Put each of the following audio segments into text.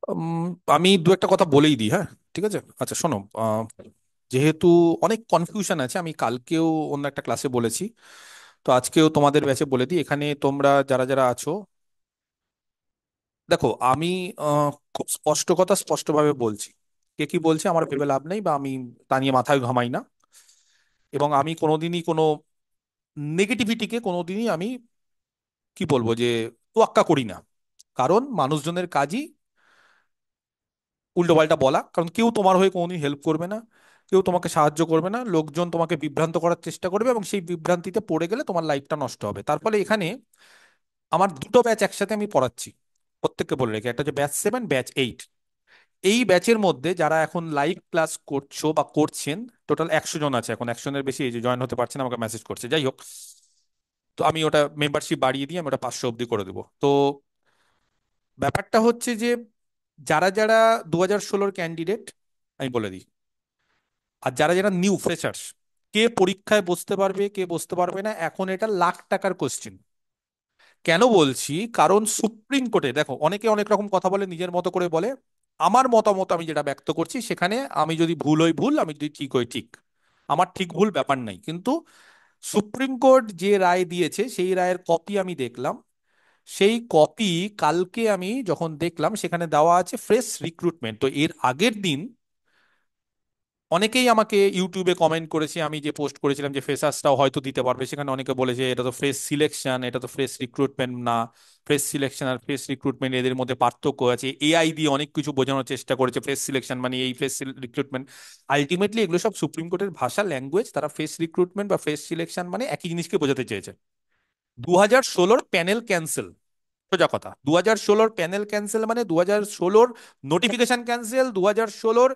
উম, আমি দু একটা কথা বলেই দিই, হ্যাঁ। ঠিক আছে, আচ্ছা শোনো। যেহেতু অনেক কনফিউশন আছে, আমি কালকেও অন্য একটা ক্লাসে বলেছি, তো আজকেও তোমাদের ব্যাচে বলে দিই। এখানে তোমরা যারা যারা আছো, দেখো আমি খুব স্পষ্ট কথা স্পষ্টভাবে বলছি। কে কি বলছে আমার ভেবে লাভ নেই, বা আমি তা নিয়ে মাথায় ঘামাই না। এবং আমি কোনোদিনই কোনো নেগেটিভিটিকে কোনোদিনই আমি কি বলবো যে তোয়াক্কা করি না। কারণ মানুষজনের কাজই উল্টোপাল্টা বলা, কারণ কেউ তোমার হয়ে কোনোদিন হেল্প করবে না, কেউ তোমাকে সাহায্য করবে না, লোকজন তোমাকে বিভ্রান্ত করার চেষ্টা করবে, এবং সেই বিভ্রান্তিতে পড়ে গেলে তোমার লাইফটা নষ্ট হবে। তার ফলে এখানে আমার দুটো ব্যাচ একসাথে আমি পড়াচ্ছি, প্রত্যেককে বলে রেখে, একটা হচ্ছে ব্যাচ 7, ব্যাচ 8। এই ব্যাচের মধ্যে যারা এখন লাইভ ক্লাস করছো বা করছেন, টোটাল 100 জন আছে এখন। 100 জনের বেশি এই যে জয়েন হতে পারছে না, আমাকে মেসেজ করছে। যাই হোক, তো আমি ওটা মেম্বারশিপ বাড়িয়ে দিয়ে আমি ওটা 500 অব্দি করে দেবো। তো ব্যাপারটা হচ্ছে যে যারা যারা 2016-র ক্যান্ডিডেট, আমি বলে দিই, আর যারা যারা নিউ ফ্রেশার্স, কে পরীক্ষায় বসতে পারবে কে বসতে পারবে না, এখন এটা লাখ টাকার কোশ্চেন। কেন বলছি? কারণ সুপ্রিম কোর্টে দেখো, অনেকে অনেক রকম কথা বলে, নিজের মতো করে বলে। আমার মতামত আমি যেটা ব্যক্ত করছি, সেখানে আমি যদি ভুল হই ভুল, আমি যদি ঠিক হই ঠিক। আমার ঠিক ভুল ব্যাপার নাই, কিন্তু সুপ্রিম কোর্ট যে রায় দিয়েছে সেই রায়ের কপি আমি দেখলাম। সেই কপি কালকে আমি যখন দেখলাম, সেখানে দেওয়া আছে ফ্রেশ রিক্রুটমেন্ট। তো এর আগের দিন অনেকেই আমাকে ইউটিউবে কমেন্ট করেছে, আমি যে পোস্ট করেছিলাম যে ফ্রেশার্সরাও হয়তো দিতে পারবে, সেখানে অনেকে বলেছে এটা তো ফ্রেশ সিলেকশন, এটা তো ফ্রেশ রিক্রুটমেন্ট না। ফ্রেশ সিলেকশন আর ফ্রেশ রিক্রুটমেন্ট এদের মধ্যে পার্থক্য আছে, এআই দিয়ে অনেক কিছু বোঝানোর চেষ্টা করেছে। ফ্রেশ সিলেকশন মানে এই, ফ্রেশ রিক্রুটমেন্ট আলটিমেটলি এগুলো সব সুপ্রিম কোর্টের ভাষা, ল্যাঙ্গুয়েজ। তারা ফ্রেশ রিক্রুটমেন্ট বা ফ্রেশ সিলেকশন মানে একই জিনিসকে বোঝাতে চেয়েছে। 2016-র প্যানেল ক্যান্সেল, সোজা কথা। 2016-র প্যানেল ক্যান্সেল মানে 2016-র নোটিফিকেশন ক্যান্সেল, 2016-র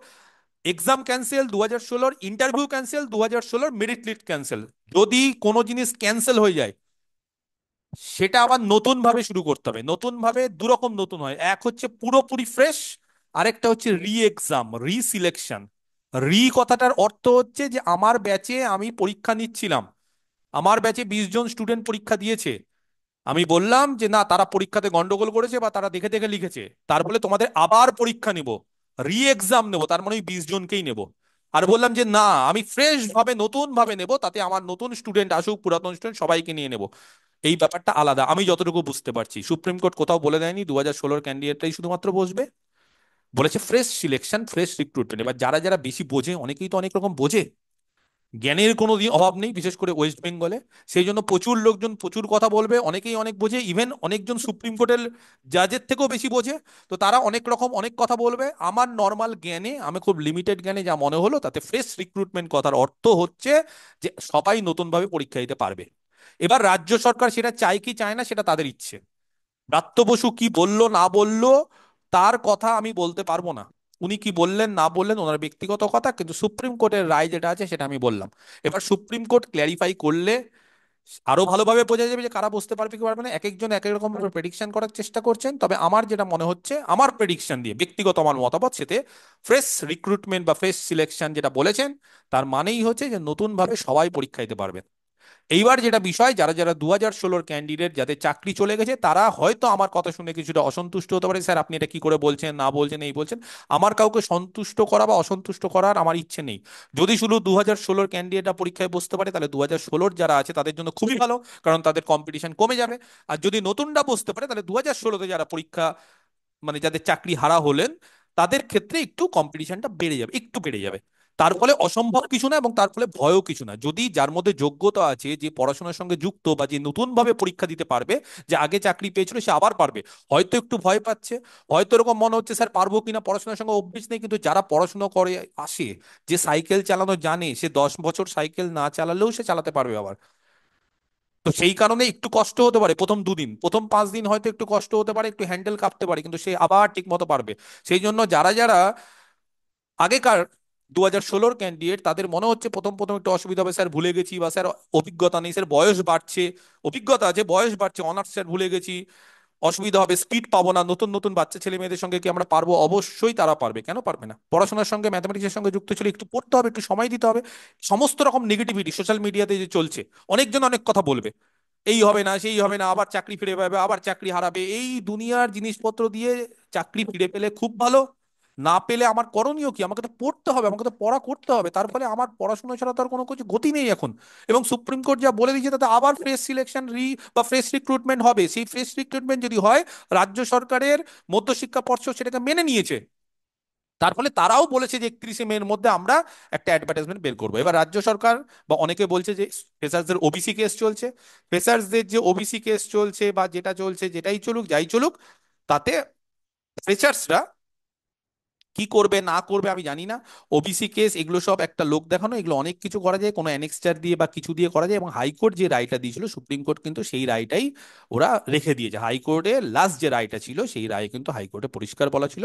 এক্সাম ক্যান্সেল, 2016-র ইন্টারভিউ ক্যান্সেল, 2016-র মেরিট লিস্ট ক্যান্সেল। যদি কোনো জিনিস ক্যান্সেল হয়ে যায়, সেটা আবার নতুন ভাবে শুরু করতে হবে। নতুন ভাবে দুরকম নতুন হয়, এক হচ্ছে পুরোপুরি ফ্রেশ, আরেকটা হচ্ছে রি এক্সাম, রি সিলেকশন। রি কথাটার অর্থ হচ্ছে যে আমার ব্যাচে আমি পরীক্ষা নিচ্ছিলাম, আমার ব্যাচে 20 জন স্টুডেন্ট পরীক্ষা দিয়েছে, আমি বললাম যে না, তারা পরীক্ষাতে গন্ডগোল করেছে বা তারা দেখে দেখে লিখেছে, তার ফলে তোমাদের আবার পরীক্ষা নিব, রি এক্সাম নেবো, তার মানে ওই 20 জনকেই নেব। আর বললাম যে না, আমি ফ্রেশ ভাবে নতুন ভাবে নেব, তাতে আমার নতুন স্টুডেন্ট আসুক, পুরাতন স্টুডেন্ট সবাইকে নিয়ে নেব। এই ব্যাপারটা আলাদা, আমি যতটুকু বুঝতে পারছি। সুপ্রিম কোর্ট কোথাও বলে দেয়নি 2016-র ক্যান্ডিডেটরাই শুধুমাত্র বসবে, বলেছে ফ্রেশ সিলেকশন, ফ্রেশ রিক্রুটমেন্ট। এবার যারা যারা বেশি বোঝে, অনেকেই তো অনেক রকম বোঝে, জ্ঞানের কোনো অভাব নেই, বিশেষ করে ওয়েস্ট বেঙ্গলে। সেই জন্য প্রচুর লোকজন প্রচুর কথা বলবে, অনেকেই অনেক বোঝে, ইভেন অনেকজন সুপ্রিম কোর্টের জাজের থেকেও বেশি বোঝে। তো তারা অনেক রকম অনেক কথা বলবে। আমার নর্মাল জ্ঞানে, আমি খুব লিমিটেড জ্ঞানে যা মনে হলো, তাতে ফ্রেশ রিক্রুটমেন্ট কথার অর্থ হচ্ছে যে সবাই নতুনভাবে পরীক্ষা দিতে পারবে। এবার রাজ্য সরকার সেটা চায় কি চায় না, সেটা তাদের ইচ্ছে। ব্রাত্য বসু কি বললো না বললো, তার কথা আমি বলতে পারবো না। উনি কি বললেন না বললেন ওনার ব্যক্তিগত কথা, কিন্তু সুপ্রিম কোর্টের রায় যেটা আছে সেটা আমি বললাম। এবার সুপ্রিম কোর্ট ক্ল্যারিফাই করলে আরো ভালোভাবে বোঝা যাবে যে কারা বুঝতে পারবে কি পারবে না। এক একজন এক এক রকম প্রেডিকশন করার চেষ্টা করছেন, তবে আমার যেটা মনে হচ্ছে, আমার প্রেডিকশন দিয়ে, ব্যক্তিগত আমার মতামত, সেতে ফ্রেশ রিক্রুটমেন্ট বা ফ্রেশ সিলেকশন যেটা বলেছেন, তার মানেই হচ্ছে যে নতুন ভাবে সবাই পরীক্ষা দিতে পারবে। এইবার যেটা বিষয়, যারা যারা 2016-র ক্যান্ডিডেট যাদের চাকরি চলে গেছে, তারা হয়তো আমার কথা শুনে কিছুটা অসন্তুষ্ট হতে পারে, স্যার আপনি এটা কি করে বলছেন, না বলছেন, এই বলছেন। আমার কাউকে সন্তুষ্ট করা বা অসন্তুষ্ট করার আমার ইচ্ছে নেই। যদি শুধু 2016-র ক্যান্ডিডেটরা পরীক্ষায় বসতে পারে, তাহলে 2016-র যারা আছে তাদের জন্য খুবই ভালো, কারণ তাদের কম্পিটিশন কমে যাবে। আর যদি নতুনরা বসতে পারে, তাহলে 2016-তে যারা পরীক্ষা, মানে যাদের চাকরি হারা হলেন, তাদের ক্ষেত্রে একটু কম্পিটিশনটা বেড়ে যাবে, একটু বেড়ে যাবে। তার ফলে অসম্ভব কিছু না, এবং তার ফলে ভয়ও কিছু না। যদি যার মধ্যে যোগ্যতা আছে, যে পড়াশোনার সঙ্গে যুক্ত, বা যে নতুন ভাবে পরীক্ষা দিতে পারবে, যে আগে চাকরি পেয়েছিল সে আবার পারবে। হয়তো একটু ভয় পাচ্ছে, হয়তো এরকম মনে হচ্ছে স্যার পারবো কিনা, পড়াশোনার সঙ্গে অভ্যেস নেই, কিন্তু যারা পড়াশোনা করে আসে, যে সাইকেল চালানো জানে, সে 10 বছর সাইকেল না চালালেও সে চালাতে পারবে আবার। তো সেই কারণে একটু কষ্ট হতে পারে প্রথম 2 দিন, প্রথম 5 দিন হয়তো একটু কষ্ট হতে পারে, একটু হ্যান্ডেল কাঁপতে পারে, কিন্তু সে আবার ঠিক মতো পারবে। সেই জন্য যারা যারা আগেকার 2016-র ক্যান্ডিডেট, তাদের মনে হচ্ছে প্রথম প্রথম একটু অসুবিধা হবে, স্যার ভুলে গেছি, বা স্যার অভিজ্ঞতা নেই, স্যার বয়স বাড়ছে, অভিজ্ঞতা আছে বয়স বাড়ছে, অনার্স স্যার ভুলে গেছি, অসুবিধা হবে, স্পিড পাবো না, নতুন নতুন বাচ্চা ছেলে মেয়েদের সঙ্গে কি আমরা পারবো? অবশ্যই তারা পারবে, কেন পারবে না। পড়াশোনার সঙ্গে ম্যাথমেটিক্সের সঙ্গে যুক্ত ছিল, একটু পড়তে হবে, একটু সময় দিতে হবে। সমস্ত রকম নেগেটিভিটি সোশ্যাল মিডিয়াতে যে চলছে, অনেকজন অনেক কথা বলবে, এই হবে না সেই হবে না, আবার চাকরি ফিরে পাবে, আবার চাকরি হারাবে, এই দুনিয়ার জিনিসপত্র দিয়ে চাকরি ফিরে পেলে খুব ভালো, না পেলে আমার করণীয় কি? আমাকে তো পড়তে হবে, আমাকে তো পড়া করতে হবে, তার ফলে আমার পড়াশোনা ছাড়া তো আর কোনো কিছু গতি নেই এখন। এবং সুপ্রিম কোর্ট যা বলে দিয়েছে তাতে আবার ফ্রেশ সিলেকশন বা ফ্রেশ রিক্রুটমেন্ট হবে। সেই ফ্রেশ রিক্রুটমেন্ট যদি হয়, রাজ্য সরকারের মধ্যশিক্ষা পর্ষদ সেটাকে মেনে নিয়েছে, তার ফলে তারাও বলেছে যে 31শে মের মধ্যে আমরা একটা অ্যাডভার্টাইজমেন্ট বের করবো। এবার রাজ্য সরকার বা অনেকে বলছে যে ফ্রেশার্সদের ওবিসি কেস চলছে, ফ্রেশার্সদের যে ওবিসি কেস চলছে বা যেটা চলছে, যেটাই চলুক যাই চলুক, তাতে ফ্রেশার্সরা কি করবে না করবে আমি জানি না। ওবিসি কেস এগুলো সব একটা লোক দেখানো, এগুলো অনেক কিছু করা যায়, কোনো অ্যানেক্সচার দিয়ে বা কিছু দিয়ে করা যায়। এবং হাইকোর্ট যে রায়টা দিয়েছিল, সুপ্রিম কোর্ট কিন্তু সেই রায়টাই ওরা রেখে দিয়েছে। হাইকোর্টে লাস্ট যে রায়টা ছিল সেই রায় কিন্তু হাইকোর্টে পরিষ্কার বলা ছিল,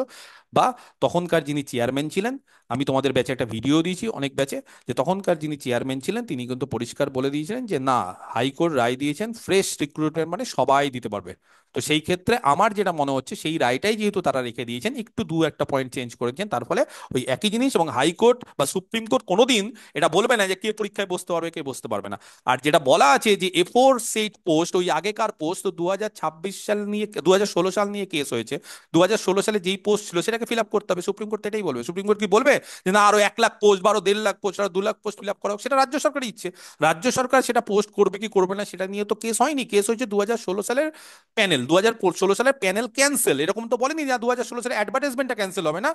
বা তখনকার যিনি চেয়ারম্যান ছিলেন, আমি তোমাদের ব্যাচে একটা ভিডিও দিয়েছি অনেক ব্যাচে, যে তখনকার যিনি চেয়ারম্যান ছিলেন তিনি কিন্তু পরিষ্কার বলে দিয়েছিলেন যে না, হাইকোর্ট রায় দিয়েছেন ফ্রেশ রিক্রুটমেন্ট মানে সবাই দিতে পারবে। তো সেই ক্ষেত্রে আমার যেটা মনে হচ্ছে, সেই রায়টাই যেহেতু তারা রেখে দিয়েছেন, একটু দু একটা পয়েন্ট চেঞ্জ করেছেন, তার ফলে ওই একই জিনিস। এবং হাইকোর্ট বা সুপ্রিম কোর্ট কোনোদিন এটা বলবে না যে কে পরীক্ষায় বসতে পারবে কে বসতে পারবে না। আর যেটা বলা আছে যে এ4 সেট পোস্ট, ওই আগেকার পোস্ট, তো 2026 সাল নিয়ে 2016 সাল নিয়ে কেস হয়েছে, 2016 সালে যেই পোস্ট ছিল সেটাকে ফিল আপ করতে হবে, সুপ্রিম কোর্ট তো এটাই বলবে। সুপ্রিম কোর্ট কি বলবে যে না আরো 1 লাখ পোস্ট বা আরো 1.5 লাখ পোস্ট আরো 2 লাখ পোস্ট ফিল আপ করা হোক? সেটা রাজ্য সরকারের ইচ্ছে। রাজ্য সরকার সেটা পোস্ট করবে কি করবে না সেটা নিয়ে তো কেস হয়নি, কেস হয়েছে 2016 সালের প্যানেল, 2016 সালের প্যানেল ক্যান্সেল, এরকম তো বলেনি যে 2016 সালের অ্যাডভার্টাইজমেন্টটা ক্যান্সেল হবে না,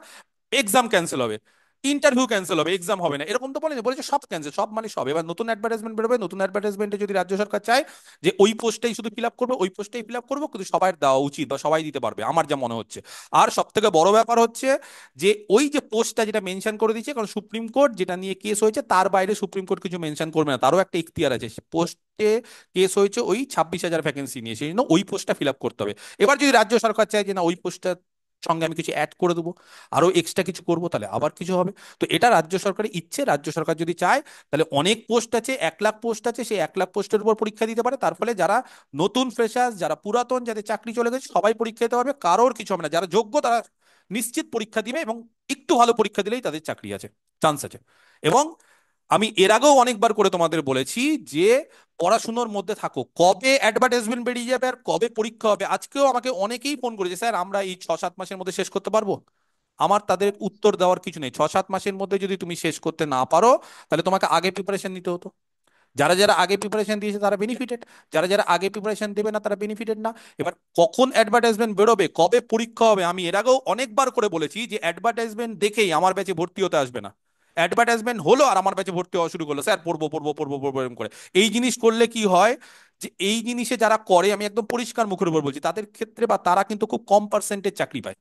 এক্সাম ক্যান্সেল হবে, ইন্টারভিউ ক্যান্সেল হবে, এক্সাম হবে না, এরকম তো বলেনি, বলেছে সব ক্যান্সেল, সব মানে সব। এবার নতুন অ্যাডভার্টাইজমেন্ট বেরোবে, নতুন অ্যাডভার্টাইজমেন্টে যদি রাজ্য সরকার চায় যে ওই পোস্টটাই শুধু ফিল আপ করবে, ওই পোস্টটাই ফিল আপ করবো, কিন্তু সবাই দেওয়া উচিত বা সবাই দিতে পারবে, আমার যা মনে হচ্ছে। আর সব থেকে বড় ব্যাপার হচ্ছে যে ওই যে পোস্টটা যেটা মেনশন করে দিচ্ছে, কারণ সুপ্রিম কোর্ট যেটা নিয়ে কেস হয়েছে তার বাইরে সুপ্রিম কোর্ট কিছু মেনশন করবে না, তারও একটা ইখতিয়ার আছে। পোস্টে কেস হয়েছে ওই 26,000 ভ্যাকেন্সি নিয়ে, সেই জন্য ওই পোস্টটা ফিল আপ করতে হবে। এবার যদি রাজ্য সরকার চায় যে না ওই পোস্টটা সঙ্গে আমি কিছু অ্যাড করে দেবো, আরো এক্সট্রা কিছু করবো, তাহলে আবার কিছু হবে। তো এটা রাজ্য সরকারের ইচ্ছে, রাজ্য সরকার যদি চায় তাহলে অনেক পোস্ট আছে, 1 লাখ পোস্ট আছে, সেই 1 লাখ পোস্টের উপর পরীক্ষা দিতে পারে, তার ফলে যারা নতুন ফ্রেশার্স, যারা পুরাতন, যাদের চাকরি চলে গেছে, সবাই পরীক্ষা দিতে পারবে, কারোর কিছু হবে না। যারা যোগ্য তারা নিশ্চিত পরীক্ষা দিবে, এবং একটু ভালো পরীক্ষা দিলেই তাদের চাকরি আছে, চান্স আছে। এবং আমি এর আগেও অনেকবার করে তোমাদের বলেছি যে পড়াশুনোর মধ্যে থাকো, কবে অ্যাডভার্টাইজমেন্ট বেরিয়ে যাবে আর কবে পরীক্ষা হবে। আজকেও আমাকে অনেকেই ফোন করেছে, স্যার আমরা এই 6-7 মাসের মধ্যে শেষ করতে পারবো? আমার তাদের উত্তর দেওয়ার কিছু নেই। 6-7 মাসের মধ্যে যদি তুমি শেষ করতে না পারো, তাহলে তোমাকে আগে প্রিপারেশন নিতে হতো। যারা যারা আগে প্রিপারেশন দিয়েছে তারা বেনিফিটেড, যারা যারা আগে প্রিপারেশন দেবে না তারা বেনিফিটেড না। এবার কখন অ্যাডভার্টাইজমেন্ট বেরোবে, কবে পরীক্ষা হবে, আমি এর আগেও অনেকবার করে বলেছি যে অ্যাডভার্টাইজমেন্ট দেখেই আমার ব্যাচে ভর্তি হতে আসবে না। অ্যাডভার্টাইজমেন্ট হলো আর আমার ব্যাচে ভর্তি হওয়া শুরু করলো, স্যার পড়বো পড়বো পড়বো পড়বো এরকম করে। এই জিনিস করলে কি হয়, যে এই জিনিসে যারা করে, আমি একদম পরিষ্কার মুখের উপর বলছি, তাদের ক্ষেত্রে বা তারা কিন্তু খুব কম পার্সেন্টেজ চাকরি পায়।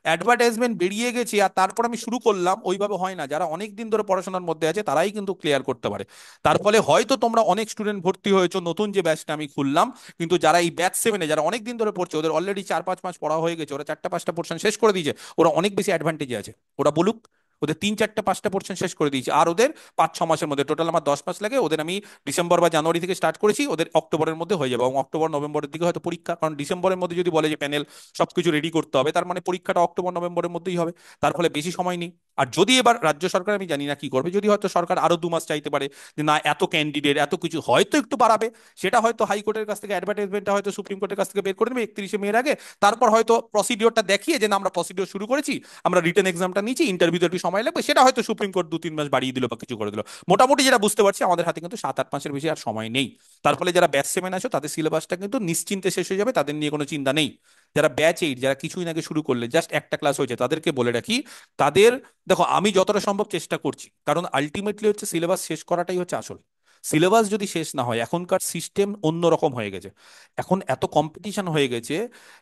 অ্যাডভার্টাইজমেন্ট বেরিয়ে গেছে আর তারপর আমি শুরু করলাম, ওইভাবে হয় না। যারা অনেক দিন ধরে পড়াশোনার মধ্যে আছে তারাই কিন্তু ক্লিয়ার করতে পারে। তার ফলে হয়তো তোমরা অনেক স্টুডেন্ট ভর্তি হয়েছো নতুন যে ব্যাচটা আমি খুললাম, কিন্তু যারা এই ব্যাচ 7-এ যারা অনেক দিন ধরে পড়ছে, ওদের অলরেডি 4-5 মাস পড়া হয়ে গেছে, ওরা 4টা 5টা পোর্শন শেষ করে দিয়েছে, ওরা অনেক বেশি অ্যাডভান্টেজে আছে। ওরা বলুক, ওদের 3-4টা 5টা পোর্শন শেষ করে দিয়েছে, আর ওদের 5-6 মাসের মধ্যে, টোটাল আমার 10 মাস লাগে, ওদের আমি ডিসেম্বর বা জানুয়ারি থেকে স্টার্ট করেছি, ওদের অক্টোবরের মধ্যে হয়ে যাবে। এবং অক্টোবর নভেম্বরের দিকে হয়তো পরীক্ষা, কারণ ডিসেম্বরের মধ্যে যদি বলে যে প্যানেল সবকিছু রেডি করতে হবে, তার মানে পরীক্ষাটা অক্টোবর নভেম্বরের মধ্যেই হবে। তার ফলে বেশি সময় নেই। আর যদি এবার রাজ্য সরকার, আমি জানি না কি করবে, যদি হয়তো সরকার আরো 2 মাস চাইতে পারে যে না এত ক্যান্ডিডেট এত কিছু, হয়তো একটু বাড়াবে, সেটা হয়তো হাইকোর্টের কাছ থেকে অ্যাডভার্টাইজমেন্টটা হয়তো সুপ্রিম কোর্টের কাছ থেকে বের করে দেবে 31শে মের আগে। তারপর হয়তো প্রসিডিওরটা দেখিয়ে যে না আমরা প্রসিডিওর শুরু করেছি, আমরা রিটেন এক্সামটা নিচ্ছি, ইন্টারভিউতে একটু সময় লাগবে, সেটা হয়তো সুপ্রিম কোর্ট 2-3 মাস বাড়িয়ে দিল বা কিছু করে দিল। মোটামুটি যেটা বুঝতে পারছি, আমাদের হাতে কিন্তু 7-8 মাসের বেশি আর সময় নেই। তার ফলে যারা ব্যাচ 7 আছো তাদের সিলেবাসটা কিন্তু নিশ্চিন্তে শেষ হয়ে যাবে, তাদের নিয়ে কোনো চিন্তা নেই। যারা ব্যাচ 8, যারা কিছুদিন আগে শুরু করলে, জাস্ট একটা ক্লাস হয়েছে, তাদেরকে বলে রাখি, তাদের, দেখো আমি যতটা সম্ভব চেষ্টা করছি, কারণ আলটিমেটলি হচ্ছে সিলেবাস শেষ করাটাই হচ্ছে আসল। সিলেবাস যদি শেষ না হয়, এখনকার সিস্টেম অন্যরকম হয়ে গেছে, এখন এত কম্পিটিশন হয়ে গেছে,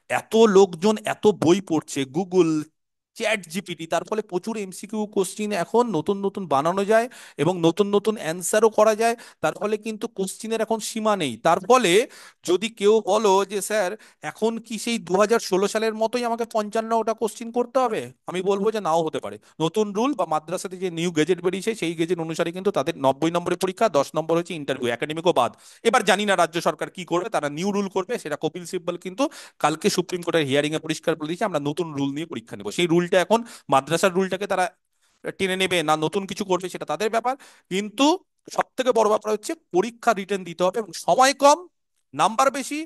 এত লোকজন এত বই পড়ছে, গুগল, চ্যাট জিপিটি, তার ফলে প্রচুর এমসিকিউ কোশ্চিন এখন নতুন নতুন বানানো যায় এবং নতুন নতুন অ্যান্সারও করা যায়। তার ফলে কিন্তু কোশ্চিনের এখন সীমা নেই। তার ফলে যদি কেউ বলো যে স্যার এখন কি সেই 2016 সালের মতোই আমাকে 55টা কোশ্চিন করতে হবে, আমি বলবো যে নাও হতে পারে। নতুন রুল বা মাদ্রাসাতে যে নিউ গেজেট বেরিয়েছে সেই গেজেট অনুসারে কিন্তু তাদের 90 নম্বরের পরীক্ষা, 10 নম্বর হচ্ছে ইন্টারভিউ, একাডেমিকও বাদ। এবার জানি না রাজ্য সরকার কি করবে, তারা নিউ রুল করবে, সেটা কপিল সিব্বল কিন্তু কালকে সুপ্রিম কোর্টের হিয়ারিং এ পরিষ্কার বলে দিয়েছে, আমরা নতুন রুল নিয়ে পরীক্ষা নেব। সেই রুলটা এখন মাদ্রাসার রুলটাকে তারা টেনে নেবে না নতুন কিছু করবে সেটা তাদের ব্যাপার। কিন্তু সব থেকে বড় ব্যাপার হচ্ছে পরীক্ষা রিটেন দিতে হবে, এবং সময় কম, নাম্বার বেশি,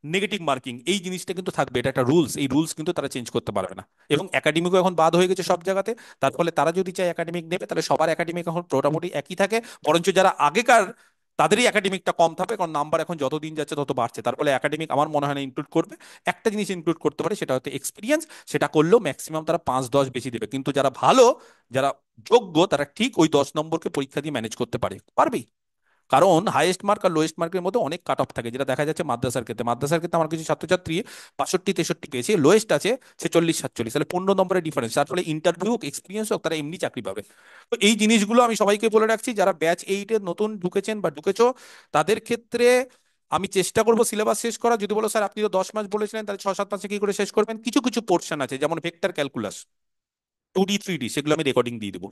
নেগেটিভ মার্কিং, এই জিনিসটা কিন্তু থাকবে, এটা একটা রুলস, এই রুলস কিন্তু তারা চেঞ্জ করতে পারবে না। এবং একাডেমিকও এখন বাদ হয়ে গেছে সব জায়গাতে। তার ফলে তারা যদি চায় একাডেমিক নেবে, তাহলে সবার একাডেমিক এখন মোটামুটি একই থাকে, বরঞ্চ যারা আগেকার তাদেরই একাডেমিকটা কম থাকবে, কারণ নাম্বার এখন যত দিন যাচ্ছে তত বাড়ছে। তার ফলে একাডেমিক আমার মনে হয় না ইনক্লুড করবে। একটা জিনিস ইনক্লুড করতে পারে, সেটা হচ্ছে এক্সপিরিয়েন্স। সেটা করলেও ম্যাক্সিমাম তারা 5-10 বেশি দেবে, কিন্তু যারা ভালো, যারা যোগ্য, তারা ঠিক ওই 10 নম্বরকে পরীক্ষা দিয়ে ম্যানেজ করতে পারবেই। কারণ হাইয়েস্ট মার্ক আর লোয়েস্ট মার্কের মধ্যে অনেক কাট অফ থাকে, যেটা দেখা যাচ্ছে মাদ্রাসার ক্ষেত্রে। মাদ্রাসার ক্ষেত্রে আমার কিছু ছাত্রছাত্রী 62-63 পেয়েছে, লোয়েস্ট আছে 46-47, তাহলে 15 নম্বরের ডিফারেন্স। তার ফলে ইন্টারভিউ হোক, এক্সপিরিয়েন্স হোক, তারা এমনি চাকরি পাবে। তো এই জিনিসগুলো আমি সবাইকে বলে রাখছি, যারা ব্যাচ 8-এ নতুন ঢুকেছেন বা ঢুকেছো, তাদের ক্ষেত্রে আমি চেষ্টা করবো সিলেবাস শেষ করা। যদি বলো স্যার আপনি তো 10 মাস বলেছিলেন, তাহলে 6-7 মাসে কি করে শেষ করবেন, কিছু কিছু পোর্শন আছে যেমন ভেক্টর ক্যালকুলাস, 2D 3D, সেগুলো আমি রেকর্ডিং দিয়ে দেবো,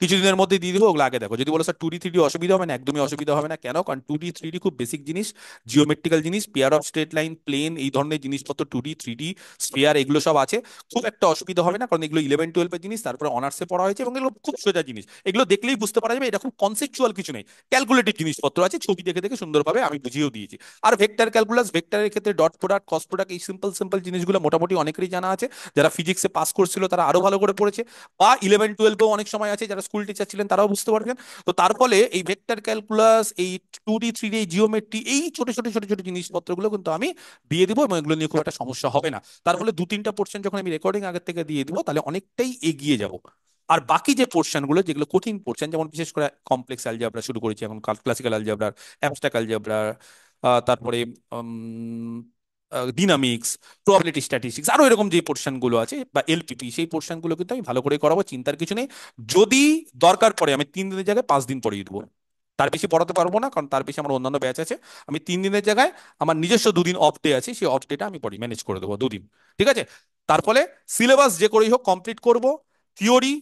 কিছুদিনের মধ্যে দিয়ে দিবো। ওগুলো আগে দেখো। যদি বলো স্যার 2D 3D অসুবিধা হবে না, একদমই অসুবিধা হবে না। কেন? কারণ 2D 3D খুব বেসিক জিনিস, জিওমেট্রিক্যাল জিনিস, pair of straight line, plane, এই ধরনের জিনিসপত্র, 2D 3D স্ফিয়ার, এগুলো সব আছে। খুব একটা অসুবিধা হবে না, কারণ এগুলো 11-12-এর জিনিস, তারপরে অনার্সে পড়া হয়েছে, এবং এগুলো খুব সোজা জিনিস। এগুলো দেখলেই বুঝতে পারা যাবে, এটা খুব কনসেপচুয়াল কিছু নেই, ক্যালকুলেটিভ জিনিসপত্র আছে, ছবি দেখে দেখে সুন্দরভাবে আমি বুঝিয়েও দিয়েছি। আর ভেক্টর ক্যালকুলাস, ভেক্টরের ক্ষেত্রে ডট প্রোডাক্ট, ক্রস প্রোডাক্ট, এই সিম্পল সিম্পল জিনিসগুলো মোটামুটি অনেকেরই জানা আছে। যারা ফিজিক্সে পাস করছিল তারা আরো ভালো করে পড়েছে, বা 11-12-এও অনেক সময় আছে যারা স্কুল টিচার ছিলেন, তারাও বুঝতে পারবেন। তো তার ফলে এই ভেক্টর ক্যালকুলাস, এই 2D 3D, এই জিওমেট্রি, এই ছোট ছোট ছোট ছোট জিনিসপত্রগুলো কিন্তু আমি দিয়ে দিব, এবং এগুলো নিয়ে খুব একটা সমস্যা হবে না। তার ফলে 2-3টা পোর্শন যখন আমি রেকর্ডিং আগের থেকে দিয়ে দিব, তাহলে অনেকটাই এগিয়ে যাব। আর বাকি যে পোর্শনগুলো, যেগুলো কঠিন পোর্শন, যেমন বিশেষ করে কমপ্লেক্স অ্যালজেব্রা শুরু করেছি এখন, ক্লাসিক্যাল অ্যালজেব্রা, অ্যাবস্ট্রাক্ট অ্যালজেব্রা, তারপরে ডিনামিক্স, প্রবাবিলিটি স্ট্যাটিস্টিক্স, আরো এরকম যে পোর্শন গুলো আছে, বা এলপিপি, সেই পোর্শন গুলো কিন্তু আমি ভালো করে করাবো, চিন্তার কিছু নেই। যদি দরকার পড়ে আমি 3 দিনের জায়গায় 5 দিন পড়িয়ে দেবো, তার বেশি পড়াতে পারবো না, কারণ তার বেশি আমার অন্যান্য ব্যাচ আছে। আমি 3 দিনের জায়গায় আমার নিজস্ব 2 দিন অফ ডে আছে, সেই অফ ডেটা আমি পড়ি, ম্যানেজ করে দেবো 2 দিন। ঠিক আছে? তার ফলে সিলেবাস যে করেই হোক কমপ্লিট করব, theory,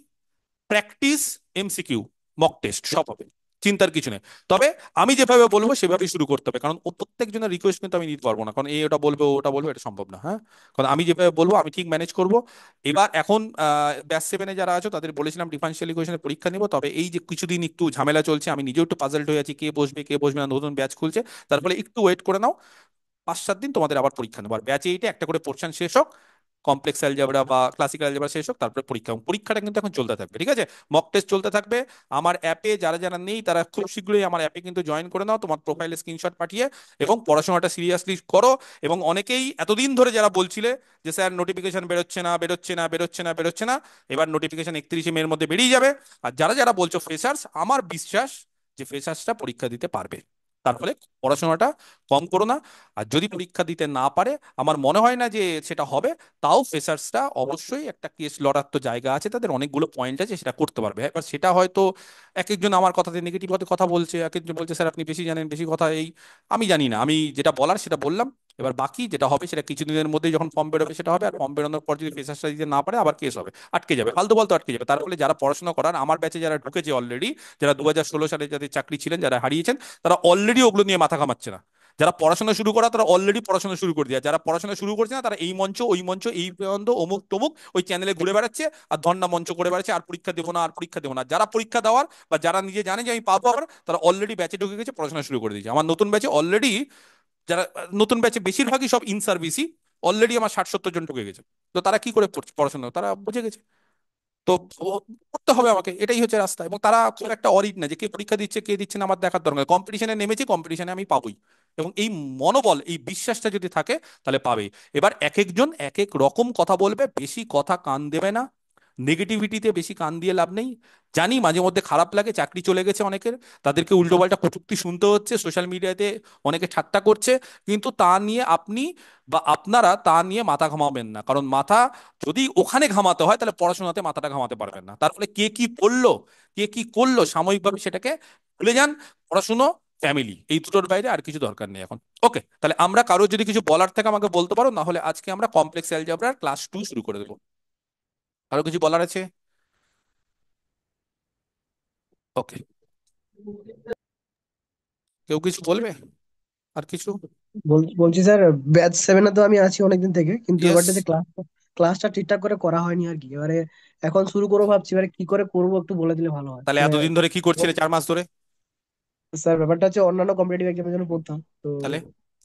practice, MCQ, mock test সব হবে, চিন্তার কিছু নেই। তবে আমি যেভাবে বলবো সেভাবেই শুরু করতে হবে, কারণ ও প্রত্যেকজনের রিকোয়েস্ট কিন্তু আমি নিতে পারবো না, কারণ এই ওটা বলবে, ও ওটা বলবে, এটা সম্ভব না। হ্যাঁ, কারণ আমি যেভাবে বলবো আমি ঠিক ম্যানেজ করব। এবার এখন ব্যাচ 7-এ যারা আছো তাদের বলেছিলাম ডিফারেন্সিয়াল ইকুয়েশনের পরীক্ষা নিব, তবে এই যে কিছুদিন একটু ঝামেলা চলছে, আমি নিজেও একটু পাজলড হয়ে আছি, কে বসবে কে বসবে না, নতুন ব্যাচ খুলছে। তার ফলে একটু ওয়েট করে নাও, 5-7 দিন তোমাদের আবার পরীক্ষা নেবো। আর ব্যাচ 8-এ একটা করে পোর্শন শেষ হোক, কমপ্লেক্স অ্যালজেব্রা বা ক্লাসিক্যাল অ্যালজেব্রা শেষ হোক, তারপরে পরীক্ষা। এবং পরীক্ষাটা কিন্তু এখন চলতে থাকবে, ঠিক আছে? মক টেস্ট চলতে থাকবে। আমার অ্যাপে যারা যারা নেই, তারা খুব শীঘ্রই আমার অ্যাপে কিন্তু জয়েন করে নাও, তোমার প্রোফাইলে স্ক্রিনশট পাঠিয়ে, এবং পড়াশোনাটা সিরিয়াসলি করো। এবং অনেকেই এতদিন ধরে যারা বলছিলে যে স্যার নোটিফিকেশন বেরোচ্ছে না, বেরোচ্ছে না, বেরোচ্ছে না, বেরোচ্ছে না, এবার নোটিফিকেশন 31শে মের মধ্যে বেরিয়ে যাবে। আর যারা যারা বলছো ফ্রেশার্স, আমার বিশ্বাস যে ফ্রেশার্সটা পরীক্ষা দিতে পারবে। তার ফলে পড়াশোনাটা কম করো না। আর যদি পরীক্ষা দিতে না পারে, আমার মনে হয় না যে সেটা হবে, তাও ফ্রেশার্সরা অবশ্যই একটা কেস লড়ার তো জায়গা আছে, তাদের অনেকগুলো পয়েন্ট আছে, সেটা করতে পারবে। এবার সেটা হয়তো এক একজন আমার কথাতে নেগেটিভ হতে কথা বলছে, এক একজন বলছে স্যার আপনি বেশি জানেন, বেশি কথা, এই আমি জানি না, আমি যেটা বলার সেটা বললাম। এবার বাকি যেটা হবে সেটা কিছুদিনের মধ্যেই যখন ফর্ম বেরোবে সেটা হবে। আর ফর্ম বেরোনোর পর যদি ফ্রেশার্সরা দিতে না পারে, আবার কেস হবে, আটকে যাবে, ফালতু ফালতু আটকে যাবে। তার ফলে যারা পড়াশোনা করার, আমার ব্যাচে যারা ঢুকেছে অলরেডি, যারা 2016 সালে যাদের চাকরি ছিলেন, যারা হারিয়েছেন, তারা অলরেডি ওগুলো নিয়ে মাথা ঘামাচ্ছে না। যারা পড়াশোনা শুরু করা, তারা অলরেডি পড়াশোনা শুরু করে দেয়। যারা পড়াশোনা শুরু করছে না, তারা এই মঞ্চ ওই মঞ্চ, এই বন্ধ, অমুক তমুক, ওই চ্যানেলে ঘুরে বেড়াচ্ছে আর ধর্ণা মঞ্চ করে বেড়াচ্ছে, আর পরীক্ষা দেবো না, আর পরীক্ষা দেবো না। যারা পরীক্ষা দেওয়ার বা যারা নিজে জানে যে আমি পাবো আবার, তারা অলরেডি ব্যাচে ঢুকে গেছে, পড়াশোনা শুরু করে দিয়েছে। আমার নতুন ব্যাচে অলরেডি, যারা নতুন ব্যাচে বেশিরভাগই সব ইন সার্ভিসই, অলরেডি আমার 60-70 জন ঢুকে গেছে। তো তারা কি করে পড়াশোনা, তারা বুঝে গেছে। তো করতে হবে আমাকে, এটাই হচ্ছে রাস্তা। এবং তারা খুব একটা অরিড না যে কে পরীক্ষা দিচ্ছে কে দিচ্ছে না, আমার দেখার দরকার। কম্পিটিশনে নেমেছি, কম্পিটিশনে আমি পাবোই। এবং এই মনোবল, এই বিশ্বাসটা যদি থাকে, তাহলে পাবেই। এবার এক একজন এক এক রকম কথা বলবে, বেশি কথা কান দেবে না, নেগেটিভিটিতে বেশি কান দিয়ে লাভ নেই। জানি মাঝে মধ্যে খারাপ লাগে, চাকরি চলে গেছে অনেকের, তাদেরকে উল্টোপাল্টা কটূক্তি শুনতে হচ্ছে, সোশ্যাল মিডিয়াতে অনেকে ঠাট্টা করছে, কিন্তু তা নিয়ে আপনি বা আপনারা তা নিয়ে মাথা ঘামাবেন না। কারণ মাথা যদি ওখানে ঘামাতে হয়, তাহলে পড়াশোনাতে মাথাটা ঘামাতে পারবেন না। তার ফলে কে কি করলো, কে কি করলো, সাময়িকভাবে সেটাকে ভুলে যান। পড়াশুনো, ফ্যামিলি, এই দুটোর বাইরে আর কিছু দরকার নেই এখন। ওকে, তাহলে আমরা কারো যদি কিছু বলার থাকে আমাকে বলতে পারো, না হলে আজকে আমরা কমপ্লেক্স অ্যালজেব্রার ক্লাস 2 শুরু করে দেবো। কারো কিছু বলার আছে? ওকে, কেউ কিছু বলবে আর কিছু? বলছি স্যার, ব্যাচ 7-এ তো আমি আছি অনেকদিন থেকে, কিন্তু ইয়েস। এবারটা যে ক্লাসটা ঠিকঠাক করে করা হয়নি আর কি। এবারে এখন শুরু করবো ভাবছি, এবারে কি করে করবো একটু বলে দিলে ভালো হয় তাহলে মানে। এতদিন ধরে কি করছিলে, 4 মাস ধরে? স্যার ব্যাপারটা হচ্ছে অন্যান্য কম্পিটিটিভ এক্সামের জন্য পড়তাম তো। তাহলে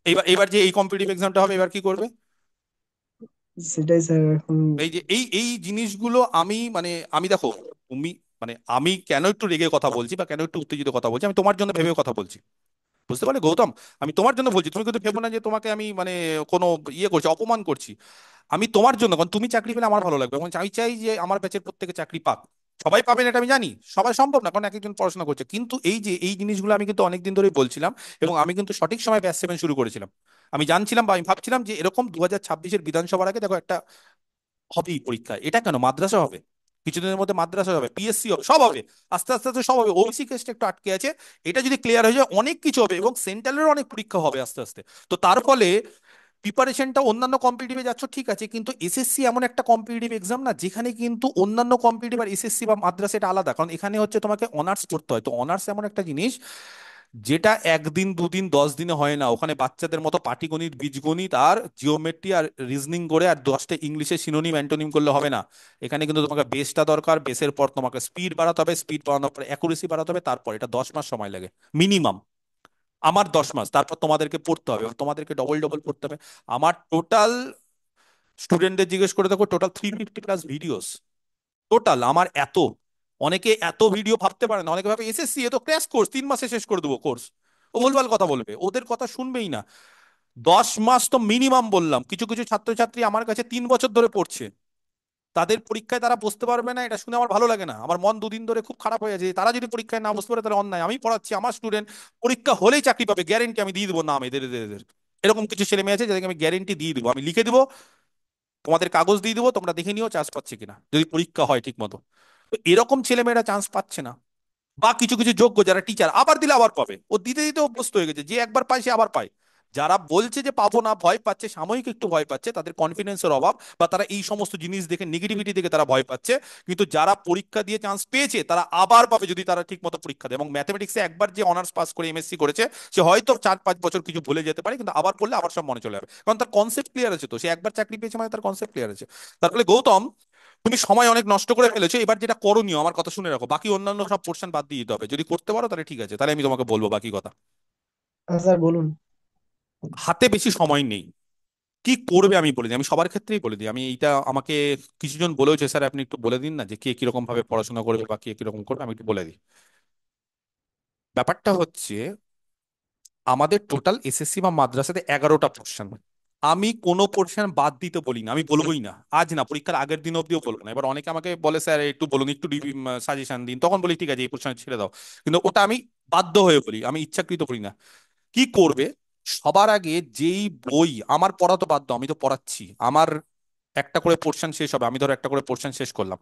এইবার এইবার যে এই কম্পিটিটিভ এক্সামটা হবে এবার কি করবে? সেটাই স্যার এখন। এই যে এই এই জিনিসগুলো আমি মানে আমি দেখো, তুমি মানে আমি কেন একটু রেগে কথা বলছি বা কেন একটু উত্তেজিত কথা বলছি, আমি তোমার জন্য ভেবে কথা বলছি। বুঝতে পারলে গৌতম? আমি তোমার জন্য বলছি, তুমি কিন্তু ভেবো না যে তোমাকে আমি মানে কোনো ইয়ে করছি, অপমান করছি। আমি তোমার জন্য, কারণ তুমি চাকরি পেলে আমার ভালো লাগবে এবং আমি চাই যে আমার ব্যাচের প্রত্যেকে চাকরি পাক। সবাই পাবেন এটা আমি জানি, সবাই সম্ভব না, কারণ এক একজন পড়াশোনা করছে, কিন্তু এই যে এই জিনিসগুলো আমি কিন্তু অনেকদিন ধরেই বলছিলাম। এবং আমি কিন্তু সঠিক সময় ব্যাচ 7 শুরু করেছিলাম। আমি জানছিলাম বা আমি ভাবছিলাম যে এরকম 2026-এর বিধানসভার আগে দেখো একটা হবেই পরীক্ষা। এটা কেন, মাদ্রাসা হবে, কিছুদিনের মধ্যে মাদ্রাসা হবে, পিএসসি হবে, সব হবে। আস্তে আস্তে আস্তে সব হবে। ওবিসি কেসটা একটু আটকে আছে, এটা যদি ক্লিয়ার হয়ে যায় অনেক কিছু হবে এবং সেন্ট্রালের অনেক পরীক্ষা হবে আস্তে আস্তে। তো তার ফলে প্রিপারেশনটা অন্যান্য কম্পিটিটিভে যাচ্ছ ঠিক আছে, কিন্তু এসএসসি এমন একটা কম্পিটিটিভ এক্সাম না যেখানে কিন্তু অন্যান্য কম্পিটিটিভ আর এসএসসি বা মাদ্রাসা এটা আলাদা, কারণ এখানে হচ্ছে তোমাকে অনার্স করতে হয়। তো অনার্স এমন একটা জিনিস যেটা একদিন দুদিন 10 দিনে হয় না। ওখানে বাচ্চাদের মতো পাটিগণিত, বীজগণিত আর জিওমেট্রি আর রিজনিং করে আর 10টা ইংলিশের সিনোনিম অ্যান্টোনিম করলে হবে না। এখানে কিন্তু তোমাকে বেসটা দরকার, বেসের পর তোমাকে স্পিড বাড়াতে হবে, স্পিড বাড়ানোর পর অ্যাকুরেসি বাড়াতে হবে, তারপর এটা 10 মাস সময় লাগে মিনিমাম। আমার 10 মাস, তারপর তোমাদেরকে পড়তে হবে এবং তোমাদেরকে ডবল ডবল পড়তে হবে। আমার টোটাল স্টুডেন্টদের জিজ্ঞেস করে দেখো, টোটাল 350+ ভিডিওস। টোটাল আমার এত, অনেকে এত ভিডিও ভাবতে পারে না, অনেকে ভাবে এসএসসি এ তো ক্র্যাশ কোর্স, 3 মাসে শেষ করে দেবো কোর্স। ও ভুলভাল কথা বলবে, ওদের কথা শুনবেই না। 10 মাস তো মিনিমাম বললাম। কিছু কিছু ছাত্রছাত্রী আমার কাছে 3 বছর ধরে পড়ছে, তাদের পরীক্ষায় তারা বসতে পারবে না, এটা শুনে আমার ভালো লাগে না। আমার মন দুদিন ধরে খুব খারাপ হয়ে আছে। তারা যদি পরীক্ষায় না বসতে পারে তাহলে অন্যায়। আমি পড়াচ্ছি, আমার স্টুডেন্ট পরীক্ষা হলেই চাকরি পাবে, গ্যারেন্টি আমি দিয়ে দেবো নাম এদের এদের এদের। এরকম কিছু ছেলে মেয়ে আছে যাদেরকে আমি গ্যারেন্টি দিয়ে দেবো, আমি লিখে দেবো, তোমাদের কাগজ দিয়ে দিবো, তোমরা দেখে নিও চান্স পাচ্ছে কিনা, যদি পরীক্ষা হয় ঠিক মতো। তো এরকম ছেলেমেয়েরা চান্স পাচ্ছে না। বা কিছু কিছু যোগ্য যারা টিচার, আবার দিলে আবার পাবে, ও দিতে দিতে অভ্যস্ত হয়ে গেছে, যে একবার পায় সে আবার পায়। যারা বলছে যে পাবো না, ভয় পাচ্ছে, সাময়িক একটু ভয় পাচ্ছে, তাদের কনফিডেন্সের অভাব, বা তারা এই সমস্ত জিনিস দেখে, নেগেটিভিটি দেখে তারা ভয় পাচ্ছে। কিন্তু যারা পরীক্ষা দিয়ে চান্স পেয়েছে তারা আবার পাবে যদি তারা ঠিক মতো পরীক্ষা দেয়। এবং ম্যাথমেটিক্সে একবার যে অনার্স পাস করে এমএসসি করেছে, সে হয়তো 4-5 বছর কিছু ভুলে যেতে পারে, কিন্তু আবার পড়লে আবার সব মনে চলে যাবে, কারণ তার কনসেপ্ট ক্লিয়ার আছে। তো সে একবার চাকরি পেয়েছে মানে তার কনসেপ্ট ক্লিয়ার আছে। তার ফলে গৌতম, তুমি সময় অনেক নষ্ট করে ফেলেছো। এবার যেটা করণীয়, আমার কথা শুনে রাখো, বাকি অন্যান্য সব পোর্শন বাদ দিয়ে দিতে হবে। যদি করতে পারো তাহলে ঠিক আছে, তাহলে আমি তোমাকে বলবো বাকি কথা। স্যার বলুন। হাতে বেশি সময় নেই। কি করবে আমি বলে দিই, আমি সবার ক্ষেত্রেই বলে দিই। আমি এইটা আমাকে কিছুজন বলেওছে, স্যার আপনি একটু বলে দিন না যে কে কিরকম ভাবে পড়াশোনা করবে বা কে কিরকম করবে, আমি একটু বলে দিই। ব্যাপারটা হচ্ছে, আমাদের টোটাল এসএসসি বা মাদ্রাসাতে 11টা পোর্শন। আমি কোনো পোর্শন বাদ দিতে বলি না, আমি বলবোই না। আজ না, পরীক্ষার আগের দিন অব্দিও বলবো না। এবার অনেকে আমাকে বলে স্যার একটু বলুন, একটু সাজেশন দিন, তখন বলি ঠিক আছে এই পোর্শন ছেড়ে দাও। কিন্তু ওটা আমি বাধ্য হয়ে বলি, আমি ইচ্ছাকৃত করি না। কি করবে, সবার আগে যেই বই, আমার পড়া তো বাধ্য, আমি তো পড়াচ্ছি, আমার একটা করে পোর্শন শেষ হবে, আমি ধরো একটা করে পোর্শন শেষ করলাম,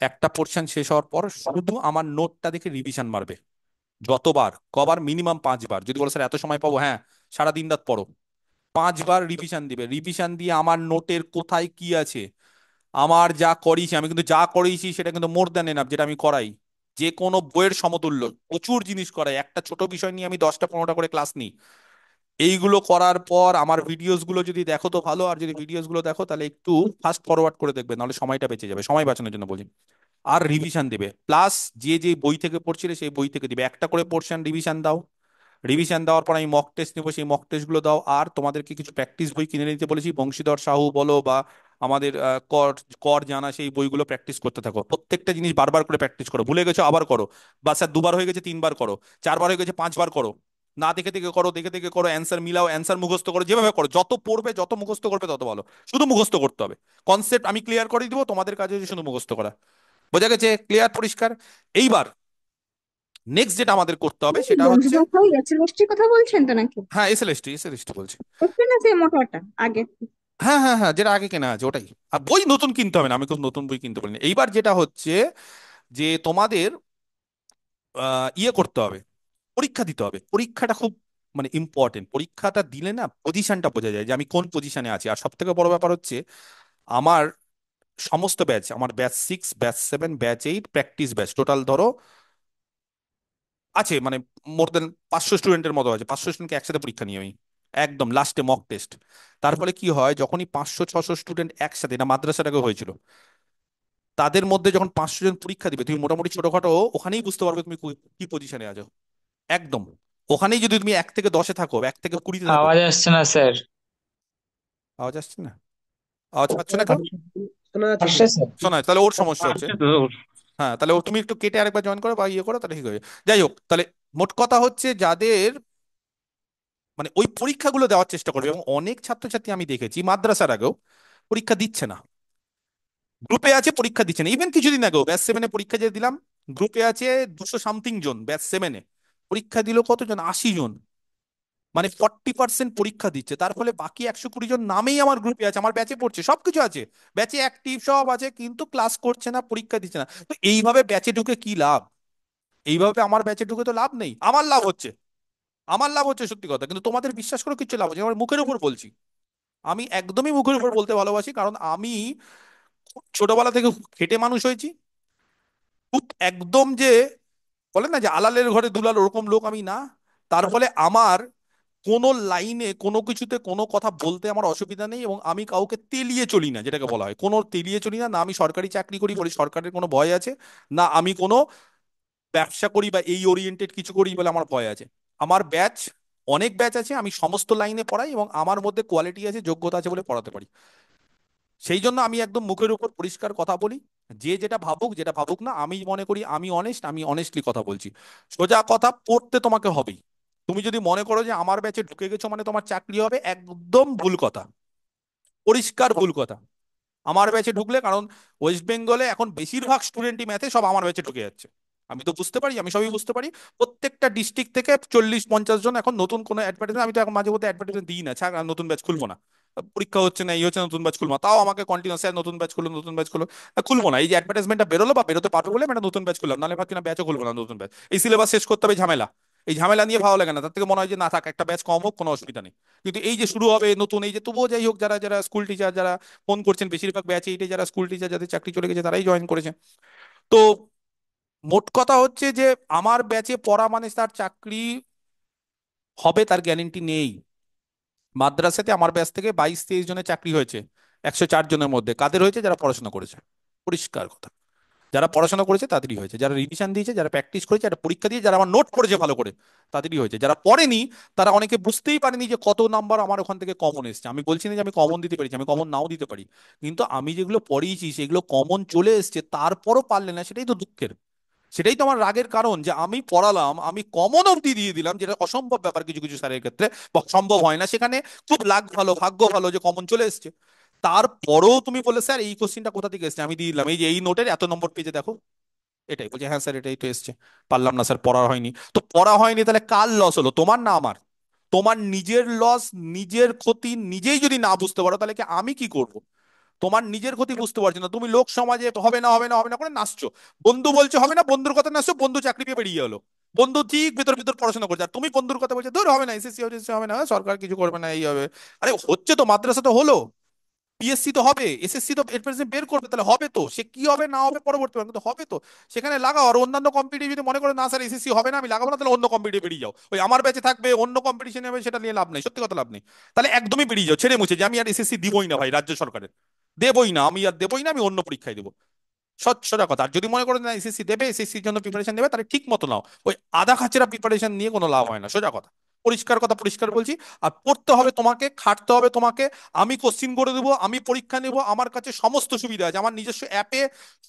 একটা পোর্শন শেষ হওয়ার পর শুধু আমার নোটটা দেখে রিভিশন মারবে। যতবার কবার, মিনিমাম 5 বার। যদি বলো স্যার এত সময় পাবো, হ্যাঁ, সারা দিন রাত পড়ো। 5 বার রিভিশন দিবে, রিভিশন দিয়ে আমার নোটের কোথায় কি আছে, আমার যা করিয়েছি, আমি কিন্তু যা করিয়েছি সেটা কিন্তু মোর দ্যান এনাফ, যেটা আমি করাই যে কোনো বইয়ের সমতুল্য। প্রচুর জিনিস করাই, একটা ছোট বিষয় নিয়ে আমি 10টা 15টা করে ক্লাস নিই। এইগুলো করার পর আমার ভিডিওস গুলো যদি দেখো তো ভালো, আর যদি ভিডিওস গুলো দেখো তাহলে একটু ফাস্ট ফরওয়ার্ড করে দেখবে, নাহলে সময়টা বেঁচে যাবে, সময় বাঁচানোর জন্য বলি। আর রিভিশন দিবে, প্লাস যে যে বই থেকে পড়ছিলে সেই বই থেকে দিবে, একটা করে পোর্শন রিভিশন দাও। রিভিশন দেওয়ার পর আমি মক টেস্ট নেবো, সেই মক টেস্ট গুলো দাও। আর তোমাদেরকে কিছু প্র্যাকটিস বই কিনে নিতে বলেছি, বংশীধর সাহু বলো বা আমাদের কর কর জানা, সেই বইগুলো প্র্যাকটিস করতে থাকো। প্রত্যেকটা জিনিস বারবার করে প্র্যাকটিস করো, ভুলে গেছো আবার করো, বা স্যার 2 বার হয়ে গেছে 3 বার করো, 4 বার হয়ে গেছে 5 বার করো। না দেখে দেখে করো, দেখে দেখে করো, অ্যান্সার মিলাও, অ্যান্সার মুখস্থ করো, যেভাবে করো, যত পড়বে যত মুখস্থ করবে তত ভালো। শুধু মুখস্থ করতে হবে, কনসেপ্ট আমি ক্লিয়ার করে দিব, তোমাদের কাজে হচ্ছে শুধু মুখস্থ করা। বোঝা গেছে? ক্লিয়ার, পরিষ্কার? এইবার নেক্সট যেটা আমাদের করতে হবে সেটা হচ্ছে, বংশীধর স্যার গাছের গোষ্ঠীর কথা বলছেন তো নাকি? হ্যাঁ এসএলএসটি, এসএলএসটি বলছি। বুঝছেন না, যে মোটাটা আগে। হ্যাঁ হ্যাঁ হ্যাঁ, যেটা আগে কেনা আছে ওটাই। আর বই নতুন কিনতে হবে না, আমি কোনো নতুন বই কিনতে বলিনি। এইবার যেটা হচ্ছে যে তোমাদের ইয়ে করতে হবে, পরীক্ষা দিতে হবে। পরীক্ষাটা খুব মানে ইম্পর্টেন্ট। পরীক্ষাটা দিলে না পজিশনটা বোঝা যায় যে আমি কোন পজিশনে আছি। আর সব থেকে বড় ব্যাপার হচ্ছে, আমার সমস্ত ব্যাচ, আমার batch 6, batch 7, batch 8, practice batch, total ধরো আছে মানে মোর দেন 500 স্টুডেন্টের মতো আছে। 500 স্টুডেন্টকে একসাথে পরীক্ষা নিয়ে আমি একদম লাস্টে মক টেস্ট। তার ফলে কি হয়, যখনই 500-600 স্টুডেন্ট একসাথে, এটা মাদ্রাসাটাকে হয়েছিল, তাদের মধ্যে যখন 500 জন পরীক্ষা দিবে, তুমি মোটামুটি ছোটখাটো ওখানেই বুঝতে পারবে তুমি কি পজিশনে আছো। একদম। ওখানেই যদি তুমি 1 থেকে 10-এ থাকো, 1 থেকে 20-তে থাকো। আওয়াজ আসছে না স্যার। আওয়াজ আসছে না? আওয়াজ পাচ্ছ না শোনা কেউ? যাচ্ছে শোনা যাচ্ছে আসছে স্যার। স্যার। শোনা যাচ্ছে? তাহলে ওর সমস্যা হচ্ছে। আসছে তো। হ্যাঁ, তাহলে তুমি একটু কেটে আরেকবার জয়েন করো বা ইয়ে করো, তাহলে ঠিক হবে। যাই হোক, তাহলে মোট কথা হচ্ছে যাদের মানে ওই পরীক্ষাগুলো দেওয়ার চেষ্টা করবে, এবং অনেক ছাত্রছাত্রী আমি দেখেছি মাদ্রাসার আগেও পরীক্ষা দিচ্ছে না, গ্রুপে আছে পরীক্ষা দিচ্ছে না। ইভেন কিছুদিন আগেও ব্যাচ 7-এ পরীক্ষা যে দিলাম, গ্রুপে আছে 200 সামথিং জন, ব্যাচ 7-এ পরীক্ষা দিল কতজন, 80 জন। মানে 40% পরীক্ষা দিচ্ছে, তার ফলে বাকি 120 জন নামেই আমার গ্রুপে আছে, আমার ব্যাচে পড়ছে, সবকিছু আছে, ব্যাচে অ্যাক্টিভ সব আছে, কিন্তু ক্লাস করছে না, পরীক্ষা দিচ্ছে না। তো এইভাবে ব্যাচে ঢুকে কি লাভ? এইভাবে আমার ব্যাচে ঢুকে তো লাভ নেই। আমার লাভ হচ্ছে, আমার লাভ হচ্ছে সত্যি কথা, কিন্তু তোমাদের বিশ্বাস করে কিছু লাভ হচ্ছে? আমার মুখের উপর বলছি, আমি একদমই মুখের উপর বলতে ভালোবাসি, কারণ আমি খুব ছোটবেলা থেকে খুব খেটে মানুষ হয়েছি। খুব একদম যে বলে না যে আলালের ঘরে দুলাল, ওরকম লোক আমি না। তার ফলে আমার কোনো লাইনে কোনো কিছুতে কোনো কথা বলতে আমার অসুবিধা নেই, এবং আমি কাউকে তেলিয়ে চলি না, যেটাকে বলা হয়, কোনো তেলিয়ে চলি না। না আমি সরকারি চাকরি করি বলে সরকারের কোনো ভয় আছে, না আমি কোনো ব্যবসা করি বা এই ওরিয়েন্টেড কিছু করি বলে আমার ভয় আছে। আমার ব্যাচ, অনেক ব্যাচ আছে, আমি সমস্ত লাইনে পড়াই, এবং আমার মধ্যে কোয়ালিটি আছে, যোগ্যতা আছে বলে পড়াতে পারি। সেই জন্য আমি একদম মুখের উপর পরিষ্কার কথা বলি। যে যেটা ভাবুক, যেটা ভাবুক না, আমি মনে করি আমি অনেস্ট, আমি অনেস্টলি কথা বলছি। সোজা কথা, পড়তে তোমাকে হবেই। তুমি যদি মনে করো যে আমার ব্যাচে ঢুকে গেছো মানে তোমার চাকরি হবে, একদম ভুল কথা, পরিষ্কার ভুল কথা। আমার ব্যাচে ঢুকলে, কারণ ওয়েস্ট বেঙ্গলে এখন বেশিরভাগ স্টুডেন্টই ম্যাথে, সব আমার ব্যাচে ঢুকে যাচ্ছে। আমি তো বুঝতে পারি, আমি সবই বুঝতে পারি। প্রত্যেকটা ডিস্ট্রিক্ট থেকে 40-50 জন এখন নতুন কোনো অ্যাডভার্টাইজমেন্ট, আমি তো এখন মাঝে মধ্যে অ্যাডভার্টাইজমেন্ট দিই না, ছাড় আর নতুন ব্যাচ খুলবো না, পরীক্ষা হচ্ছে না, এই হচ্ছে, নতুন ব্যাচ খুলবো না। তাও আমাকে কন্টিনিউ, স্যার নতুন ব্যাচ খুলুন, নতুন ব্যাচ খুলুন। খুলবো না, এই যে অ্যাডভার্টাইজমেন্টটা বেরোলো বা বেরোতে পারবে বলে আমি একটা নতুন ব্যাচ খুললাম, নাহলে ভাবছি না ব্যাচও খুলবো না, নতুন ব্যাচ, এই সিলেবাস শেষ করতে হবে, ঝামেলা। এই ঝামেলা নিয়ে ভালো লাগে না, তার থেকে মনে হয় যে না থাক, একটা ব্যাচ কম হোক, কোনো অসুবিধা নেই। কিন্তু এই যে শুরু হবে নতুন, এই যে তবুও যাই হোক, যারা যারা স্কুল টিচার যারা ফোন করছেন, বেশিরভাগ ব্যাচে এইটে যারা স্কুল টিচার যাদের চাকরি চলে গেছে তারাই জয়েন করেছে। তো মোট কথা হচ্ছে যে আমার ব্যাচে পড়া মানে তার চাকরি হবে তার গ্যারেন্টি নেই। মাদ্রাসাতে আমার ব্যাচ থেকে 22-23 জনের চাকরি হয়েছে, 104 জনের মধ্যে। কাদের হয়েছে? যারা পড়াশোনা করেছে, পরিষ্কার কথা। যারা পড়াশোনা করেছে তাদেরই হয়েছে, যারা রিভিশন দিয়েছে, যারা প্র্যাকটিস করেছে, যারা পরীক্ষা দিয়ে, যারা আমার নোট পড়েছে ভালো করে, তাদেরই হয়েছে। যারা পড়েনি, তারা অনেকে বুঝতেই পারেনি যে কত নাম্বার আমার ওখান থেকে কমন এসেছে। আমি বলছি না যে আমি কমন দিতে পেরেছি, আমি কমন নাও দিতে পারি, কিন্তু আমি যেগুলো পড়িয়েছি সেগুলো কমন চলে এসেছে, তারপরও পারলে না, সেটাই তো দুঃখের। সেটাই তো আমার রাগের কারণ, যে আমি পড়ালাম, আমি কমন অবধি দিয়ে দিলাম, যেটা অসম্ভব ব্যাপার কিছু কিছু স্যারের ক্ষেত্রে, বা সম্ভব হয় না, সেখানে খুব লাগ ভালো, ভাগ্য ভালো যে কমন চলে এসেছে। তারপরেও তুমি বলে স্যার এই কোশ্চিনটা কোথা থেকে এসেছে, আমি দিয়ে দিলাম এই যে এই নোটের এত নম্বর পেজে দেখো, এটাই বলছে, হ্যাঁ স্যার এটাই তো এসছে। পারলাম না স্যার, পড়া হয়নি। তো পড়া হয়নি তাহলে কার লস হলো, তোমার না আমার? তোমার নিজের লস, নিজের ক্ষতি নিজেই যদি না বুঝতে পারো, তাহলে কি আমি কি করব? তোমার নিজের ক্ষতি বুঝতে পারছো না, তুমি লোক সমাজে হবে না হবে না হবে না করে নাচছো। বন্ধু বলছে হবে না, বন্ধুর কথা নাচছো, বন্ধু চাকরি পেয়ে বেরিয়ে গেলো। বন্ধু ঠিক ভিতর ভিতর পড়াশোনা করছে, আর তুমি বন্ধুর কথা বলছো ধর হবে না, এসএসসি হবে না, সরকার কিছু করবে না, এই হবে। আরে হচ্ছে তো, মাদ্রাসা তো হলো, পিএসসি তো হবে, এসএসসি তো এর প্রেসেন্ট বের করবে, তাহলে হবে তো, সে কি হবে না হবে পরবর্তী, কিন্তু হবে তো। সেখানে লাগাও। আর অন্যান্য কম্পিটিটিভ যদি মনে করো না স্যার এসএসসি হবে না, আমি লাগাবো না, তাহলে অন্য কম্পিটিটিভ বেরিয়ে যাও। ওই আমার ব্যাচে থাকবে, অন্য কম্পিটিশন হবে, সেটা নিয়ে লাভ নেই, সত্যি কথা লাভ নেই। তাহলে একদমই বেরিয়ে যাও, ছেড়ে মুছে, যে আমি আর এসএসসি দিবই না ভাই, রাজ্য সরকারের দেবই না, আমি আর দেবই না, আমি অন্য পরীক্ষায় দেবো। সোজা কথা। আর যদি মনে করো না এসএসসি দেবে, এসএসসির জন্য প্রিপারেশন নেবে, তাহলে ঠিক মতো নাও। ওই আধা খাচেরা প্রিপারেশন নিয়ে কোনো লাভ হয় না, সোজা কথা। পরিষ্কার কথা, পরিষ্কার বলছি। আর পড়তে হবে তোমাকে, খাটতে হবে তোমাকে। আমি কোশ্চিন করে দেবো, আমি পরীক্ষা নেব, আমার কাছে সমস্ত সুবিধা আছে, আমার নিজস্ব অ্যাপে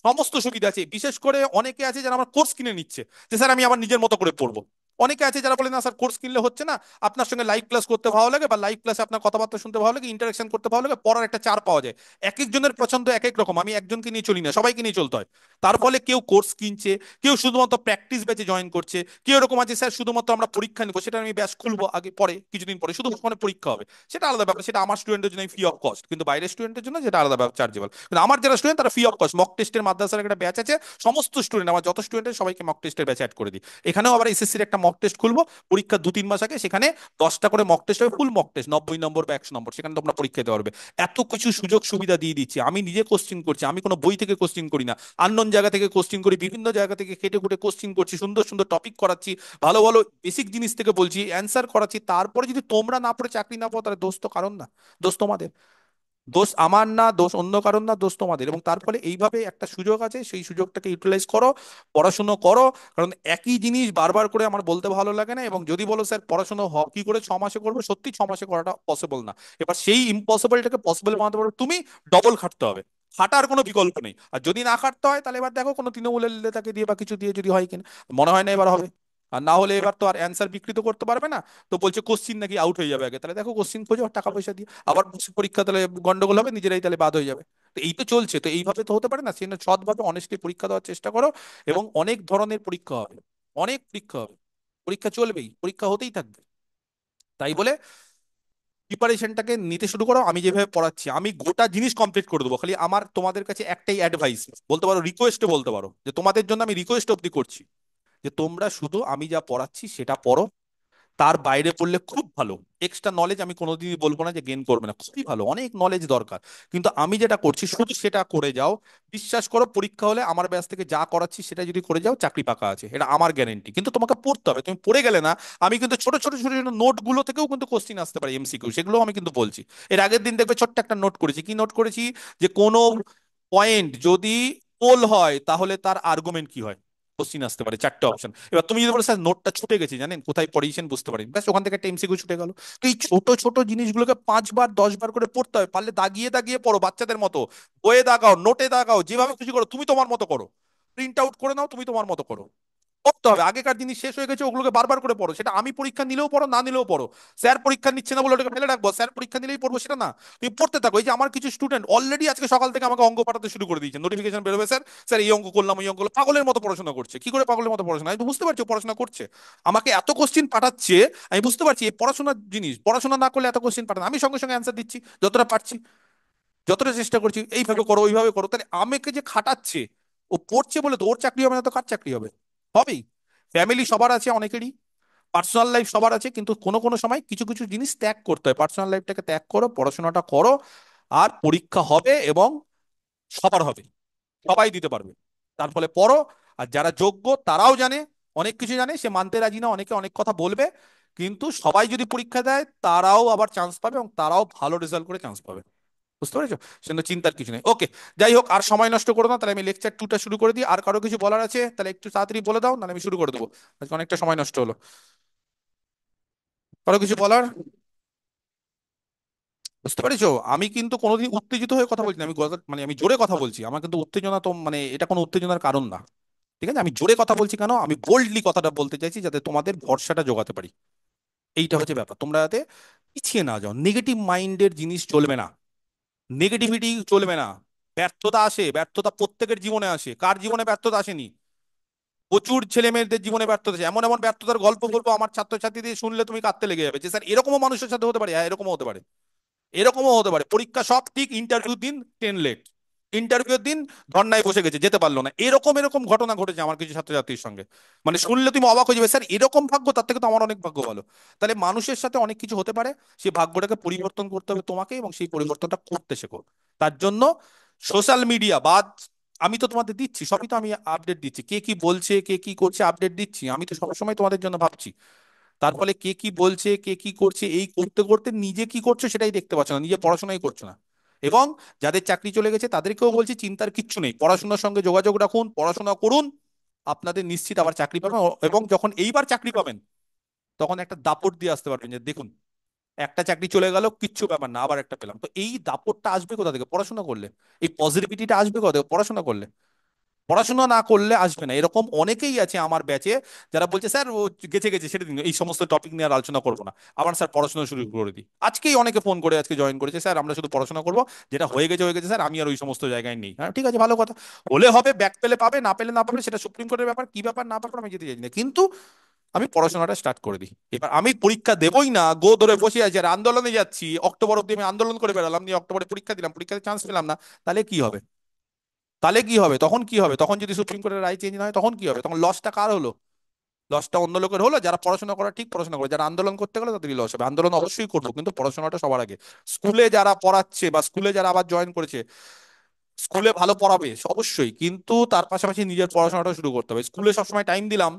সমস্ত সুবিধা আছে। বিশেষ করে অনেকে আছে যারা আমার কোর্স কিনে নিচ্ছে, যে স্যার আমি আমার নিজের মতো করে পড়বো। অনেকে আছে যারা বলে না স্যার কোর্স কিনলে হচ্ছে না, আপনার সঙ্গে লাইভ ক্লাস করতে ভালো লাগে, বা লাইভ ক্লাসে আপনার কথাবার্তা শুনতে ভালো লাগে, ইন্টারাকশন করতে ভালো লাগে, পড়ার একটা চার পাওয়া যায়। এক একজনের পছন্দ এক এক রকম, আমি একজনকে নিয়ে চলি না, সবাইকে নিয়ে চলতে হয়। তার ফলে কেউ কোর্স কিনছে, কেউ শুধুমাত্র প্র্যাকটিস ব্যাচে জয়েন করছে, কেউ এরকম আছে স্যার শুধুমাত্র আমরা পরীক্ষা নিবো, সেটা আমি ব্যাচ খুলবো আগে পরে কিছুদিন পরে, শুধু ওখানে পরীক্ষা হবে, সেটা আলাদা ব্যাপার, সেটা আমার স্টুডেন্টের জন্য ফ্রি অফ কস্ট, কিন্তু বাইরের স্টুডেন্টের জন্য যেটা আলাদা ব্যাপার, চার্জেবল। কিন্তু আমার যারা স্টুডেন্ট তারা ফ্রি অফ কস্ট, মক টেস্টের মাদ্রাসার একটা ব্যাচ আছে, সমস্ত স্টুডেন্ট আমার যত স্টুডেন্টের সবাইকে মক টেস্টের ব্যাচে অ্যাড করে দিই। এখানেও আবার এসএসসির একটা মক টেস্ট খুলবো, পরীক্ষা 2-3 মাস আগে, সেখানে 10টা করে মক টেস্ট হবে, ফুল মক টেস্ট, 90 নম্বর বা 100 নম্বর, সেখানে তোমরা পরীক্ষা দিতে পারবে। এত কিছু সুযোগ সুবিধা দিয়ে দিচ্ছি, আমি নিজে কোশ্চিন করছি, আমি কোনো বই থেকে কোশ্চিন করি না, আননোন জায়গা থেকে কোশ্চিন করি, বিভিন্ন জায়গা থেকে খেটে খুঁটে কোশ্চিন করছি, সুন্দর সুন্দর টপিক করাচ্ছি, ভালো ভালো বেসিক জিনিস থেকে বলছি, অ্যান্সার করাচ্ছি। তারপরে যদি তোমরা না পড়ে চাকরি না পাও, তাহলে দোষ তো কারণ না, দোষ তোমাদের। দোষ আমার না, দোষ অন্য কারণ না, দোষ তোমাদের। এবং তার ফলে এইভাবে একটা সুযোগ আছে, সেই সুযোগটাকে ইউটিলাইজ করো, পড়াশুনো করো। কারণ একই জিনিস বারবার করে আমার বলতে ভালো লাগে না। এবং যদি বলো স্যার পড়াশুনো কি করে 6 মাসে করবো, সত্যি 6 মাসে করাটা পসিবল না। এবার সেই ইম্পসিবলটাকে পসিবল বানাতে পারবে তুমি, ডবল খাটতে হবে। খাটার কোনো বিকল্প নেই। আর যদি না খাটতে হয় তাহলে এবার দেখো কোনো তৃণমূলের নেতাকে দিয়ে বা কিছু দিয়ে যদি হয় কিনা। মনে হয় না এবার হবে। আর না হলে এবার তো আর অ্যান্সার বিকৃত করতে পারবে না। তো বলছে কোশ্চিন নাকি আউট হয়ে যাবে আগে, তাহলে দেখো কোশ্চিন খোঁজো আর টাকা পয়সা দিয়ে। আবার পরীক্ষা তাহলে গন্ডগোল হবে, নিজেরাই তাহলে বাদ হয়ে যাবে। তো এই তো চলছে, তো এইভাবে তো হতে পারে না। সেজন্য সৎভাবে অনেস্টলি পরীক্ষা দেওয়ার চেষ্টা করো। এবং অনেক ধরনের পরীক্ষা হবে, অনেক পরীক্ষা হবে, পরীক্ষা চলবেই, পরীক্ষা হতেই থাকবে। তাই বলে প্রিপারেশনটাকে নিতে শুরু করো। আমি যেভাবে পড়াচ্ছি আমি গোটা জিনিস কমপ্লিট করে দেবো। খালি আমার তোমাদের কাছে একটাই অ্যাডভাইস, বলতে পারো রিকোয়েস্টে বলতে পারো, যে তোমাদের জন্য আমি রিকোয়েস্ট অব্দি করছি, যে তোমরা শুধু আমি যা পড়াচ্ছি সেটা পড়ো। তার বাইরে পড়লে খুব ভালো। এক্সট্রা নলেজ আমি কোনোদিনই বলবো না যে গেইন করবে না, খুবই ভালো, অনেক নলেজ দরকার। কিন্তু আমি যেটা করছি শুধু সেটা করে যাও। বিশ্বাস করো, পরীক্ষা হলে আমার ব্যাচ থেকে যা করাচ্ছি সেটা যদি করে যাও, চাকরি পাকা আছে, এটা আমার গ্যারেন্টি। কিন্তু তোমাকে পড়তে হবে, তুমি পড়ে গেলে না। আমি কিন্তু ছোট ছোট ছোট ছোট নোটগুলো থেকেও কিন্তু কোশ্চিন আসতে পারে, এমসিকিউ, সেগুলো আমি কিন্তু বলছি। এর আগের দিন দেখবে ছোট্ট একটা নোট করেছি। কি নোট করেছি? যে কোনো পয়েন্ট যদি পোল হয় তাহলে তার আর্গুমেন্ট কি হয়। কোশ্চিন আসতে পারে, 4টে অপশন। এবার তুমি যদি বলো স্যার নোটটা ছুটে গেছে, জানেন কোথায় পড়িয়েছেন বুঝতে পারেন, ব্যাস ওখান থেকে একটা এমসিকিউ ছুটে গেল। তো এই ছোট ছোট জিনিসগুলোকে 5 বার 10 বার করে পড়তে হয়। পারলে দাগিয়ে দাগিয়ে পড়ো, বাচ্চাদের মতো। বইয়ে দাগাও, নোটে দাগাও, যেভাবে খুশি করো, তুমি তোমার মতো করো। প্রিন্ট আউট করে নাও, তুমি তোমার মতো করো। পড়তে হবে, আগেকার জিনিস শেষ হয়ে গেছে, ওগুলোকে বারবার করে পড়ো। সেটা আমি পরীক্ষা নিলেও পড়ো, না নিলেও পড়ো। স্যার পরীক্ষা নিচ্ছে না বলে ওটাকে ফেলে রাখবো, স্যার পরীক্ষা নিলেই পড়বো সেটা না। তুমি পড়তে থাকো। এই যে আমার কিছু স্টুডেন্ট অলরেডি আজকে সকাল থেকে আমাকে অঙ্ক পাঠাতে শুরু করে দিয়েছে, নোটিফিকেশন বেরোবে, স্যার স্যার এই অঙ্ক করলাম, ওই অঙ্ক করলাম। পাগলের মতো পড়াশোনা করছে। কি করে পাগলের মতো পড়াশোনা? আমি তো বুঝতে পারছি ও পড়াশোনা করছে। আমাকে এত কোশ্চিন পাঠাচ্ছে, আমি বুঝতে পারছি এই পড়াশোনার জিনিস, পড়াশোনা না করলে এত কোশ্চিন পাঠানো। আমি সঙ্গে সঙ্গে অ্যান্সার দিচ্ছি যতটা পারছি, যতটা চেষ্টা করছি, এইভাবে করো ওইভাবে করো। তাহলে আমাকে যে খাটাচ্ছে, ও পড়ছে বলে তো ওর চাকরি হবে না, তো কার চাকরি হবে? হবেই। ফ্যামিলি সবার আছে, অনেকেরই পার্সোনাল লাইফ সবার আছে, কিন্তু কোনো কোনো সময় কিছু কিছু জিনিস ত্যাগ করতে হয়। পার্সোনাল লাইফটাকে ত্যাগ করো, পড়াশোনাটা করো। আর পরীক্ষা হবে, এবং সবার হবে, সবাই দিতে পারবে। তার ফলে পড়ো। আর যারা যোগ্য তারাও জানে, অনেক কিছু জানে, সে মানতে রাজি না, অনেকে অনেক কথা বলবে, কিন্তু সবাই যদি পরীক্ষা দেয় তারাও আবার চান্স পাবে, এবং তারাও ভালো রেজাল্ট করে চান্স পাবে। বুঝতে পেরেছো? সেজন্য চিন্তার কিছু নেই। ওকে, যাই হোক, আর সময় নষ্ট করো না। তাহলে আমি লেকচার 2টা শুরু করে দিই। আর কারো কিছু বলার আছে তাহলে একটু তাড়াতাড়ি বলে দাও, নাহলে আমি শুরু করে দেবো। আজকে অনেকটা সময় নষ্ট হলো। কারো কিছু বলার? বুঝতে পেরেছো? আমি কিন্তু কোনোদিন উত্তেজিত হয়ে কথা বলছি না। আমি মানে আমি জোরে কথা বলছি। আমার কিন্তু উত্তেজনা তো মানে এটা কোনো উত্তেজনার কারণ না। ঠিক আছে, আমি জোরে কথা বলছি কেন? আমি বোল্ডলি কথাটা বলতে চাইছি যাতে তোমাদের ভরসাটা জোগাতে পারি। এইটা হচ্ছে ব্যাপার, তোমরা যাতে পিছিয়ে না যাও। নেগেটিভ মাইন্ডের জিনিস চলবে না, নেগেটিভিটি চলবে না। ব্যর্থতা আসে, ব্যর্থতা প্রত্যেকের জীবনে আসে। কার জীবনে ব্যর্থতা আসেনি? প্রচুর ছেলে মেয়েদের জীবনে ব্যর্থতা আছে। এমন এমন ব্যর্থতার গল্প বলবো, আমার ছাত্রছাত্রীদের শুনলে তুমি কাঁদতে লেগে যাবে, যে স্যার এরকমও মানুষের সাথে হতে পারে। হ্যাঁ, এরকমও হতে পারে, এরকমও হতে পারে। পরীক্ষা সব ঠিক, ইন্টারভিউ দিন 10 লেট, ইন্টারভিউ দিন ধর্নায় বসে গেছে, যেতে পারলো না। এরকম এরকম ঘটনা ঘটেছে আমার কিছু ছাত্রছাত্রীর সঙ্গে। মানে শুনলে তুমি অবাক হয়ে যাবে, স্যার এরকম ভাগ্য, তার থেকে তো আমার অনেক ভাগ্য ভালো। তাহলে মানুষের সাথে অনেক কিছু হতে পারে, সেই ভাগ্যটাকে পরিবর্তন করতে হবে তোমাকে, এবং সেই পরিবর্তনটা করতে শেখো। তার জন্য সোশ্যাল মিডিয়া বাদ, আমি তো তোমাদের দিচ্ছি সবই, তো আমি আপডেট দিচ্ছি, কে কি বলছে কে কি করছে আপডেট দিচ্ছি। আমি তো সবসময় তোমাদের জন্য ভাবছি। তার ফলে কে কি বলছে কে কি করছে, এই করতে করতে নিজে কি করছো সেটাই দেখতে পাচ্ছ না, নিজে পড়াশোনাই করছো না। এবং যাদের চাকরি চলে গেছে তাদেরকেও বলছি, চিন্তার কিচ্ছু নেই, পড়াশোনার সঙ্গে যোগাযোগ রাখুন, পড়াশোনা করুন। আপনাদের নিশ্চিত আবার চাকরি পাবেন। এবং যখন এইবার চাকরি পাবেন, তখন একটা দাপট দিয়ে আসতে পারবেন, যে দেখুন একটা চাকরি চলে গেল, কিচ্ছু ব্যাপার না, আবার একটা পেলাম। তো এই দাপটটা আসবে কোথা থেকে? পড়াশোনা করলে। এই পজিটিভিটিটা আসবে কোথা থেকে? পড়াশোনা করলে। পড়াশোনা না করলে আসবে না। এরকম অনেকেই আছে আমার ব্যাচে, যারা বলছে স্যার ও গেছে গেছে সেটা দিন, এই সমস্ত টপিক নিয়ে আর আলোচনা করবো না, আবার স্যার পড়াশোনা শুরু করে দিই। আজকেই অনেকে ফোন করে আজকে জয়েন করেছে, স্যার আমরা শুধু পড়াশোনা করবো, যেটা হয়ে গেছে স্যার, আমি আর ওই সমস্ত জায়গায় নেই। হ্যাঁ ঠিক আছে, ভালো কথা। হলে হবে, ব্যাক পেলে পাবে, না পেলে না পাবে, সেটা সুপ্রিম কোর্টের ব্যাপার। কি ব্যাপার না ব্যাপার আমি যেতে চাই না, কিন্তু আমি পড়াশোনাটা স্টার্ট করে দিই। এবার আমি পরীক্ষা দেবই না, গো ধরে বসে আছি আর আন্দোলনে যাচ্ছি, অক্টোবর অব্দি আমি আন্দোলন করে বেড়ালাম, নিয়ে অক্টোবরে পরীক্ষা দিলাম, পরীক্ষাতে চান্স পেলাম না, তাহলে কি হবে? তাহলে কি হবে? তখন কি হবে? তখন যদি সুপ্রিম কোর্টের রায় চেঞ্জ না হয় তখন কি হবে? তখন লসটা কার হলো? লসটা অন্য লোকের হলো। যারা পড়াশোনা করা ঠিক পড়াশোনা করে, যারা আন্দোলন করতে গেলে তাদেরই লস হবে। আন্দোলন অবশ্যই করবো, কিন্তু পড়াশোনাটা সবার আগে। স্কুলে যারা পড়াচ্ছে বা স্কুলে যারা আবার জয়েন করেছে, স্কুলে ভালো পড়াবে অবশ্যই, কিন্তু তার পাশাপাশি নিজের পড়াশোনাটা শুরু করতে হবে। স্কুলে সবসময় টাইম দিলাম,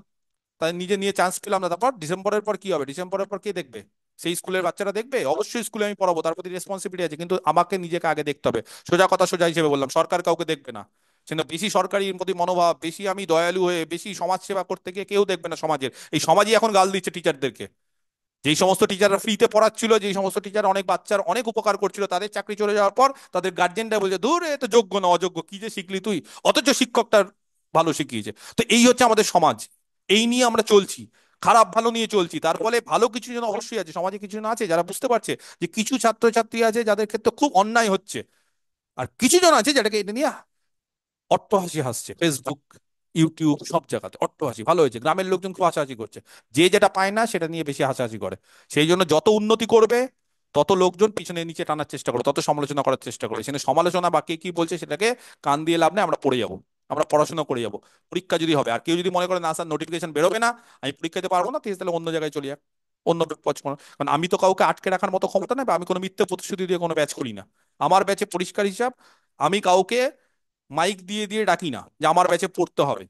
তাই নিজে নিয়ে চান্স পেলাম না, তারপর ডিসেম্বরের পর কি হবে? ডিসেম্বরের পর কে দেখবে? সেই স্কুলের বাচ্চারা দেখবে? অবশ্যই স্কুলে আমি পড়াবো, তার প্রতি রেসপন্সিবিলিটি আছে, কিন্তু আমাকে নিজেকে আগে দেখতে হবে। সোজা কথা সোজা হিসেবে বললাম, সরকার কাউকে দেখবে না। সেটা বেশি সরকারির প্রতি মনোভাব, বেশি আমি দয়ালু হয়ে বেশি সমাজ সেবা করতে গিয়ে কেউ দেখবে না সমাজের। এই সমাজই এখন গাল দিচ্ছে টিচারদেরকে। যেই সমস্ত টিচাররা ফ্রিতে পড়াচ্ছিল, যেই সমস্ত টিচার অনেক বাচ্চার অনেক উপকার করছিল, তাদের চাকরি চলে যাওয়ার পর তাদের গার্জেনরা বলছে, দূর এ তো যোগ্য না, অযোগ্য, কি যে শিখলি তুই। অথচ শিক্ষকটার ভালো শিখিয়েছে। তো এই হচ্ছে আমাদের সমাজ, এই নিয়ে আমরা চলছি, খারাপ ভালো নিয়ে চলছি। তার ফলে ভালো কিছু জন অবশ্যই আছে সমাজে, কিছু জন আছে যারা বুঝতে পারছে যে কিছু ছাত্রছাত্রী আছে যাদের ক্ষেত্রে খুব অন্যায় হচ্ছে, আর কিছু জন আছে যেটাকে এটা নিয়ে অট্টহাসি হাসছে। ফেসবুক, ইউটিউব সব জায়গাতে অট্টহাসি, ভালো হয়েছে, গ্রামের লোকজন খুব হাসাহাসি করছে। যে যেটা পায় না সেটা নিয়ে বেশি হাসাহাসি করে। সেই জন্য যত উন্নতি করবে তত লোকজন পিছনে নিচে টানার চেষ্টা করে, তত সমালোচনা করার চেষ্টা করে। সেখানে সমালোচনা বা কে কি বলছে সেটাকে কান দিয়ে লাভ নেই, আমরা পড়ে যাবো, আমরা পড়াশোনা করে যাবো। পরীক্ষা যদি হবে, আর কেউ যদি মনে করে না স্যার নোটিফিকেশন বেরোবে না, আমি পরীক্ষা দিতে পারবো না, তাহলে অন্য জায়গায় চলে যাক, অন্য পথ কোনো। কারণ আমি তো কাউকে আটকে রাখার মতো ক্ষমতা নেই, বা আমি কোনো মিথ্যে প্রতিশ্রুতি দিয়ে কোনো ব্যাচ করি না। আমার ব্যাচে পরিষ্কার হিসাব, আমি কাউকে মাইক দিয়ে দিয়ে ডাকি না যে আমার ব্যাচে পড়তে হবে।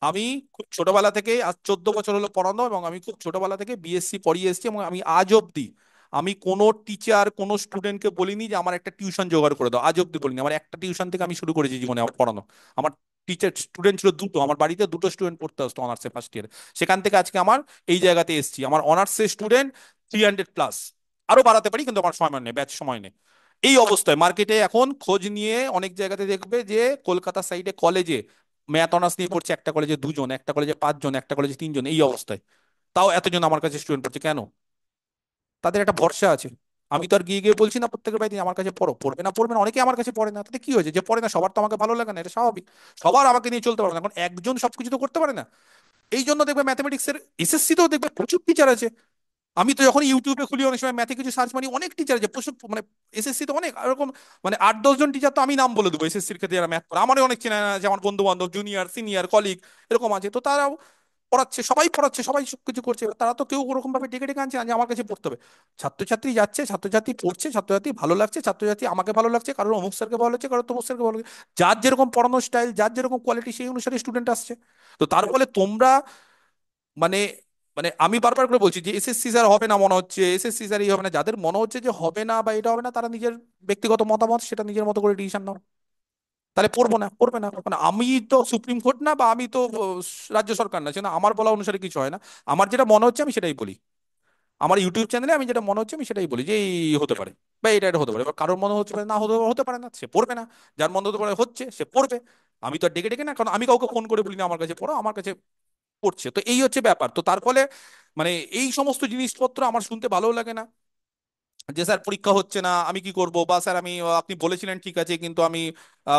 আমি খুব ছোটবেলা থেকে, আজ 14 বছর হলো পড়ানো, এবং আমি খুব ছোটবেলা থেকে বিএসসি পড়িয়ে এসেছি, এবং আমি আজ অব্দি আমি কোনো টিচার কোনো স্টুডেন্টকে বলিনি যে আমার একটা টিউশন জোগাড় করে দাও, আজ অব্দি বলিনি। আমার একটা টিউশন থেকে আমি শুরু করেছি জীবনে আমার পড়ানো। আমার টিচার স্টুডেন্ট ছিল দুটো, আমার বাড়িতে দুটো স্টুডেন্ট পড়তে আসতো অনার্সে ফার্স্ট ইয়ার। সেখান থেকে আজকে আমার এই জায়গাতে এসেছি। আমার অনার্সের স্টুডেন্ট 300+, আরো বাড়াতে পারি কিন্তু আমার সময় নেই, ব্যাচ সময় নেই। এই অবস্থায় মার্কেটে এখন খোঁজ নিয়ে অনেক জায়গাতে দেখবে যে কলকাতা সাইডে কলেজে ম্যাথ অনার্স নিয়ে পড়ছে একটা কলেজে দুজন, একটা কলেজে পাঁচজন, একটা কলেজে তিনজন, এই অবস্থায়। তাও এতজন আমার কাছে স্টুডেন্ট পড়ছে কেন? তাদের একটা ভরসা আছে। আমি তো আর গিয়ে গিয়ে বলছি না প্রত্যেকের বাড়িতে আমার কাছে পড়ো, পড়বে না পড়বে না, অনেকে আমার কাছে পড়ে না, তাতে কি হয়েছে? যে পড়ে না সবার তো আমাকে ভালো লাগে না, এটা স্বাভাবিক। সবার আমাকে নিয়ে চলতে পারবে না, এখন একজন সবকিছু তো করতে পারে না। এই জন্য দেখবে ম্যাথমেটিক্সের এসএসসি তেও দেখবে প্রচুর টিচার আছে। আমি তো যখন ইউটিউবে খুলি অনেক সময় ম্যাথে কিছু সার্চ মারি, অনেক টিচার আছে প্রচুর, মানে এসএসসি তো অনেক এরকম, মানে 8-10 জন টিচার তো আমি নাম বলে দেবো এসএসসির ক্ষেত্রে যারা ম্যাথ পড়ে, আমারও অনেক চেনা আছে, আমার বন্ধু বান্ধব জুনিয়র সিনিয়র কলিগ এরকম আছে। তো তারাও পড়াচ্ছে, সবাই পড়াচ্ছে, সবাই সবকিছু করছে, এবার তারা তো কেউ ওরকম ভাবে ডেকে ডেকে আনছে না যে আমার কাছে পড়তে হবে। ছাত্রছাত্রী যাচ্ছে, ছাত্রছাত্রী পড়ছে, ছাত্রছাত্রী ভালো লাগছে, ছাত্রছাত্রী আমাকে ভালো লাগছে, কারোর অমুক স্যারকে ভালো লাগছে, কারোর তমুক স্যারকে ভালো লাগছে। যার যেরকম পড়ানোর স্টাইল, যার যেরকম কোয়ালিটি, সেই অনুসারে স্টুডেন্ট আসছে। তো তার ফলে তোমরা, মানে মানে আমি বারবার করে বলছি যে এসএসসি স্যার হবে না মনে হচ্ছে, এসএসসি স্যার এই হবে না, যাদের মনে হচ্ছে যে হবে না বা এটা হবে না, তারা নিজের ব্যক্তিগত মতামত, সেটা নিজের মতো করে ডিসিশন নাও। তাহলে পড়বো না, পড়বে না, মানে আমি তো সুপ্রিম কোর্ট না, বা আমি তো রাজ্য সরকার না, সেটা আমার বলা অনুসারে কিছু হয় না। আমার যেটা মনে হচ্ছে আমি সেটাই বলি। আমার ইউটিউব চ্যানেলে আমি যেটা মনে হচ্ছে আমি সেটাই বলি যে এই হতে পারে বা এটা হতে পারে। এবার কারোর মনে হচ্ছে পারে না, হতে হতে পারে না, সে পড়বে না। যার মনে হতে পারে হচ্ছে, সে পড়বে। আমি তো আর ডেকে ডেকে না, কারণ আমি কাউকে ফোন করে বলি না আমার কাছে পড়ো, আমার কাছে পড়ছে। তো এই হচ্ছে ব্যাপার। তো তার ফলে মানে এই সমস্ত জিনিসপত্র আমার শুনতে ভালো লাগে না, যে স্যার পরীক্ষা হচ্ছে না আমি কি করব, বা স্যার আমি আপনি বলেছিলেন ঠিক আছে কিন্তু আমি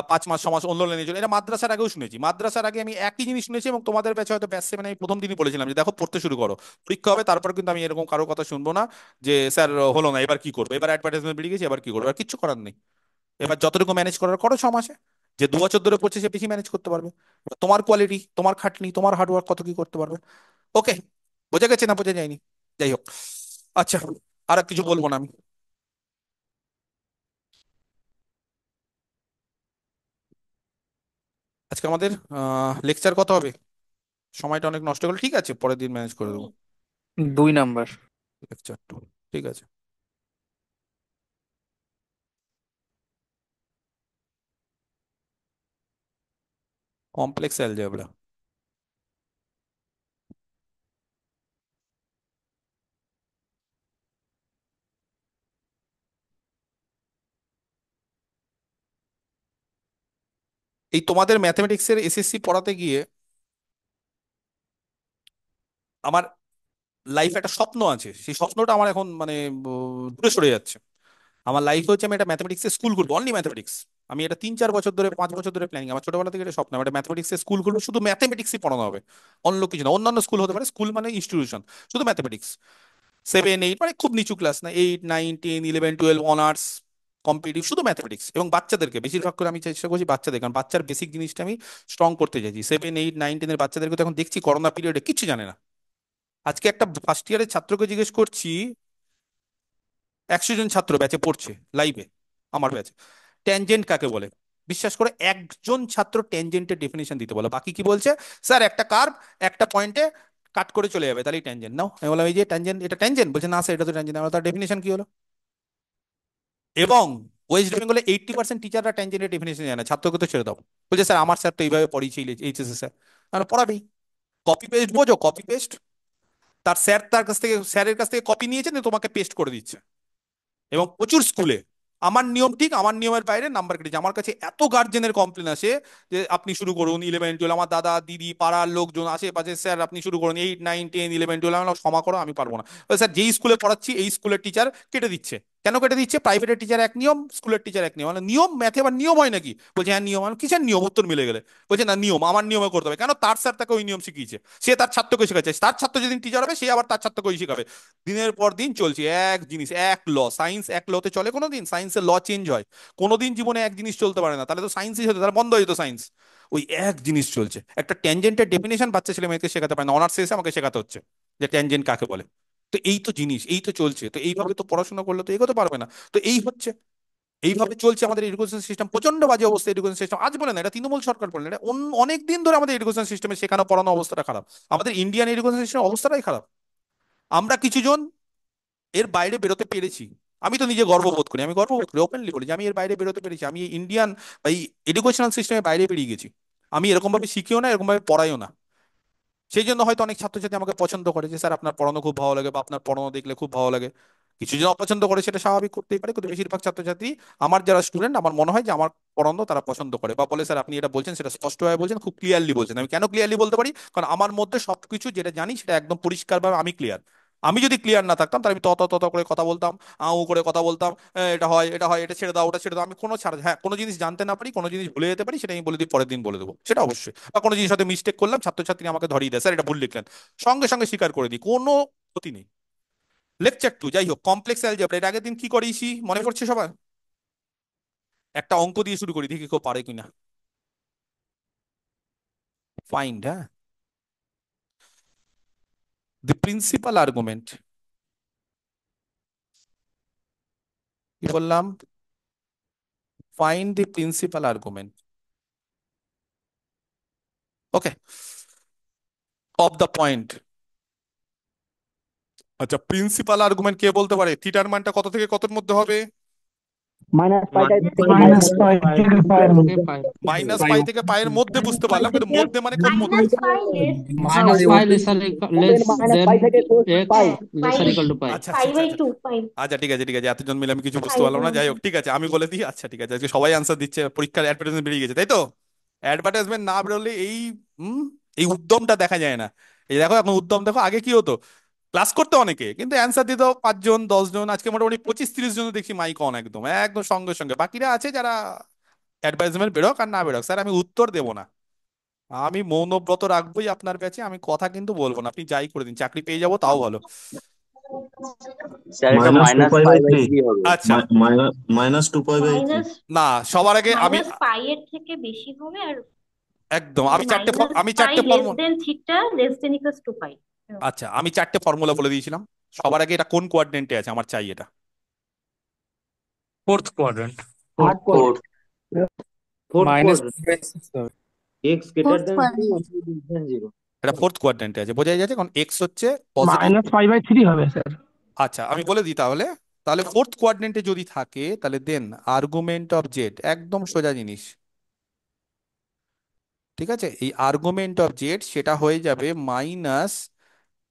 5 মাস 6 মাস অন্য লাইনে চলে। এটা মাদ্রাসার আগেও শুনেছি, মাদ্রাসার আগে আমি একই জিনিস শুনেছি, এবং তোমাদের ব্যাচে হয়তো ব্যাচ 7 আমি প্রথম দিনই বলেছিলাম যে দেখো পড়তে শুরু করো, পরীক্ষা হবে, তারপর কিন্তু আমি এরকম কারো কথা শুনবো না যে স্যার হলো না এবার কি করবো, এবার অ্যাডভার্টাইজমেন্ট বেরিয়ে গেছে এবার কি করবো, আর কিচ্ছু করার নেই। এবার যতটুকু ম্যানেজ করার করো 6 মাসে। যে 2 বছর ধরে পড়ছে সে বেশি ম্যানেজ করতে পারবে। এবার তোমার কোয়ালিটি, তোমার খাটনি, তোমার হার্ডওয়ার্ক কত কি করতে পারবে। ওকে, বোঝা গেছে না বোঝা যায়নি? যাই হোক, আচ্ছা, আর কিছু বলবো না আমি। আজকে আমাদের লেকচার কত হবে? সময়টা অনেক নষ্ট করলে, ঠিক আছে পরের দিন ম্যানেজ করে দেবো। 2 নাম্বার। লেকচার 2, ঠিক আছে। Complex algebra. এই তোমাদের ম্যাথমেটিক্সের এসএসসি পড়াতে গিয়ে আমার লাইফে একটা স্বপ্ন আছে, সেই স্বপ্নটা আমার এখন মানে দূরে সরে যাচ্ছে। আমার লাইফে হচ্ছে আমি একটা ম্যাথমেটিক্সের স্কুল করবো, অনলি ম্যাথমেটিক্স। আমি এটা 3-4 বছর ধরে 5 বছর ধরে প্ল্যানিং, আমার ছোটবেলা থেকে এটা স্বপ্ন, আমি একটা ম্যাথমেটিক্সের স্কুল করবো, শুধু ম্যাথমেটিক্সই পড়ানো হবে, অন্য কিছু না। অন্যান্য স্কুল হতে পারে, স্কুল মানে ইনস্টিটিউশন, শুধু ম্যাথমেটিক্স। 7-8 মানে খুব নিচু ক্লাস না, 8-9-10-11-12 অনার্স কম্পিটিটিভ, শুধু ম্যাথমেটিক্স। এবং বাচ্চাদেরকে বেশিরভাগ করে আমি চেষ্টা করছি বাচ্চাদের, কারণ বাচ্চার বেসিক জিনিসটা আমি স্ট্রং করতে চাইছি। 7-8-9-10-এর বাচ্চাদেরকে তো এখন দেখছি করোনা পিরিয়ডে কিচ্ছু জানে না। আজকে একটা ফার্স্ট ইয়ারের ছাত্রকে জিজ্ঞেস করছি, 100 জন ছাত্র ব্যাচে পড়ছে লাইভে, আমার ব্যাচে, ট্যানজেন্ট কাকে বলে? বিশ্বাস করে একজন ছাত্র ট্যানজেন্টের ডেফিনেশন দিতে বলে, বাকি কি বলছে? স্যার একটা কার্ভ একটা পয়েন্টে কাট করে চলে যাবে, তাহলে ট্যানজেন্ট নাও। আমি বললাম এই যে ট্যানজেন্ট, এটা ট্যানজেন্ট, বলছে না স্যার এটা তো ট্যানজেন্ট। আমরা তার ডেফিনেশন কি হলো? এবং ওয়েস্ট বেঙ্গলে 80% টিচাররা ট্যানজেন্টের ডেফিনেশন জানে না, ছাত্রকে তো ছেড়ে দাও। বলছে স্যার আমার স্যার তো এইভাবে পড়িয়েছে এইচএসএ স্যার। আমরা পড়াবি, কপি পেস্ট বোঝো, কপি পেস্ট। তার স্যার তার কাছ থেকে, স্যারের কাছ থেকে কপি নিয়েছেন, তোমাকে পেস্ট করে দিচ্ছে। এবং প্রচুর স্কুলে আমার নিয়ম ঠিক, আমার নিয়মের বাইরে নাম্বার কেটেছে। আমার কাছে এত গার্জেনের কমপ্লেন আসে যে আপনি শুরু করুন 11 12, আমার দাদা দিদি পাড়ার লোকজন আশেপাশে, স্যার আপনি শুরু করুন 8 9 10 11 12। আমি বললাম, ক্ষমা করো আমি পারবো না। বলে, স্যার যেই স্কুলে পড়াচ্ছি এই স্কুলের টিচার কেটে দিচ্ছে। কেন কেটে দিচ্ছে? প্রাইভেটের টিচার এক নিয়ম, স্কুলের টিচার এক নিয়ম। মানে নিয়ম, ম্যাথে আবার নিয়ম হয় নাকি? বলছে হ্যাঁ নিয়ম। আমি কিসের নিয়ম? উত্তর মিলে গেলে বলছে না নিয়ম, আমার নিয়মে করতে হবে। কেন? তার স্যার তাকে ওই নিয়ম শিখিয়েছে, সে তার ছাত্রকে শেখাচ্ছে, তার ছাত্র যেদিন টিচার হবে সে আবার তার ছাত্রকে ওই শেখাবে। দিনের পর দিন চলছে এক জিনিস, এক ল। সায়েন্স এক লতে চলে? কোনোদিন সায়েন্সের ল চেঞ্জ হয়? কোনোদিন জীবনে এক জিনিস চলতে পারে না। তাহলে তো সায়েন্সই হতো, তাহলে বন্ধ হয়ে যেত সায়েন্স। ওই এক জিনিস চলছে। একটা ট্যানজেন্টের ডেফিনেশন বাচ্চা ছেলে মেয়েকে শেখাতে পারে না, অনার্স এসে আমাকে শেখাতে হচ্ছে যে ট্যানজেন্ট কাকে বলে। তো এই তো জিনিস, এই তো চলছে। তো এইভাবে তো পড়াশোনা করলে তো এগোতে পারবে না। তো এই হচ্ছে, এইভাবে চলছে আমাদের এডুকেশন সিস্টেম। প্রচন্ড বাজে অবস্থা এডুকেশন সিস্টেম। আজ বলে না, এটা তৃণমূল সরকার বলে না, এটা অনেক দিন ধরে আমাদের এডুকেশন সিস্টেমে শেখানো পড়ানো অবস্থাটা খারাপ। আমাদের ইন্ডিয়ান এডুকেশন সিস্টেম অবস্থাটাই খারাপ। আমরা কিছুজন এর বাইরে বেরোতে পেরেছি। আমি তো নিজে গর্ববোধ করি, আমি গর্ববোধ করি, ওপেনলি বলি যে আমি এর বাইরে বেরোতে পেরেছি। আমি ইন্ডিয়ান এই এডুকেশনাল সিস্টেমের বাইরে বেরিয়ে গেছি। আমি এরকম ভাবে শিখিও না, এরকম ভাবে পড়াইও না। সেই জন্য হয়তো অনেক ছাত্রছাত্রী আমাকে পছন্দ করে যে স্যার আপনার পড়ানো খুব ভালো লাগে, বা আপনার পড়ানো দেখলে খুব ভালো লাগে। কিছু জন অপছন্দ করে, সেটা স্বাভাবিক, করতেই পারে। কিন্তু বেশিরভাগ ছাত্রছাত্রী, আমার যারা স্টুডেন্ট, আমার মনে হয় যে আমার পড়ানো তারা পছন্দ করে, বা বলে স্যার আপনি এটা বলছেন সেটা স্পষ্টভাবে বলছেন, খুব ক্লিয়ারলি বলছেন। আমি কেন ক্লিয়ারলি বলতে পারি? কারণ আমার মধ্যে সবকিছু যেটা জানি সেটা একদম পরিষ্কারভাবে আমি ক্লিয়ার। আমি যদি ক্লিয়ার না থাকতাম তাহলে আমি তত তত করে কথা বলতাম, করে কথা বলতাম, এটা হয় এটা হয়, এটা ছেড়ে দাও ওটা ছেড়ে দাও। আমি কোনো ছাড়, হ্যাঁ কোনো জিনিস জানতে না পারি, কোনো জিনিস ভুলে যেতে পারি, সেটা আমি বলে দিই, পরের দিন বলে দেবো, সেটা অবশ্যই। বা কোনো জিনিস হয়তো মিস্টেক করলাম, ছাত্রছাত্রী আমাকে ধরিয়ে দেয়, স্যার এটা ভুল লিখলেন, সঙ্গে সঙ্গে স্বীকার করে দিই, কোনো ক্ষতি নেই। লেকচার টু, যাই হোক, কমপ্লেক্স অ্যালজেব্রা এর আগের দিন কি করিয়েছি মনে পড়ছে সবার? একটা অঙ্ক দিয়ে শুরু করি, দেখি কেউ পারে কিনা। ফাইন্ড, হ্যাঁ, দি প্রিন্সিপাল আর্গুমেন্ট। কি বললাম? Find the principal argument. Okay, of the point. আচ্ছা, প্রিন্সিপাল আর্গুমেন্ট কে বলতে পারে? থিটার মানটা কত থেকে কতর মধ্যে হবে? মাইনাস পাইটা মাইনাস থেকে পাই পায়ের মাইনাস মধ্যে। পাই থেকে পায়ের থেকে মধ্যে। পাই। মাইনাস পাই পাই থেকে পায়ের মধ্যে মাইনাস বুঝতে পাই পারলাম, কিন্তু থেকে মধ্যে মানে কোন মধ্যে? Minus pi less minus pi lesser open less minus then pi থেকে ক্লোজ এক্স পাই। হ্যাঁ pi, lesser equal to pi. আচ্ছা পাই আচ্ছা আচ্ছা বাই আচ্ছা। টু পাই, আচ্ছা ঠিক আছে ঠিক আছে, এতজন মিলে আমি কিছু বুঝতে পাই পারলাম না, গুণ যাই টু। হোক ঠিক আছে আমি বলে দিই। আচ্ছা ঠিক আছে, আজকে সবাই আনসার দিচ্ছে, পরীক্ষার অ্যাডভার্টাইজমেন্ট বেরিয়ে গেছে তাই তো? অ্যাডভার্টাইজমেন্ট না বেরোলে এই হুম এই উদ্যমটা দেখা যায় না। এই দেখো এখন উদ্যম দেখো, আগে কি হতো, ক্লাস করতে অনেকে কিন্তু অ্যান্সার দিত 5 জন 10 জন, আজকে মোটামুটি 25 30 জন দেখি মাইক অন, একদম একদম সঙ্গে সঙ্গে। বাকিরা আছে যারা অ্যাডভার্টাইজমেন্ট বেরোক আর না বেরোক, স্যার আমি উত্তর দেবো না, আমি মৌনব্রত রাখবোই আপনার ব্যাচে, আমি কথা কিন্তু বলবো না, আপনি যাই করে দিন, চাকরি পেয়ে যাবো তাও ভালো। স্যার এটা minus two minus pi pi by by three. Three হবে। আচ্ছা, minus two pi by three. Minus না সবার আগে আমি মাইনাস পাই এর থেকে বেশি হবে, আর একদম মানে আমি চারটে মাইনাস আমি পাই চারটে less formula, then theta less then equals to pi. আচ্ছা আমি চারটে ফর্মুলা বলে দিয়েছিলাম। সবার আগে এটা কোন কোয়াড্রেন্টে আছে আমার চাই এটা? Fourth quadrant. Third quarter. Fourth fourth minus quadrant. By six হবে। X greater fourth than two, quadrant. Y less than zero. এটা ফোর্থ কোয়াড্রেন্টে আছে, বোঝাই যাচ্ছে, কারণ এক্স হচ্ছে positive. Minus pi by three হবে স্যার। আচ্ছা আমি বলে দিই তাহলে, তাহলে ফোর্থ কোয়াড্রেন্টে যদি থাকে তাহলে দেন আর্গুমেন্ট অফ জেড, একদম সোজা জিনিস। ঠিক আছে, এই আর্গুমেন্ট অফ জেড সেটা হয়ে যাবে মাইনাস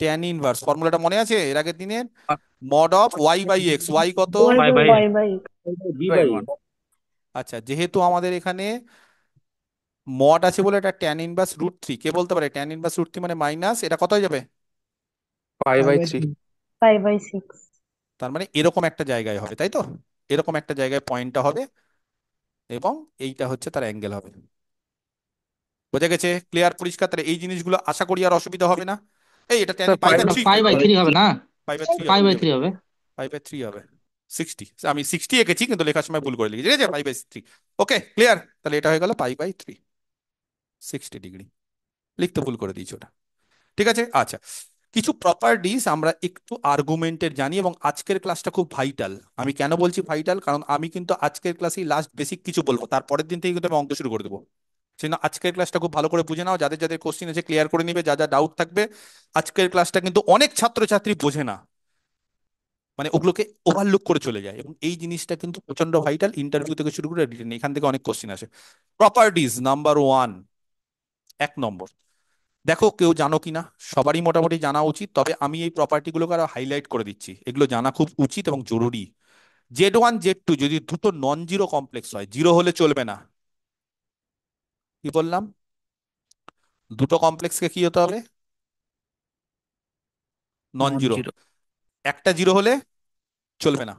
ট্যান ইনভার্স, ফর্মুলাটা মনে আছে এর আগের দিনের? Mod of y by x, y কত? Pi by y by B by by one. X. আচ্ছা যেহেতু আমাদের এখানে মড আছে বলে এটা ট্যান ইনভার্স রুট থ্রি, কে বলতে পারে ট্যান ইনভার্স রুট থ্রি মানে মাইনাস, এটা কত হয়ে যাবে? Pi pi by by three. Three. Pi by six. তার মানে এরকম একটা জায়গায় হবে তাই তো? এরকম একটা জায়গায় পয়েন্টটা হবে, এবং এইটা হচ্ছে তার অ্যাঙ্গেল হবে। বোঝা গেছে? ক্লিয়ার, পরিষ্কার? তাহলে এই জিনিসগুলো আশা করি আর অসুবিধা হবে না। এই এটা tan sir pi by pi three, pi by three হবে না, পাই বাই থ্রি পাই হবে, বাই কি হবে? থ্রি হবে। পাই বাই থ্রি হবে 60। আমি 60 এঁকেছি কিন্তু লেখার সময় ভুল করে লিখেছি, ঠিক আছে, pi by three. Okay clear, তাহলে এটা হয়ে গেল পাই বাই থ্রি, 60 ডিগ্রি। লিখতে ভুল করে দিয়েছি ওটা, ঠিক আছে। আচ্ছা, কিছু প্রপার্টিজ আমরা একটু আর্গুমেন্টের জানি, এবং আজকের ক্লাসটা খুব ভাইটাল। আমি কেন বলছি ভাইটাল, কারণ আমি কিন্তু আজকের ক্লাসেই লাস্ট বেসিক কিছু বলবো, তারপরের দিন থেকে কিন্তু আমি অঙ্ক শুরু করে দেবো। সেই জন্য আজকের ক্লাসটা খুব ভালো করে বুঝে নাও, যাদের যাদের কোশ্চিন আছে ক্লিয়ার করে নিবে, যা যা ডাউট থাকবে। আজকের ক্লাসটা কিন্তু অনেক ছাত্রছাত্রী বোঝে না, মানে ওগুলোকে ওভারলুক করে চলে যায়, এবং এই জিনিসটা কিন্তু প্রচন্ড ভাইটাল। ইন্টারভিউ থেকে শুরু করে রিটেন, এখান থেকে অনেক কোশ্চিন আসে। প্রপার্টিজ নাম্বার ওয়ান, 1 নম্বর। দেখো কেউ জানো কিনা, সবারই মোটামুটি জানা উচিত, তবে আমি এই প্রপার্টিগুলোকে আরো হাইলাইট করে দিচ্ছি, এগুলো জানা খুব উচিত এবং জরুরি। Z1 Z2 যদি দুটো নন জিরো কমপ্লেক্স হয়, জিরো হলে চলবে না। কি বললাম? দুটো কমপ্লেক্সকে কি হতে হবে? নন নন জিরো। জিরো। একটা জিরো হলে চলবে না।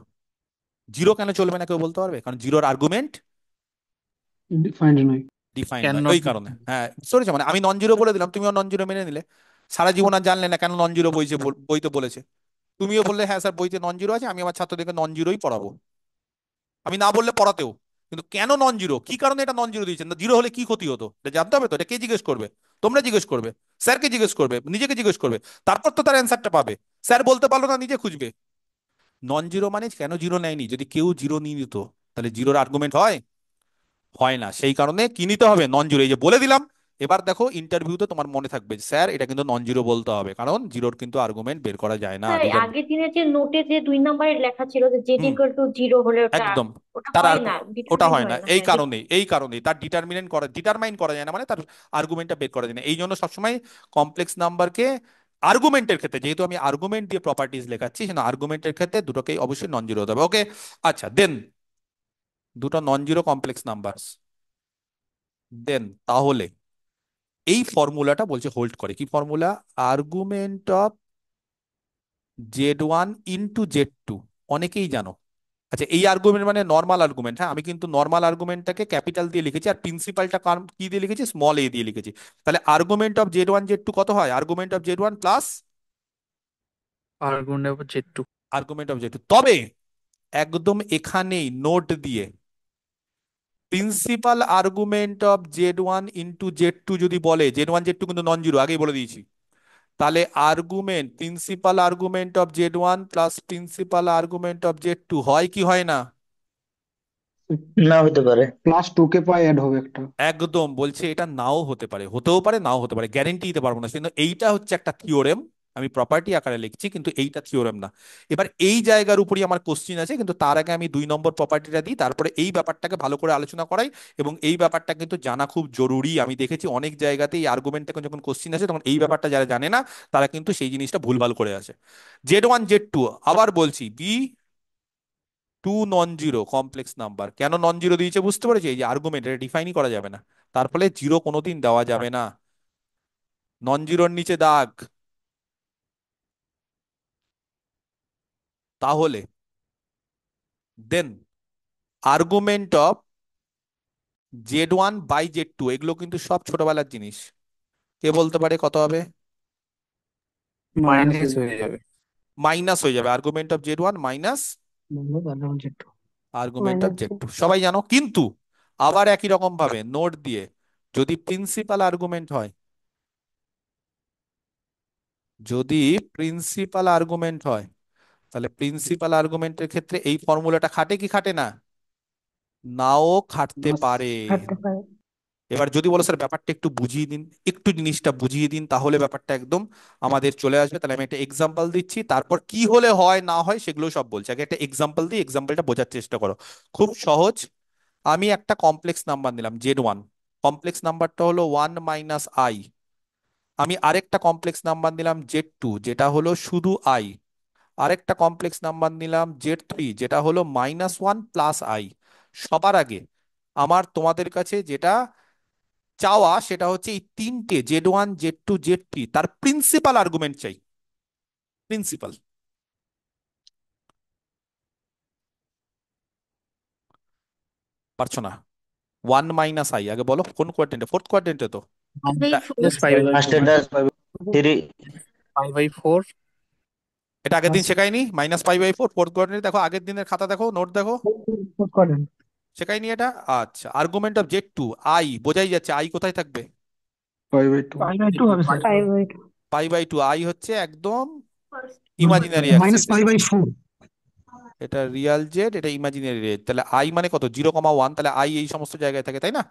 জিরো কেন চলবে না কেউ বলতে পারবে? কারণ জিরোর আর্গুমেন্ট ডিফাইন্ড নয়। ডিফাইন্ড ক্যান নয়, নট ওই কারণে। হ্যাঁ, সরেছে, মানে আমি নন জিরো বলে দিলাম, তুমিও নন জিরো মেনে নিলে। সারা জীবন আর জানলে না কেন নন জিরো বইছে, বইতে বলেছে। তুমিও বললে হ্যাঁ স্যার বইতে নন জিরো আছে, আমি আমার ছাত্রদেরকে নন জিরোই পড়াবো। আমি না বললে পড়াতেও। কিন্তু কেন নন জিরো, কি কারণে এটা নন জিরো দিয়েছেন, জিরো হলে কি ক্ষতি হতো এটা জানতে হবে তো। এটা কে জিজ্ঞেস করবে? তোমরা জিজ্ঞেস করবে, স্যারকে জিজ্ঞেস করবে, নিজেকে জিজ্ঞেস করবে, তারপর তো তার অ্যান্সারটা পাবে। স্যার বলতে পারলো না, নিজে খুঁজবে। নন জিরো মানে কেন জিরো নেয়নি, যদি কেউ জিরো নিয়ে নিত তাহলে জিরোর আর্গুমেন্ট হয়? হয় না। সেই কারণে কি নিতে হবে? Non zero. এই যে বলে দিলাম, এবার দেখো ইন্টারভিউতে তোমার মনে থাকবে স্যার এটা কিন্তু নন জিরো বলতে হবে, কারণ জিরোর কিন্তু আর্গুমেন্ট বের করা যায় না। স্যার দিস আর, আগের দিনের যে নোটে যে 2 নম্বরের লেখা ছিল যে Z hmm, equal to zero হলে ওটা একদম। ওটা তার হয় আর না, ওটা ডিটারমাইন হয় না, হয় না। এই হ্যাঁ কারণেই, এই কারণেই তার ডিটারমাইন করা যায় না, মানে তার আর্গুমেন্টটা বের করা যায় না। এই জন্য সবসময় কমপ্লেক্স নাম্বারকে আর্গুমেন্টের ক্ষেত্রে, যেহেতু আমি আর্গুমেন্ট দিয়ে প্রপার্টিজ লেখাচ্ছি, সেজন্য আর্গুমেন্টের ক্ষেত্রে দুটোকেই অবশ্যই নন জিরো হতে হবে। ওকে, আচ্ছা দেন, দুটো নন জিরো কমপ্লেক্স নাম্বার, দেন তাহলে এই ফর্মুলাটা বলছে হোল্ড করে। কি formula? Argument of Z1 into Z2, অনেকেই জানো। আচ্ছা, এই আর্গুমেন্ট মানে নর্মাল আর্গুমেন্ট। হ্যাঁ, আমি কিন্তু নর্মাল আর্গুমেন্টটাকে ক্যাপিটাল দিয়ে লিখেছি, আর প্রিন্সিপালটা কি দিয়ে লিখেছি? স্মল এ দিয়ে লিখেছি। তাহলে আর্গুমেন্ট অফ Z1 Z2 কত হয়? Argument of Z1 plus argument Z two. Argument of Z2। তবে একদম এখানেই নোট দিয়ে principal argument of Z1 into Z2 যদি বলে, Z1 Z2 কিন্তু নন জিরো, আগেই বলে দিয়েছি। তাহলে argument, principal argument of Z1 plus principal argument of Z2 হয় কি হয় না? না হতে পারে। +2 কে পাই অ্যাড হবে একটা। একদম বলছে এটা নাও হতে পারে, হতেও পারে নাও হতে পারে, গ্যারেন্টি দিতে পারবো না। কিন্তু এইটা হচ্ছে একটা থিওরেম, আমি প্রপার্টি আকারে লিখছি, কিন্তু এইটা থিওরেম না। এবার এই জায়গার উপরই আমার কোশ্চিন আছে, কিন্তু তার আগে আমি 2 নম্বর প্রপার্টিটা দিই, তারপরে এই ব্যাপারটাকে ভালো করে আলোচনা করাই। এবং এই ব্যাপারটা কিন্তু জানা খুব জরুরি। আমি দেখেছি অনেক জায়গাতে এই আর্গুমেন্টটা যখন কোশ্চিন আসে, তখন এই ব্যাপারটা যারা জানে না তারা কিন্তু সেই জিনিসটা ভুলভাল করে আসে। Z1 Z2, আবার বলছি, be two non zero complex number. কেন নন জিরো দিয়েছে বুঝতে পেরেছি? এই যে আর্গুমেন্ট, এটা ডিফাইনই করা যাবে না, তার ফলে জিরো কোনোদিন দেওয়া যাবে না। নন জিরোর নিচে দাগ। তাহলে দেন আর্গুমেন্ট অফ Z1/Z2, এগুলো কিন্তু সব ছোটবেলার জিনিস। কে বলতে পারে কত হবে? মাইনাস মাইনাস হয়ে যাবে। মাইনাস হয়ে যাবে। Argument of Z1 minus Z2 argument of minus Z2, সবাই জানো। কিন্তু আবার একই রকম ভাবে নোট দিয়ে যদি প্রিন্সিপাল আর্গুমেন্ট হয়, যদি প্রিন্সিপাল আর্গুমেন্ট হয়, তাহলে প্রিন্সিপাল আর্গুমেন্টের ক্ষেত্রে এই ফর্মুলাটা খাটে কি খাটে না? নাও খাটতে পারে। থাকতে পারে। এবার যদি বলো স্যার ব্যাপারটা একটু বুঝিয়ে দিন, একটু জিনিসটা বুঝিয়ে দিন, তাহলে ব্যাপারটা একদম আমাদের চলে আসবে। তাহলে আমি একটা এক্সাম্পল দিচ্ছি, তারপর কি হলে হয় না হয় সেগুলো সব বলছি। আগে একটা এক্সাম্পল দিই, এক্সাম্পলটা বোঝার চেষ্টা করো। খুব সহজ। আমি একটা কমপ্লেক্স নাম্বার নিলাম Z1, কমপ্লেক্স নাম্বারটা হলো 1 - I। আমি আরেকটা কমপ্লেক্স নাম্বার নিলাম Z2, যেটা হলো শুধু I। আরেকটা কমপ্লেক্স নাম্বার নিলাম Z3, যেটা হলো -1 + I। সবার আগে আমার তোমাদের কাছে যেটা চাওয়া সেটা হচ্ছে এই তিনটে Z1 Z2 Z3 তার প্রিন্সিপাল আর্গুমেন্ট চাই। প্রিন্সিপাল। পারছো না? 1 - I, আগে বলো কোন কোয়াড্রেন্টে? ফোর্থ কোয়াড্রেন্টে তো। এই এটা মাইনাস ফাইভ বাই ফার্স্ট এটা 5/4। এটা আগের দিন শেখায়নি? -π/4 ফোর্থ কোয়াড্রেন্টে। দেখো আগের দিনের খাতা দেখো, নোট দেখো, করেন শেখায়নি এটা। আচ্ছা, আর্গুমেন্ট অফ Z2 I, বোঝাই যাচ্ছে I কোথায় থাকবে? 5/2 5/2 হবে স্যার। 5/2 π/2। I হচ্ছে একদম ফার্স্ট। Imaginary axis. -π/4 এটা রিয়াল জেড, এটা ইমাজিনারি জেড। তাহলে I মানে কত? 0, 1। তাহলে I এই সমস্ত জায়গায় থাকে, তাই না?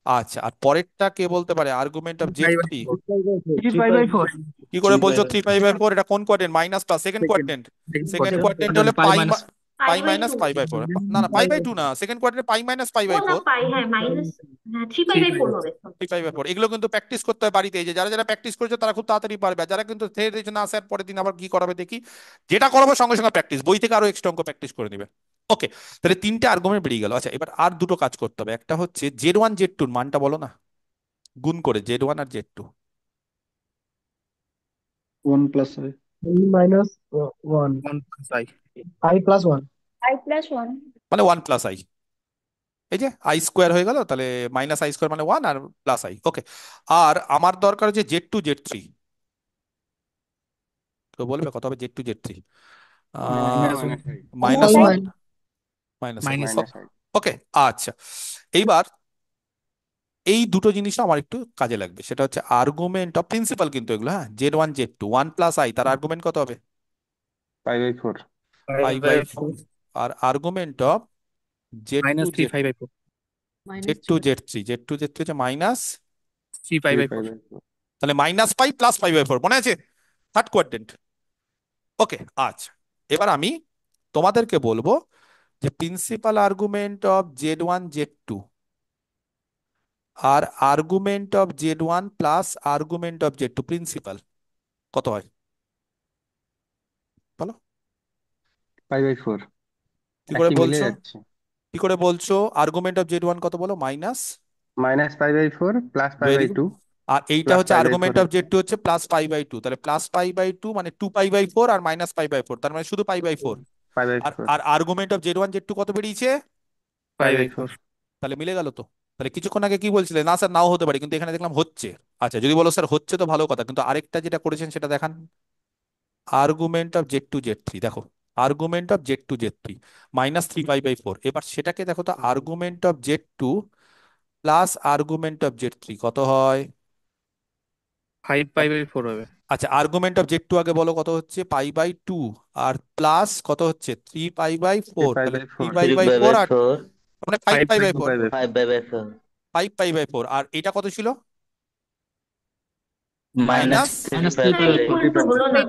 আচ্ছা, আর পরেরটা কে বলতে পারে? Argument of Z three. 3 pi by 4 কি করে বলছো 3 পাই 3 পাই বাই 4? এটা কোন quadrant? Minus plus second quadrant. Second quadrant হলে pi pi minus pi pi by minus two. Pi by 4। না না, পাই বাই 2 না, second quadrant pi minus pi ও বাই না 4। পাই, হ্যাঁ মাইনাস, হ্যাঁ 3 পাই বাই 4 হবে। 3 পাই বাই 4 এগুলো কিন্তু প্র্যাকটিস করতে হয় বাড়িতে। এই যে যারা যারা প্র্যাকটিস করেছে তারা খুব তাড়াতাড়ি পারবে, আর যারা কিন্তু ছেড়ে দিয়েছে না স্যার পরের দিন আবার কি করাবে দেখি, যেটা করাবো সঙ্গে সঙ্গে প্র্যাকটিস, বই থেকে আরো এক্সট্রা অঙ্ক প্র্যাকটিস করে নিবে। ওকে, তাহলে তিনটে আর্গুমেন্ট বেরিয়ে গেল। আচ্ছা, এবার আর দুটো কাজ করতে হবে। একটা হচ্ছে Z1 Z2 এর মানটা বলো না, গুণ করে Z1 আর Z2। 1 plus I minus 1 1 plus I I plus 1। I+1। মানে 1 প্লাস আই, এই যে আই স্কোয়ার হয়ে গেল, তাহলে মাইনাস আই স্কোয়ার মানে 1 আর প্লাস আই। ওকে, আর আমার দরকার হচ্ছে Z2 Z3। তো বলবে কত হবে Z2 Z3? -1 minus one, minus minus one. Minus ওকে, আচ্ছা, এইবার এই দুটো জিনিসও আমার একটু কাজে লাগবে। সেটা হচ্ছে আর্গুমেন্ট অফ প্রিন্সিপাল, কিন্তু এগুলো হ্যাঁ, Z1 Z2 1 প্লাস আই, তার আর্গুমেন্ট কত হবে? 5/4। 5/4। আর argument of Z two Z -3 5/4 Z two Z three হচ্ছে মাইনাস, 3 পাই বাই 4 তাহলে মাইনাস পাই প্লাস 5/4, মনে আছে? Third quadrant. ওকে, আচ্ছা, এবার আমি তোমাদেরকে বলবো যে principal argument of Z1 Z2 আর argument of Z1 plus argument of Z2 principal কত হয় বলো? 5/4 কি করে একই মিলে বলছো? যাচ্ছে। কি করে বলছো? আর্গুমেন্ট অফ Z1 কত বলো? Minus, -5/4 plus pi very by good. Two আর এইটা প্লাস হচ্ছে পাই/4 আর্গুমেন্ট অফ Z2 হচ্ছে প্লাস পাই বাই 2, তাহলে প্লাস পাই বাই 2 মানে 2 পাই বাই 4 আর মাইনাস পাই বাই 4, তার মানে শুধু পাই বাই 4। আর 5/4 আর আর্গুমেন্ট অফ Z1 Z2 কত বেরিয়েছে? 5/4। তাহলে মিলে গেল তো। তাহলে কিছুক্ষণ আগে কি বলছিলে, না স্যার নাও হতে পারে, কিন্তু এখানে দেখলাম হচ্ছে। আচ্ছা, যদি বলো স্যার হচ্ছে তো ভালো কথা, কিন্তু আরেকটা যেটা করেছেন সেটা দেখান। আর্গুমেন্ট অফ Z2 Z3 দেখো, argument of Z2 Z3 -3 pi by 4। এবার সেটাকে দেখো তো, argument of Z2 plus argument of Z3 কত হয়? 5 পাই বাই 4 হবে। আচ্ছা, আর্গুমেন্ট অফ Z2 আগে বলো কত হচ্ছে? পাই বাই 2। আর প্লাস কত হচ্ছে? 3 পাই বাই 4। তাহলে থ্রি 3/4 পাই বাই ফোর আর মানে five five pi by by two four pi by 5/4 5 pi by 4। আর এটা কত ছিল? মাইনাস মাইনাস, থ্রি -3 পাই না বাই ইকুয়াল টু হলো না।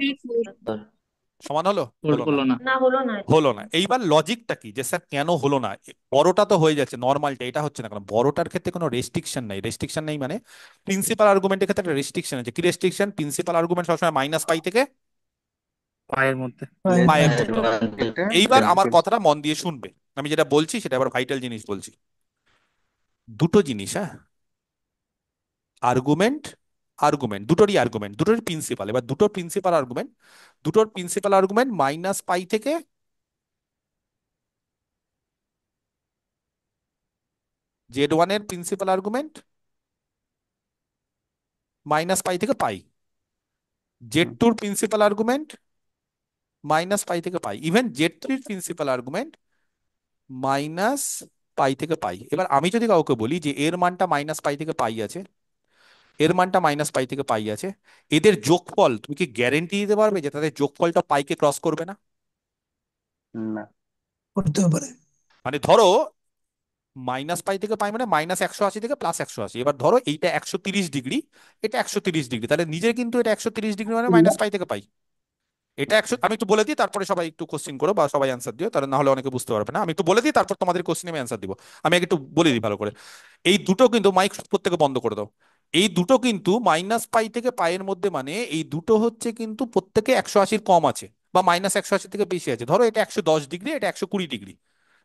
সমান হলো? হলো না, হলো না। না হলো না। হলো না। এইবার লজিকটা কি যে স্যার কেন হলো না? বড়টা তো হয়ে যাচ্ছে, নর্মালটা এটা হচ্ছে না কারণ বড়টার ক্ষেত্রে কোনো রেস্ট্রিকশন নাই। রেস্ট্রিকশন নেই মানে প্রিন্সিপাল আর্গুমেন্টের ক্ষেত্রে একটা রেস্ট্রিকশন আছে। কি রেস্ট্রিকশন? প্রিন্সিপাল আর্গুমেন্ট সবসময় মাইনাস পাই থেকে পায়ের মধ্যে পায়ের -1 মধ্যে। to এটা এইবার আমার প্রিন্সিপাল। কথাটা মন দিয়ে শুনবে, আমি যেটা বলছি সেটা আবার ভাইটাল জিনিস বলছি। দুটো জিনিস, হ্যাঁ, আর্গুমেন্ট, আর্গুমেন্ট দুটোরই আর্গুমেন্ট, দুটোরই প্রিন্সিপাল। এবার দুটোর প্রিন্সিপাল আর্গুমেন্ট মাইনাস পাই থেকে, Z1 এর প্রিন্সিপাল আর্গুমেন্ট মাইনাস পাই থেকে pi, Z2 principal argument minus pi থেকে pi, even Z3 principal argument minus pi থেকে পাই। এবার আমি যদি কাউকে বলি যে এর মানটা মাইনাস পাই থেকে পাই আছে, এর মানটা মাইনাস পাই থেকে পাই আছে, এদের যোগফল তুমি কি গ্যারেন্টি দিতে পারবে যে তাদের যোগফলটা পাইকে ক্রস করবে না? না। করতেও পারে। মানে ধরো মাইনাস পাই থেকে পাই মানে -180 থেকে +180। এবার ধরো এইটা 130 ডিগ্রি, এটা 130 ডিগ্রি, তাহলে নিজে কিন্তু এটা 130 ডিগ্রি মানে মাইনাস পাই থেকে পাই। এটা 100, আমি একটু বলে দিই তারপরে সবাই একটু কোশ্চেন করো বা সবাই অ্যান্সার দিও, তাহলে না হলে অনেকে বুঝতে পারবে না। আমি একটু বলে দিই তারপর তোমাদের কোশ্চেন আমি অ্যান্সার দিব। আমি আগে একটু বলে দিই ভালো করে। এই দুটো কিন্তু, মাইক প্রত্যেকে বন্ধ করে দাও। এই দুটো কিন্তু মাইনাস পাই থেকে পাইয়ের মধ্যে, মানে এই দুটো হচ্ছে কিন্তু প্রত্যেকে 180-র কম আছে বা -180 থেকে বেশি আছে। ধরো এটা 110 ডিগ্রি, এটা 120 ডিগ্রি,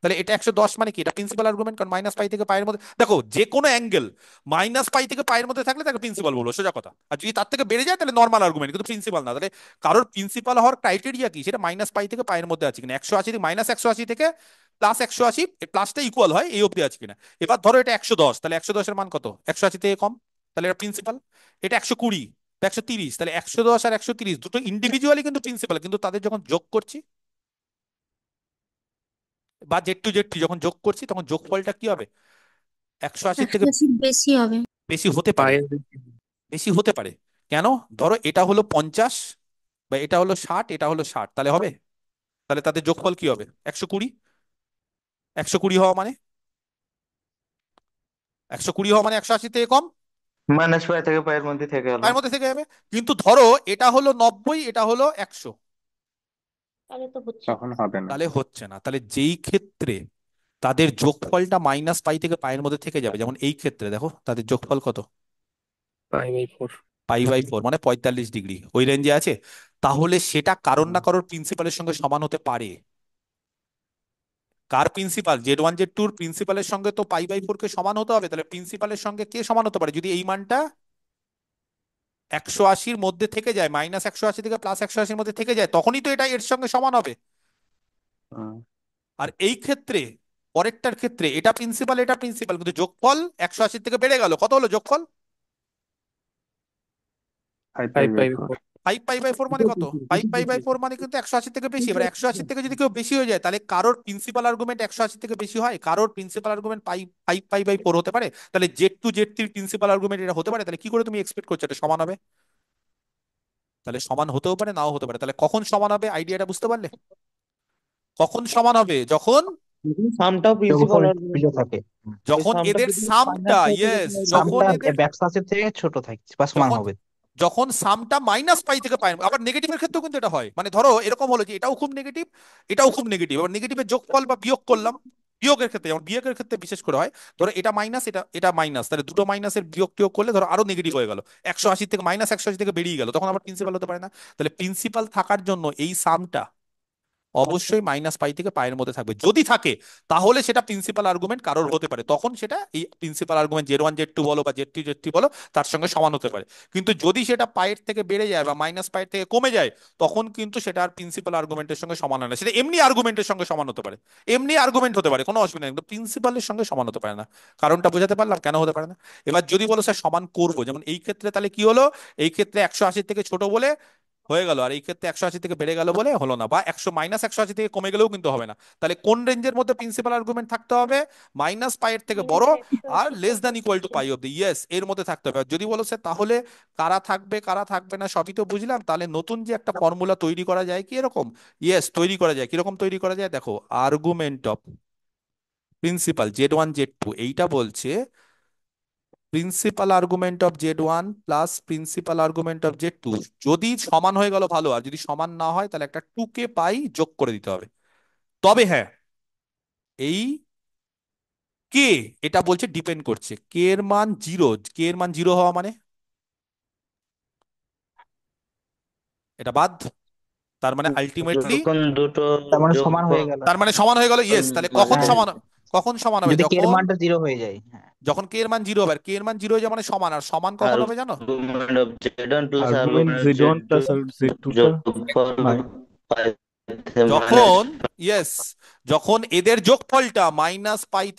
তাহলে এটা 110 মানে কি? এটা প্রিন্সিপাল আর্গুমেন্ট, কারণ মাইনাস পাই থেকে পাইয়ের মধ্যে দেখো যে কোনো অ্যাঙ্গেল মাইনাস পাই থেকে পাইয়ের মধ্যে থাকলে তাকে প্রিন্সিপাল বলবো, সোজা কথা। আর যদি তার থেকে বেড়ে যায় তাহলে নর্মাল আর্গুমেন্ট, কিন্তু প্রিন্সিপাল না। তাহলে কারোর প্রিন্সিপাল হওয়ার ক্রাইটেরিয়া কি? সেটা মাইনাস পাই থেকে পাইয়ের মধ্যে আছে কিনা, 180 থেকে -180 থেকে +180, প্লাসটা ইকুয়াল হয় এই অব্দি আছে কিনা। এবার ধরো এটা 110, তাহলে 110-এর মান কত? 180 থেকে কম, তাহলে এটা প্রিন্সিপাল। এটা 120, 130, তাহলে 110 আর 130 দুটো ইন্ডিভিজুয়ালি কিন্তু প্রিন্সিপাল, কিন্তু তাদের যখন যোগ করছি বা Z2 Z3 যখন যোগ করছি তখন যোগফলটা কি হবে? 180 থেকে 180 বেশি হবে। বেশি হতে পারে, পায়ের বেশি হতে পারে। কেন? ধরো এটা হলো 50 বা এটা হলো 60, এটা হলো 60, তাহলে হবে? তাহলে তাদের যোগফল কি হবে? 120। 120 হওয়া মানে 120 হওয়া মানে 180 থেকে কম, মাইনাস পাই থেকে পায়ের মধ্যে থেকে গেল। পায়ের মধ্যে থেকে যাবে। কিন্তু ধরো এটা হলো 90, এটা হলো 100, তাহলে তো হচ্ছে তখন হবে না। তাহলে হচ্ছে না। তাহলে যেই ক্ষেত্রে তাদের যোগফলটা মাইনাস পাই থেকে পায়ের মধ্যে থেকে যাবে, যেমন এই ক্ষেত্রে দেখো তাদের যোগফল কত, π/4। π/4 মানে 45 ডিগ্রি, ওই রেঞ্জে আছে। তাহলে সেটা কারোর না কারোর প্রিন্সিপালের সঙ্গে সমান হতে পারে। কার প্রিন্সিপাল? Z1 Z2 প্রিন্সিপালের সঙ্গে তো π/4 কে সমান হতে হবে। তাহলে প্রিন্সিপালের সঙ্গে কে সমান হতে পারে? যদি এই মানটা 180-র মধ্যে থেকে যায়, -180 থেকে +180-র মধ্যে থেকে যায়, তখনই তো এটা এর সঙ্গে সমান হবে। হুম। আর এই ক্ষেত্রে, পরেরটার ক্ষেত্রে এটা প্রিন্সিপাল এটা প্রিন্সিপাল, কিন্তু যোগফল 180 থেকে বেড়ে গেল। কত হলো যোগফল? 5/4। 5π/4 মানে কত? 5π/4 মানে কিন্তু 180 থেকে বেশি। এবার 180 থেকে যদি কেউ বেশি হয়ে যায়, তাহলে কারোর প্রিন্সিপাল আর্গুমেন্ট 180 থেকে বেশি হয়, কারোর প্রিন্সিপাল আর্গুমেন্ট 5π/4 হতে পারে। তাহলে Z2 Z3 প্রিন্সিপাল আর্গুমেন্ট এটা হতে পারে। তাহলে কি করে তুমি এক্সপেক্ট করছো এটা সমান হবে? তাহলে সমান হতেও পারে, নাও হতে পারে। তাহলে কখন সমান হবে আইডিয়াটা বুঝতে পারলে? কখন সমান হবে? যখন সামটাও প্রিন্সিপাল যোগফল আর্গুমেন্ট বিজয় থাকে। থাকে। ওই যখন সামটা এদের যদি সামটা, মাইনাস পাই থেকে ইয়েস, প্লাস যখন সামটা এদের, ব্যাকস্ল্যাশের থেকে ছোট থাকে বা সমান যখন হবে। যখন সামটা -π থেকে পাই, আবার নেগেটিভের ক্ষেত্রেও কিন্তু এটা হয়। মানে ধরো এরকম হলো যে এটাও খুব নেগেটিভ, এটাও খুব নেগেটিভ, আবার নেগেটিভের যোগফল বা বিয়োগ করলাম, বিয়োগের ক্ষেত্রে, যেমন বিয়োগের ক্ষেত্রে বিশেষ করে হয়, ধরো এটা মাইনাস, এটা এটা মাইনাস, তাহলে দুটো মাইনাসের বিয়োগ টিয়োগ করলে ধরো আরো নেগেটিভ হয়ে গেল, 180 থেকে -180 থেকে বেরিয়ে গেল, তখন আবার প্রিন্সিপাল হতে পারে না। তাহলে প্রিন্সিপাল থাকার জন্য এই সামটা অবশ্যই -π থেকে পায়ের মধ্যে থাকবে। যদি থাকে তাহলে সেটা প্রিন্সিপাল আর্গুমেন্ট কারোর হতে পারে, তখন সেটা এই প্রিন্সিপাল আর্গুমেন্ট Z1 Z2 বলো বা Z3 Z3 বলো তার সঙ্গে সমান হতে পারে। কিন্তু যদি সেটা পায়ের থেকে বেড়ে যায় বা -π থেকে কমে যায়, তখন কিন্তু সেটা আর প্রিন্সিপাল আর্গুমেন্টের সঙ্গে সমান হয় না। সেটা এমনি আর্গুমেন্টের সঙ্গে সমান হতে পারে, এমনি আর্গুমেন্ট হতে পারে, কোনো অসুবিধা নেই, কিন্তু প্রিন্সিপালের সঙ্গে সমান হতে পারে না। কারণটা বোঝাতে পারলাম কেন হতে পারে না? এবার যদি বলো স্যার সমান করবো, যেমন এই ক্ষেত্রে, তাহলে কি হলো? এই ক্ষেত্রে 180 থেকে ছোট বলে হয়ে গেল, আর এই ক্ষেত্রে 180 থেকে বেড়ে গেল বলে হলো না, বা 180 থেকে কমে গেলেও কিন্তু হবে না। তাহলে কোন রেঞ্জের মধ্যে প্রিন্সিপাল আর্গুমেন্ট থাকতে হবে? -π থেকে বড় আর -180 < ইয়েস, এর মধ্যে থাকতে হবে। আর যদি বলো স্যার তাহলে কারা থাকবে কারা থাকবে না সবই তো বুঝলাম, তাহলে নতুন যে একটা ফর্মুলা তৈরি করা যায় কি এরকম? ইয়েস, তৈরি করা যায়। কিরকম তৈরি করা যায় দেখো, argument of principal Z1 Z2, এইটা বলছে principal argument of Z1 plus principal argument of Z2 যদি সমান হয়ে গেল ভালো, আর যদি সমান না হয় তাহলে একটা 2k পাই যোগ করে দিতে হবে। তবে হ্যাঁ, এই কে, এটা বলছে ডিপেন্ড করছে কে এর মান 0, কে এর মান 0 হওয়া মানে এটা বাদ। তার মানে আলটিমেটলি, যখন দুটো তার মানে যোগ সমান হয়ে গেল। তার মানে সমান হয়ে গেল। ইয়েস, তাহলে কখন মানে হ্যাঁ, সমান, কখন সমান হবে? যদি কে এর যখন, মানটা 0 হয়ে যায়। হ্যাঁ, যখন কে এর মান 0 হবে। আর কে এর মান 0 হয়ে যাওয়া মানে সমান, আর সমান কখন হবে জানো? Argument of Z1 plus argument argument Z1 Z2 plus Z2 টা যোগফল নাই। মাইনাস যখন, ইয়েস, যখন এদের যোগফলটা -π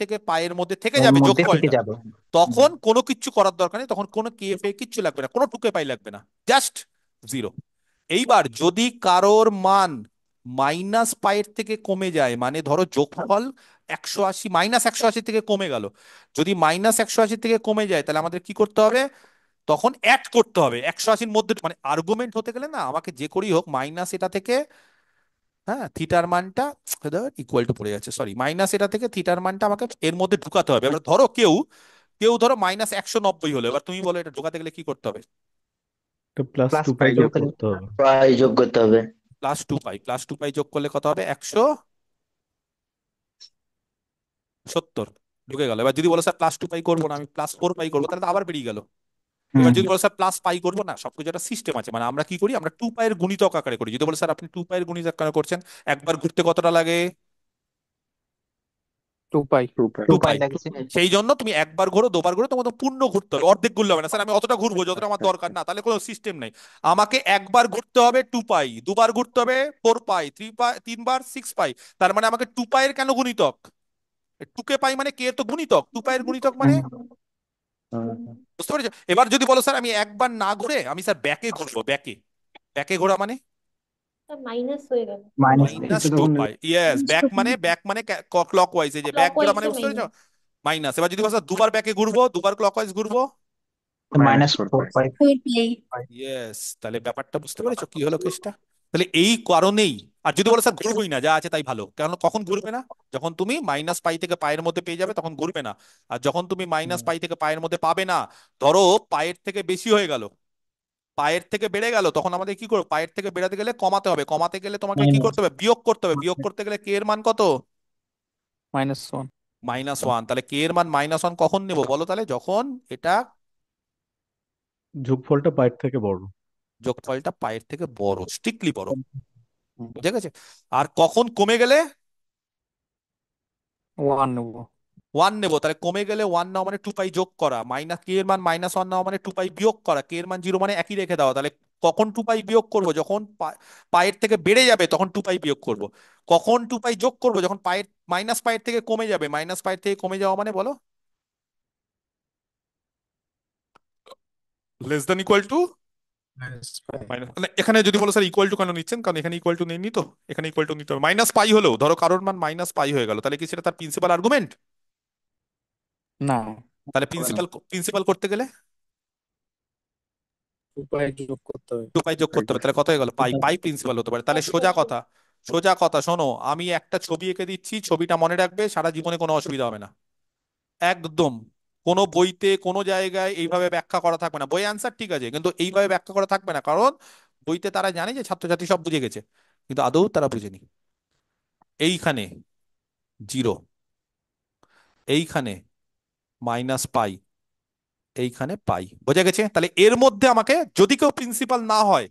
থেকে পায়ের মধ্যে থেকে এর যাবে মধ্যে থেকে যোগফলটা, যাবে। তখন কোনো কিচ্ছু করার দরকার নেই, তখন কোনো কেএফএ কিচ্ছু লাগবে না, কোনো টুকে পাই লাগবে না, জাস্ট 0। এইবার যদি কারোর মান -π থেকে কমে যায়, মানে ধরো যোগফল 180, -180 থেকে কমে গেল, যদি -180 থেকে কমে যায়, তাহলে আমাদের কি করতে হবে? তখন অ্যাড করতে হবে 180-র মধ্যে। মানে আর্গুমেন্ট হতে গেলে না আমাকে যে করেই হোক মাইনাস এটা থেকে, হ্যাঁ, থিটার মানটা ইকুয়াল টু পড়ে যাচ্ছে, সরি, মাইনাস এটা থেকে থিটার মানটা আমাকে এর মধ্যে ঢুকাতে হবে। এবার ধরো কেউ কেউ ধরো -190 হলো, এবার তুমি বলো এটা ঢুকাতে গেলে কি করতে হবে? এটা প্লাস প্লাস 2 পাই পাই যোগ যোগ করে। করতে হবে। পাই যোগ করতে হবে। +2π যোগ করলে কত হবে? 170 ঢুকে গেল। এবার যদি বলো স্যার +2π করবো না, আমি +4π করবো, তাহলে তো আবার বেরিয়ে গেল। এবার হুম, যদি বলো স্যার +π করবো না, সবকিছু একটা সিস্টেম আছে। মানে আমরা কি করি, আমরা 2π এর গুণিতক আকারে করি। যদি বলো স্যার আপনি 2π এর গুণিতক আকারে করছেন, একবার ঘুরতে কতটা লাগে? 2π। 2 2π। পাই লাগছে। সেই জন্য তুমি একবার ঘোরো দুবার ঘোরো, তোমার তো পূর্ণ ঘুরতে হবে, অর্ধেক ঘুরলে হবে না। স্যার আমি অতটা ঘুরবো যতটা আমার দরকার, না, তাহলে কোনো সিস্টেম নেই। আমাকে একবার ঘুরতে হবে 2π, দুবার ঘুরতে হবে 4π, তিনবার 6π। তার মানে আমাকে 2π এর কেন গুণিতক? 2k পাই মানে কে তো গুণিতক, 2π এর গুণিতক মানে, হুম, বুঝতে পেরেছো? এবার যদি বলো স্যার আমি একবার না ঘুরে আমি স্যার ব্যাকে ঘুরবো, ব্যাকে, ব্যাকে ঘোরা মানে মাইনাস হয়ে গেল। মাইনাস মাইনাস এটা টু তখন পাই ইয়েস, ব্যাক মানে ক্লক ওয়াইজ, এই যে ব্যাক ঘোরা মানে ক্লকওয়াইজে বুঝতে পেরেছো? মাইনাস। মাইনাস। এবার যদি বলো স্যার দুবার ব্যাকে ঘুরবো, দুবার ক্লক ওয়াইজ ঘুরবো, মাইনাস -4π। 4 পাই। ওই প্লে ইয়েস। তাহলে ব্যাপারটা বুঝতে পেরেছো কি হলো কেসটা? তাহলে এই কারণেই, আর যদি বলো স্যার ঘুরবোই না, যা আছে তাই ভালো, কারণ কখন ঘুরবে না? যখন তুমি মাইনাস পাই থেকে পায়ের মধ্যে পেয়ে যাবে তখন ঘুরবে না। আর যখন তুমি মাইনাস পাই থেকে পায়ের মধ্যে পাবে না, ধরো পায়ের থেকে বেশি হয়ে গেল, পায়ের থেকে বেড়ে গেল, তখন আমাদের কি করবো? পায়ের থেকে বেড়াতে গেলে কমাতে হবে, কমাতে গেলে তোমাকে কি করতে হবে? বিয়োগ করতে হবে। বিয়োগ করতে গেলে কে এর মান কত? -1। -1। তাহলে কে এর মান -1 কখন নেব বলো তাহলে? যখন এটা যোগফলটা পায়ের থেকে বড়। যোগফলটা পায়ের থেকে বড়, স্ট্রিক্টলি বড়। বুঝে গেছে? আর কখন কমে গেলে 1 নেবো। 1 নেবো। তাহলে কমে গেলে 1 নেওয়া মানে 2 পাই যোগ করা, মাইনাস কে এর মান -1 নেওয়া মানে 2 পাই বিয়োগ করা, কে এর মান 0 মানে একই রেখে দেওয়া। তাহলে কখন 2 পাই বিয়োগ করব? যখন পায়ের থেকে বেড়ে যাবে তখন 2 পাই বিয়োগ করব। কখন 2 পাই যোগ করব? যখন পায়ের মাইনাস পায়ের থেকে কমে যাবে। মাইনাস পায়ের থেকে কমে যাওয়া মানে বলো, less than equal to -5। Minus. মানে এখানে যদি বলো স্যার ইকুয়াল টু কেন নিচ্ছেন, কারণ এখানে ইকুয়াল টু নেই তো, এখানে ইকুয়াল টু নিতে হবে। মাইনাস পাই হলেও ধরো কারোর মান মাইনাস পাই হয়ে গেল, তাহলে কি সেটা তার প্রিন্সিপাল আর্গুমেন্ট? না, তাহলে হবে না। প্রিন্সিপাল করতে গেলে উপায় যোগ করতে হবে। 2 পাই যোগ করতে হবে। তাহলে কত হয়ে গেল? পাই। পাই প্রিন্সিপাল হতে পারে। তাহলে সোজা কথা, সোজা কথা শোনো, আমি একটা ছবি এঁকে দিচ্ছি, ছবিটা মনে রাখবে, সারা জীবনে কোনো অসুবিধা হবে না একদম। কোনো বইতে কোনো জায়গায় এইভাবে ব্যাখ্যা করা থাকবে না। বই অ্যান্সার ঠিক আছে, কিন্তু এইভাবে ব্যাখ্যা করা থাকবে না, কারণ বইতে তারা জানে যে ছাত্রছাত্রী সব বুঝে গেছে, কিন্তু আদৌ তারা বুঝেনি। এইখানে 0, এইখানে -পাই, এইখানে পাই। বোঝা গেছে? তাহলে এর মধ্যে আমাকে যদি কেউ প্রিন্সিপাল না হয়,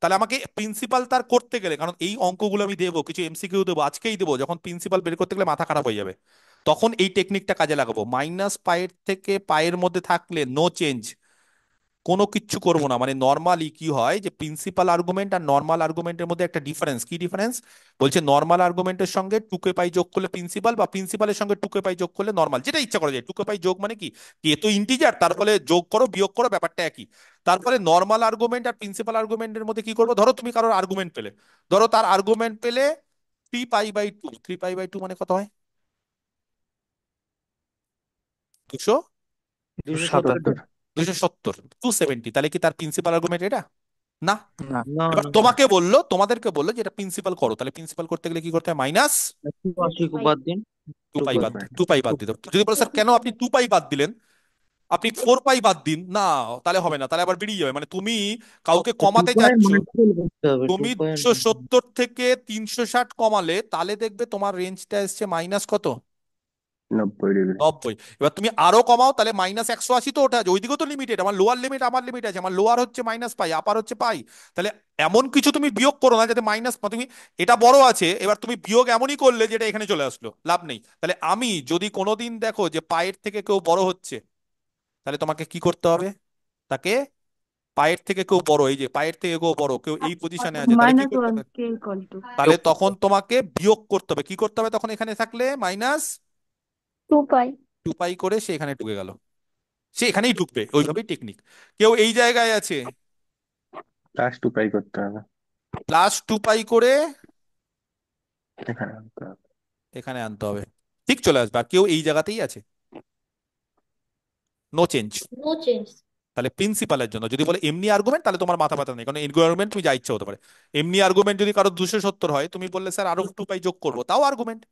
তাহলে আমাকে প্রিন্সিপাল তার করতে গেলে, কারণ এই অঙ্কগুলো আমি দেবো, কিছু এমসিকিউ দেবো আজকেই দেবো, যখন প্রিন্সিপাল বের করতে গেলে মাথা খারাপ হয়ে যাবে, তখন এই টেকনিকটা কাজে লাগাবো। মাইনাস পায়ের থেকে পায়ের মধ্যে থাকলে নো চেঞ্জ, কোনো কিচ্ছু করবো না। মানে নর্মালি কি হয় যে প্রিন্সিপাল আর্গুমেন্ট আর নর্মাল আর্গুমেন্টের মধ্যে একটা ডিফারেন্স। কি ডিফারেন্স? বলছে নর্মাল আর্গুমেন্টের সঙ্গে 2k পাই যোগ করলে প্রিন্সিপাল, বা প্রিন্সিপালের সঙ্গে 2k পাই যোগ করলে নর্মাল, যেটা ইচ্ছা করা যায়। 2k পাই যোগ মানে কি, এ তো ইন্টিজার, তার ফলে যোগ করো বিয়োগ করো ব্যাপারটা একই। তারপরে নর্মাল আর্গুমেন্ট আর প্রিন্সিপাল আর্গুমেন্টের মধ্যে কি করবো? ধরো তুমি কারোর আর্গুমেন্ট পেলে, ধরো তার আর্গুমেন্ট পেলে 3π/2, 3π/2 মানে কত হয়? 200, 277। 270, 270। তাহলে কি তার প্রিন্সিপাল আর্গুমেন্ট এটা? না। না, না এবার না তোমাকে বললো, তোমাদেরকে বললো যে এটা প্রিন্সিপাল করো, তাহলে প্রিন্সিপাল করতে গেলে কি করতে হয়? -2 80 বাদ দিন। পাই বাদ, 2 পাই। 2 পাই বাদ দিতে হবে। যদি বলো স্যার কেন আপনি 2 পাই বাদ দিলেন, আপনি 4 পাই বাদ দিন না, তাহলে হবে না, তাহলে আবার বেরিয়ে যাবে। মানে তুমি কাউকে কমাতে 2 যাচ্ছ, মাল্টিপল করতে হবে, তুমি 2 270 থেকে 360 কমালে, তাহলে দেখবে তোমার রেঞ্জটা এসছে মাইনাস কত? 90 ডিগ্রি। 90। এবার তুমি আরো কমাও, তাহলে -180 তো ওঠা আছে, ওইদিকেও তো লিমিটেড। আমার লোয়ার লিমিট, আমার লিমিট আছে, আমার লোয়ার হচ্ছে -পাই, আপার হচ্ছে পাই। তাহলে এমন কিছু তুমি বিয়োগ করো না যাতে মাইনাস, তুমি এটা বড় আছে, এবার তুমি বিয়োগ এমনই করলে যেটা এখানে চলে আসলো, লাভ নেই। তাহলে আমি যদি কোনোদিন দেখো যে পায়ের থেকে কেউ বড় হচ্ছে, তাহলে তোমাকে কি করতে হবে? তাকে, পায়ের থেকে কেউ বড়, এই যে পায়ের থেকে কেউ বড়, কেউ এই পজিশনে আছে, তাহলে কি করতে হবে? তাহলে যোগ করতে তখন হবে। তোমাকে বিয়োগ করতে হবে। কি করতে হবে তখন? এখানে থাকলে -2π। -2 পাই করে সে এখানে ঢুকে গেল, সে এখানেই ঢুকবে, ওইভাবেই টেকনিক। কেউ এই জায়গায় আছে, +2 পাই করতে হবে, +2 পাই করে এখানে আনতে হবে। এখানে আনতে হবে, ঠিক চলে আসবে। আর কেউ এই জায়গাতেই আছে, নো চেঞ্জ। No change. তাহলে প্রিন্সিপালের জন্য যদি বলে এমনি আর্গুমেন্ট, তাহলে তোমার মাথা ব্যথা নেই, কারণ এমনি আর্গুমেন্ট তুমি যা ইচ্ছা হতে পারে। এমনি আর্গুমেন্ট যদি কারো 270 হয়, তুমি বললে স্যার আরো 2 পাই যোগ করবো, তাও আর্গুমেন্ট।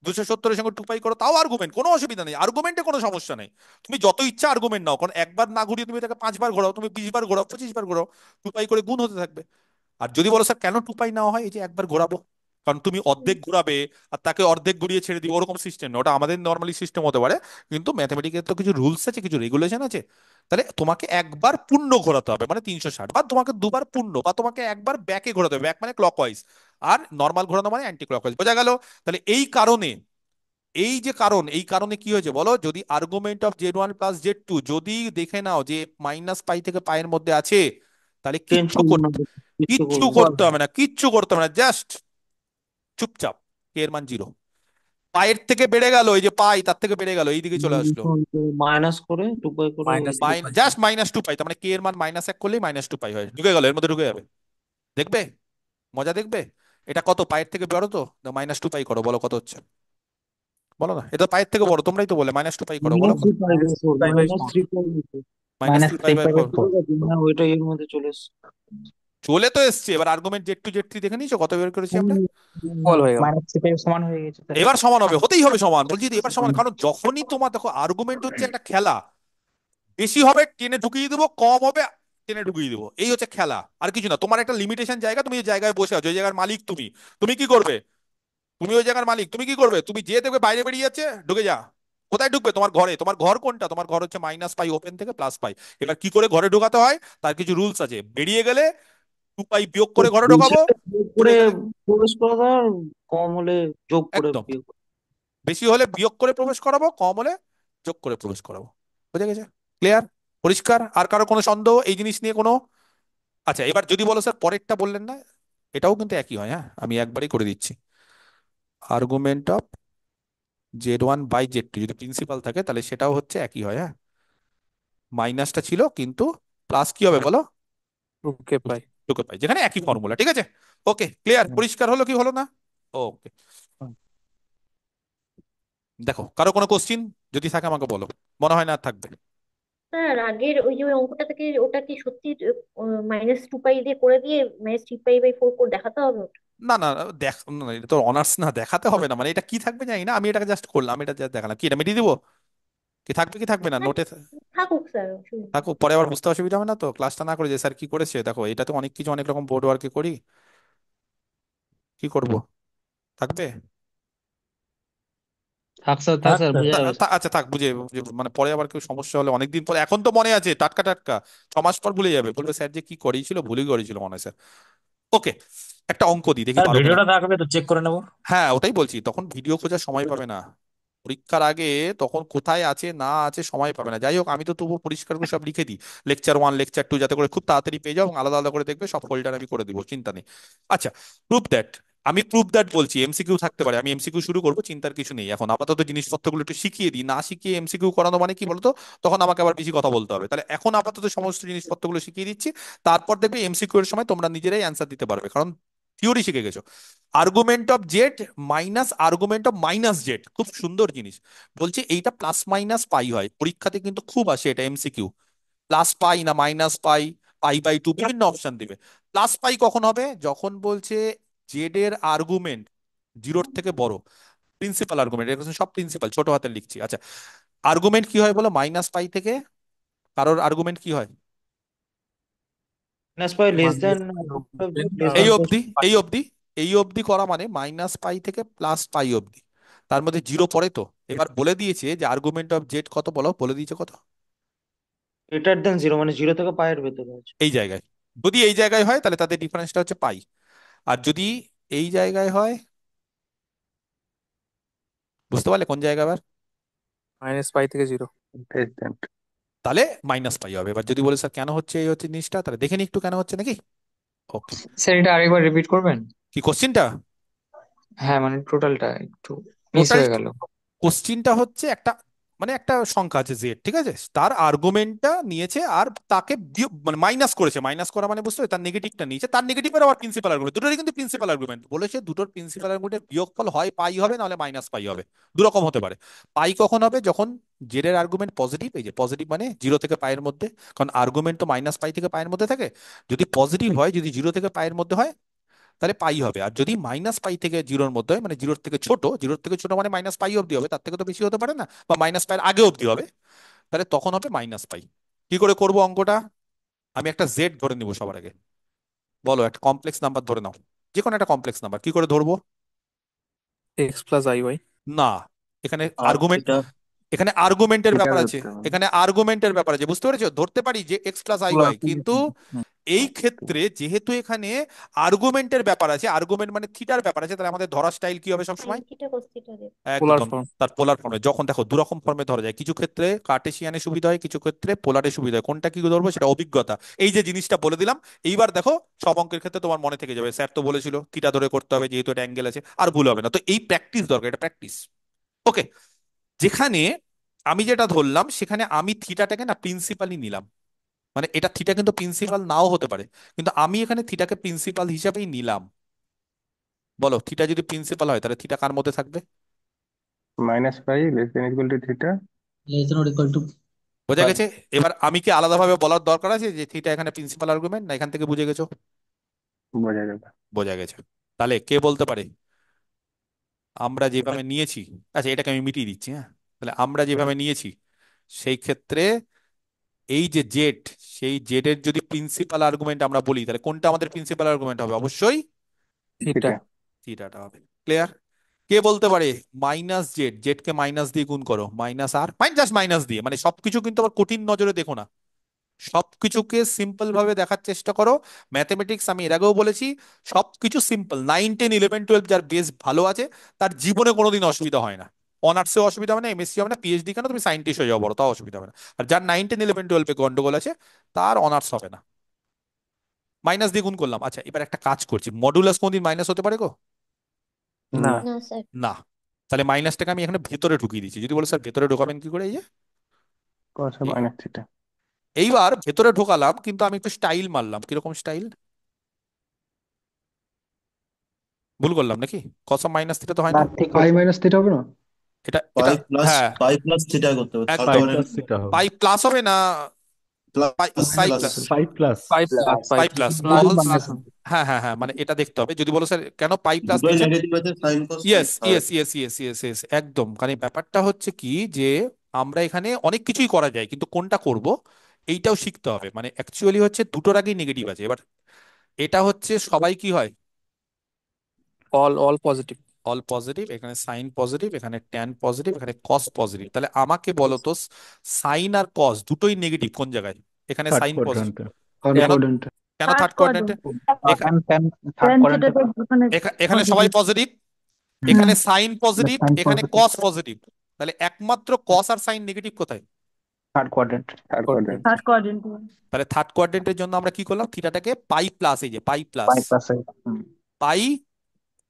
270-এর সঙ্গে 2 পাই করো, তাও আর্গুমেন্ট, কোনো অসুবিধা নেই, আর্গুমেন্টে কোনো সমস্যা নেই। তুমি যত ইচ্ছা আর্গুমেন্ট নাও, কারণ একবার না ঘুরিয়ে তুমি এটাকে 5 বার ঘোরাও, তুমি 20 বার ঘোরাও, 25 বার ঘোরাও, 2 পাই করে গুণ হতে থাকবে। আর যদি বলো স্যার কেন 2 পাই নেওয়া হয়, এই যে একবার ঘোরাবো, কারণ তুমি অর্ধেক ঘোরাবে আর তাকে অর্ধেক ঘুরিয়ে ছেড়ে দিবে, ওরকম সিস্টেম না, ওটা আমাদের নর্মালি সিস্টেম হতে পারে, কিন্তু ম্যাথমেটিক্যাল তো কিছু রুলস আছে, কিছু রেগুলেশন আছে। তাহলে তোমাকে একবার পূর্ণ ঘোরাতে হবে মানে 360, বা তোমাকে দুবার পূর্ণ, বা তোমাকে একবার ব্যাকে ঘোরাতে হবে, ব্যাক মানে ক্লকওয়াইজ, আর নর্মাল ঘোরানো মানে অ্যান্টি ক্লকওয়াইজ। বোঝা গেল? তাহলে এই কারণে, এই যে কারণ, এই কারণে কি হয়েছে বলো, যদি আর্গুমেন্ট অফ Z1 + Z2 যদি দেখে নাও যে -পাই থেকে পায়ের মধ্যে আছে, তাহলে চেঞ্জ কিচ্ছু করবো না, করতে, কিছু কিচ্ছু করবো না। করতে হবে না, কিচ্ছু করতে হবে না, জাস্ট চুপচাপ কে এর মান 0। পায়ের থেকে বেড়ে গেল, এই যে পাই তার থেকে বেড়ে গেল, এইদিকে চলে আসলো, মাইনাস করে 2 পাই করে -2π। জাস্ট -2 পাই, তার মানে কে এর মান -1 করলেই -2 পাই হয়, ঢুকে গেল, এর মধ্যে ঢুকে যাবে। দেখবে, মজা দেখবে। এটা কত পায়ের থেকে বড় তো, -2 পাই করো, বলো কত হচ্ছে? বলো না, এটা পায়ের থেকে বড়, তোমরাই তো বলে -2 পাই করো, বলো। -3π/4। -3 পাই বাই 4। -3 পাই, ওইটা এর মধ্যে চলে এসছে। চলে তো এসছে, এবার argument Z two Z three দেখে নিয়েছো কত বের করেছি আমরা? ইকুয়াল হয়ে গেল। মাইনাস থ্রি সমান হয়ে গেছে তাই। এবার সমান হবে, হতেই হবে সমান, বলছি তো এবার সমান, কারণ যখনই তোমার দেখো আর্গুমেন্ট হচ্ছে একটা খেলা, বেশি হবে টেনে ঢুকিয়ে দেবো, কম হবে টেনে ঢুকিয়ে দেবো, এই হচ্ছে খেলা, আর কিছু না। তোমার একটা লিমিটেশন জায়গা, তুমি যে জায়গায় বসে আছো, ওই জায়গার মালিক তুমি, তুমি কি করবে? তুমি ওই জায়গার মালিক, তুমি কি করবে? তুমি যে দেখবে বাইরে বেরিয়ে যাচ্ছে, ঢুকে যা। কোথায় ঢুকবে? তোমার ঘরে। তোমার ঘর কোনটা? তোমার ঘর হচ্ছে মাইনাস পাই ওপেন থেকে প্লাস পাই। এবার কি করে ঘরে ঢোকাতে হয় তার কিছু রুলস আছে। বেরিয়ে গেলে 2 পাই বিয়োগ তো করে ঘরে বেশি ঢোকাবো, হলে যোগ ঢুকে করে গেলে প্রবেশ করা যায়, আর কম হলে যোগ করে একদম, বিয়োগ। বেশি হলে বিয়োগ করে প্রবেশ করাবো, কম হলে যোগ করে প্রবেশ করাবো। বুঝে গেছে? ক্লিয়ার? পরিষ্কার? আর কারো কোনো সন্দেহ এই জিনিস নিয়ে কোনো? আচ্ছা, এবার যদি বলো স্যার পরেরটা বললেন না, এটাও কিন্তু একই হয়, হ্যাঁ আমি একবারই করে দিচ্ছি। আর্গুমেন্ট অফ Z1/Z2 যদি প্রিন্সিপাল থাকে তাহলে সেটাও হচ্ছে একই হয়, হ্যাঁ। মাইনাসটা ছিল কিন্তু প্লাস কি হবে বলো? ওকে পাই। টুকে পাই, যেখানে একই ফর্মুলা। ঠিক আছে, ওকে ক্লিয়ার? পরিষ্কার হলো কি হলো না? ওকে, দেখো কারো কোনো কোশ্চিন যদি থাকে আমাকে বলো, মনে হয় না আর থাকবে। স্যার আগের ওই যে ওই অঙ্কটা থেকে ওটা কি সত্যি -2 পাই দিয়ে করে দিয়ে -3 পাই/4 করে দেখাতে হবে ওটা? না না, দেখ না, এটা তো অনার্স না, দেখাতে হবে না, মানে এটা কি থাকবে জানি না, আমি এটাকে জাস্ট করলাম, এটা জাস্ট দেখালাম। কি এটা মিটিয়ে দিবো? কি থাকবে কি থাকবে না না, নোটে? থাকুক স্যার, অসুবিধা নেই। থাকুক, পরে আবার বুঝতে অসুবিধা হবে না তো ক্লাসটা না করে যে স্যার কি করেছে। দেখো এটাতে অনেক কিছু, অনেক রকম বোর্ড ওয়ার্কে করি, কি করব? থাকবে? থাক স্যার, থাক স্যার, বুঝে যাবে। আচ্ছা থাক, মানে পরে আবার কেউ সমস্যা হলে, অনেকদিন পরে, এখন তো মনে আছে টাটকা টাটকা, 6 মাস পর ভুলে যাবে, বলবে স্যার যে কি করিয়েছিল, ভুলই করেছিল মনে হয় স্যার। ওকে, একটা অঙ্ক দিই, দেখি স্যার পারো কিনা। ভিডিওটা থাকবে তো চেক করে নেবো। হ্যাঁ ওটাই বলছি, তখন ভিডিও খোঁজার সময় পাবে না পরীক্ষার আগে, তখন কোথায় আছে না আছে সময় পাবে না। যাই হোক, আমি তো তবু পরিষ্কার করে সব লিখে দিই, লেকচার 1 লেকচার 2, যাতে করে খুব তাড়াতাড়ি পেয়ে যাও এবং আলাদা আলাদা করে দেখবে, সব ফোল্ডার আমি করে দিব, চিন্তা নেই। আচ্ছা, প্রুফ দ্যাট, আমি প্রুফ দ্যাট বলছি, এমসিকিউ থাকতে পারে, আমি এমসিকিউ শুরু করবো, চিন্তার কিছু নেই। এখন আপাতত জিনিসপত্রগুলো একটু শিখিয়ে দিই, না শিখিয়ে এমসিকিউ করানো মানে কি বলতো, তখন আমাকে আবার বেশি কথা বলতে হবে। তাহলে এখন আপাতত সমস্ত জিনিসপত্রগুলো শিখিয়ে দিচ্ছি, তারপর দেখবে এমসিকিউ এর সময় তোমরা নিজেরাই অ্যান্সার দিতে পারবে, কারণ থিওরি শিখে গেছো। Argument of Z minus argument of minus Z, খুব সুন্দর জিনিস। বলছে এইটা প্লাস মাইনাস পাই হয়, পরীক্ষাতে কিন্তু খুব আসে এটা এমসিকিউ। প্লাস পাই না মাইনাস পাই, পাই/2 বিভিন্ন অপশন দিবে। প্লাস পাই কখন হবে? যখন বলছে জেড এর আর্গুমেন্ট জিরোর থেকে বড়, প্রিন্সিপাল আর্গুমেন্ট, এর সব প্রিন্সিপাল ছোট হাতে লিখছি। আচ্ছা, আর্গুমেন্ট কি হয় বলো মাইনাস পাই থেকে? কারোর আর্গুমেন্ট কি হয়? Minus pi less than, less এই দেন অবধি, এই অবধি, এই অবধি করা মানে মাইনাস পাই থেকে প্লাস পাই অবধি, তার মধ্যে জিরো পড়ে তো। এবার বলে দিয়েছে যে আর্গুমেন্ট অফ জেড কত, বলো বলে দিয়েছে কত? গ্রেটার দেন জিরো, মানে জিরো থেকে পায়ের ভেতরে আছে। এই জায়গায়, যদি এই জায়গায় হয় তাহলে তাদের ডিফারেন্সটা হচ্ছে পাই, আর যদি এই জায়গায় হয়, বুঝতে পারলে কোন জায়গা এবার? -পাই থেকে 0। পেশেন্ট। তাহলে মাইনাস পাই হবে। এবার যদি বলে স্যার কেন হচ্ছে এই হচ্ছে জিনিসটা, তাহলে দেখে নি একটু কেন হচ্ছে নাকি। ওকে, স্যার এটা আরেকবার রিপিট করবেন? কি কোশ্চিনটা? হ্যাঁ, মানে টোটালটা একটু মিস টোটাল হয়ে গেল। কোশ্চিনটা হচ্ছে একটা, মানে একটা সংখ্যা আছে জেড, ঠিক আছে, তার আর্গুমেন্টটা নিয়েছে আর তাকে মানে মাইনাস করেছে, মাইনাস করা মানে বুঝতে হবে, তার নেগেটিভটা নিয়েছে, তার নেগেটিভের আবার প্রিন্সিপাল আর্গুমেন্ট, দুটোরই কিন্তু প্রিন্সিপাল আর্গুমেন্ট বলেছে, দুটোর প্রিন্সিপাল আর্গুমেন্টের বিয়োগফল হয় পাই হবে, নাহলে মাইনাস পাই হবে, দু রকম হতে পারে। পাই কখন হবে? যখন জেড এর আর্গুমেন্ট পজিটিভ, এই যে পজিটিভ মানে জিরো থেকে পায়ের মধ্যে, কারণ আর্গুমেন্ট তো মাইনাস পাই থেকে পায়ের মধ্যে থাকে, যদি পজিটিভ হয়, যদি জিরো থেকে পায়ের মধ্যে হয় তাহলে পাই হবে। আর যদি মাইনাস পাই থেকে জিরোর মধ্যে হয়, মানে জিরোর থেকে ছোট, জিরোর থেকে ছোট মানে মাইনাস পাই অব্দি হবে, তার থেকে তো বেশি হতে পারে না, বা মাইনাস পাইয়ের আগে অব্দি হবে, তাহলে তখন হবে মাইনাস পাই। কি করে করব অঙ্কটা? আমি একটা জেড ধরে নিব সবার আগে, বলো একটা কমপ্লেক্স নাম্বার ধরে নাও, যে কোনো একটা কমপ্লেক্স নাম্বার, কি করে ধরবো? x+iy। না, এখানে আর আর্গুমেন্ট, থিটা। এখানে আর্গুমেন্টের থিটা ব্যাপার আছে, ধরতে হবে। এখানে আর্গুমেন্টের ব্যাপার আছে, বুঝতে পেরেছো? ধরতে পারি যে এক্স প্লাস আই ওয়াই, কিন্তু এই ক্ষেত্রে যেহেতু এখানে আর্গুমেন্টের ব্যাপার আছে, আর্গুমেন্ট মানে থিটার ব্যাপার আছে, তাহলে আমাদের ধরার স্টাইল কি হবে সাইন সবসময়? থিটা কস থিটা দেব। পোলার একদম, ফর্ম। তার পোলার ফর্মে। যখন দেখো দু রকম ফর্মে ধরা যায়, কিছু ক্ষেত্রে কার্টেসিয়ানে সুবিধা হয়, কিছু ক্ষেত্রে পোলারে সুবিধা হয়, কোনটা কি ধরবো সেটা অভিজ্ঞতা। এই যে জিনিসটা বলে দিলাম, এইবার দেখো সব অঙ্কের ক্ষেত্রে তোমার মনে থেকে যাবে, স্যার তো বলেছিল থিটা ধরে করতে হবে, যেহেতু এটা অ্যাঙ্গেল আছে, আর ভুল হবে না। তো এই প্র্যাকটিস দরকার, এটা প্র্যাকটিস। ওকে, যেখানে আমি যেটা ধরলাম সেখানে আমি থিটাটাকে না প্রিন্সিপালই নিলাম, মানে এটা থিটা কিন্তু প্রিন্সিপাল নাও হতে পারে, কিন্তু আমি এখানে থিটাকে প্রিন্সিপাল হিসাবেই নিলাম। বলো থিটা যদি প্রিন্সিপাল হয় তাহলে থিটা কার মধ্যে থাকবে? Minus pi less than equal to theta. বোঝা গেছে? এবার আমি কি আলাদাভাবে বলার দরকার আছে যে থিটা এখানে প্রিন্সিপাল আর্গুমেন্ট, না এখান থেকে বুঝে গেছো? বোঝা গেল। বোঝা গেছে। তাহলে কে বলতে পারে আমরা যেভাবে নিয়েছি, আচ্ছা এটাকে আমি মিটিয়ে দিচ্ছি, হ্যাঁ। তাহলে আমরা যেভাবে নিয়েছি সেই ক্ষেত্রে এই যে জেড, সেই জেড এর যদি প্রিন্সিপাল আর্গুমেন্ট আমরা বলি, তাহলে কোনটা আমাদের প্রিন্সিপাল আর্গুমেন্ট হবে? অবশ্যই থিটা। থিটা। থিটাটা হবে। ক্লিয়ার? কে বলতে পারে মাইনাস জেড, জেড কে মাইনাস দিয়ে গুণ করো, মাইনাস আর জাস্ট মাইনাস দিয়ে, মানে সবকিছু কিন্তু আবার কঠিন নজরে দেখো না, সবকিছুকে সিম্পল ভাবে দেখার চেষ্টা করো। ম্যাথমেটিক্স আমি এর আগেও বলেছি, সবকিছু সিম্পল। 9, 10, 11, 12 যার বেস ভালো আছে তার জীবনে কোনোদিন অসুবিধা হয় না। অনার্সে অসুবিধা হবে না, এমএসসি হবে না, পিএইচডি কেন তুমি সায়েন্টিস্ট হয়ে যাও বড়, তাও অসুবিধা হবে না। আর যার 9, 10, 11, 12 গন্ডগোল আছে তার অনার্স হবে না। মাইনাস দিয়ে গুণ করলাম। আচ্ছা এবার একটা কাজ করছি, মডুলাস কোনদিন মাইনাস হতে পারে গো? না। না স্যার। না। তাহলে মাইনাসটাকে আমি এখানে ভেতরে ঢুকিয়ে দিচ্ছি। যদি বলো স্যার ভেতরে ঢোকাবেন কি করে, এই যে কস এই- মাইনাস থিটা। এইবার ভেতরে ঢোকালাম, কিন্তু আমি একটু স্টাইল মারলাম। কিরকম স্টাইল? ভুল করলাম নাকি? কস মাইনাস থিটা তো হয় না না ঠিক পাই আছে। মাইনাস থিটা হবে না? এটা এটা। পাই প্লাস হ্যাঁ পাই প্লাস থিটা করতে হবে, থার্ড একদম। পাই কোয়াড্রেন্ট প্লাস থিটা হবে। পাই প্লাস হবে না, pi plus pi plus. Plus, pi plus. Pi plus, pi pi plus plus all. Minus হবে। হ্যাঁ হ্যাঁ হ্যাঁ, মানে এটা দেখতে হবে। যদি বলো স্যার কেন পাই প্লাস দুটোই দিচ্ছেন, নেগেটিভ আছে, সাইন কস ইয়েস হবে। Yes yes yes yes yes একদম। কারণ এই ব্যাপারটা হচ্ছে কি যে আমরা এখানে অনেক কিছুই করা যায়, কিন্তু কোনটা করব এইটাও শিখতে হবে। মানে অ্যাকচুয়ালি হচ্ছে দুটোর আগেই নেগেটিভ আছে। এবার এটা হচ্ছে সবাই কি হয়, all all positive. All positive, এখানে সাইন পজিটিভ, এখানে ট্যান পজিটিভ, এখানে কস পজিটিভ। তাহলে আমাকে বলো তো সাইন আর কস দুটোই নেগেটিভ কোন জায়গায়? এখানে থার্ড সাইন পজিটিভ। কোয়াড্রান্টে। থার্ড কেন? কোয়াড্রেন্টে। কেন থার্ড থার্ড কোয়াড্রেন্টে? Quadrant, third tan quadrant. থিটাটা ওখানে এখানে সবাই পজিটিভ। পজিটিভ, হুম। এখানে সাইন পজিটিভ, সাইন এখানে পজিটিভ। Cos positive. তাহলে একমাত্র কস আর সাইন নেগেটিভ কোথায়? Third quadrant. Third quadrant. Third quadrant. তাহলে থার্ড কোয়াড্রেন্টের জন্য আমরা কি করলাম, থিটাটাকে পাই প্লাস, এই যে pi plus, pi plus pi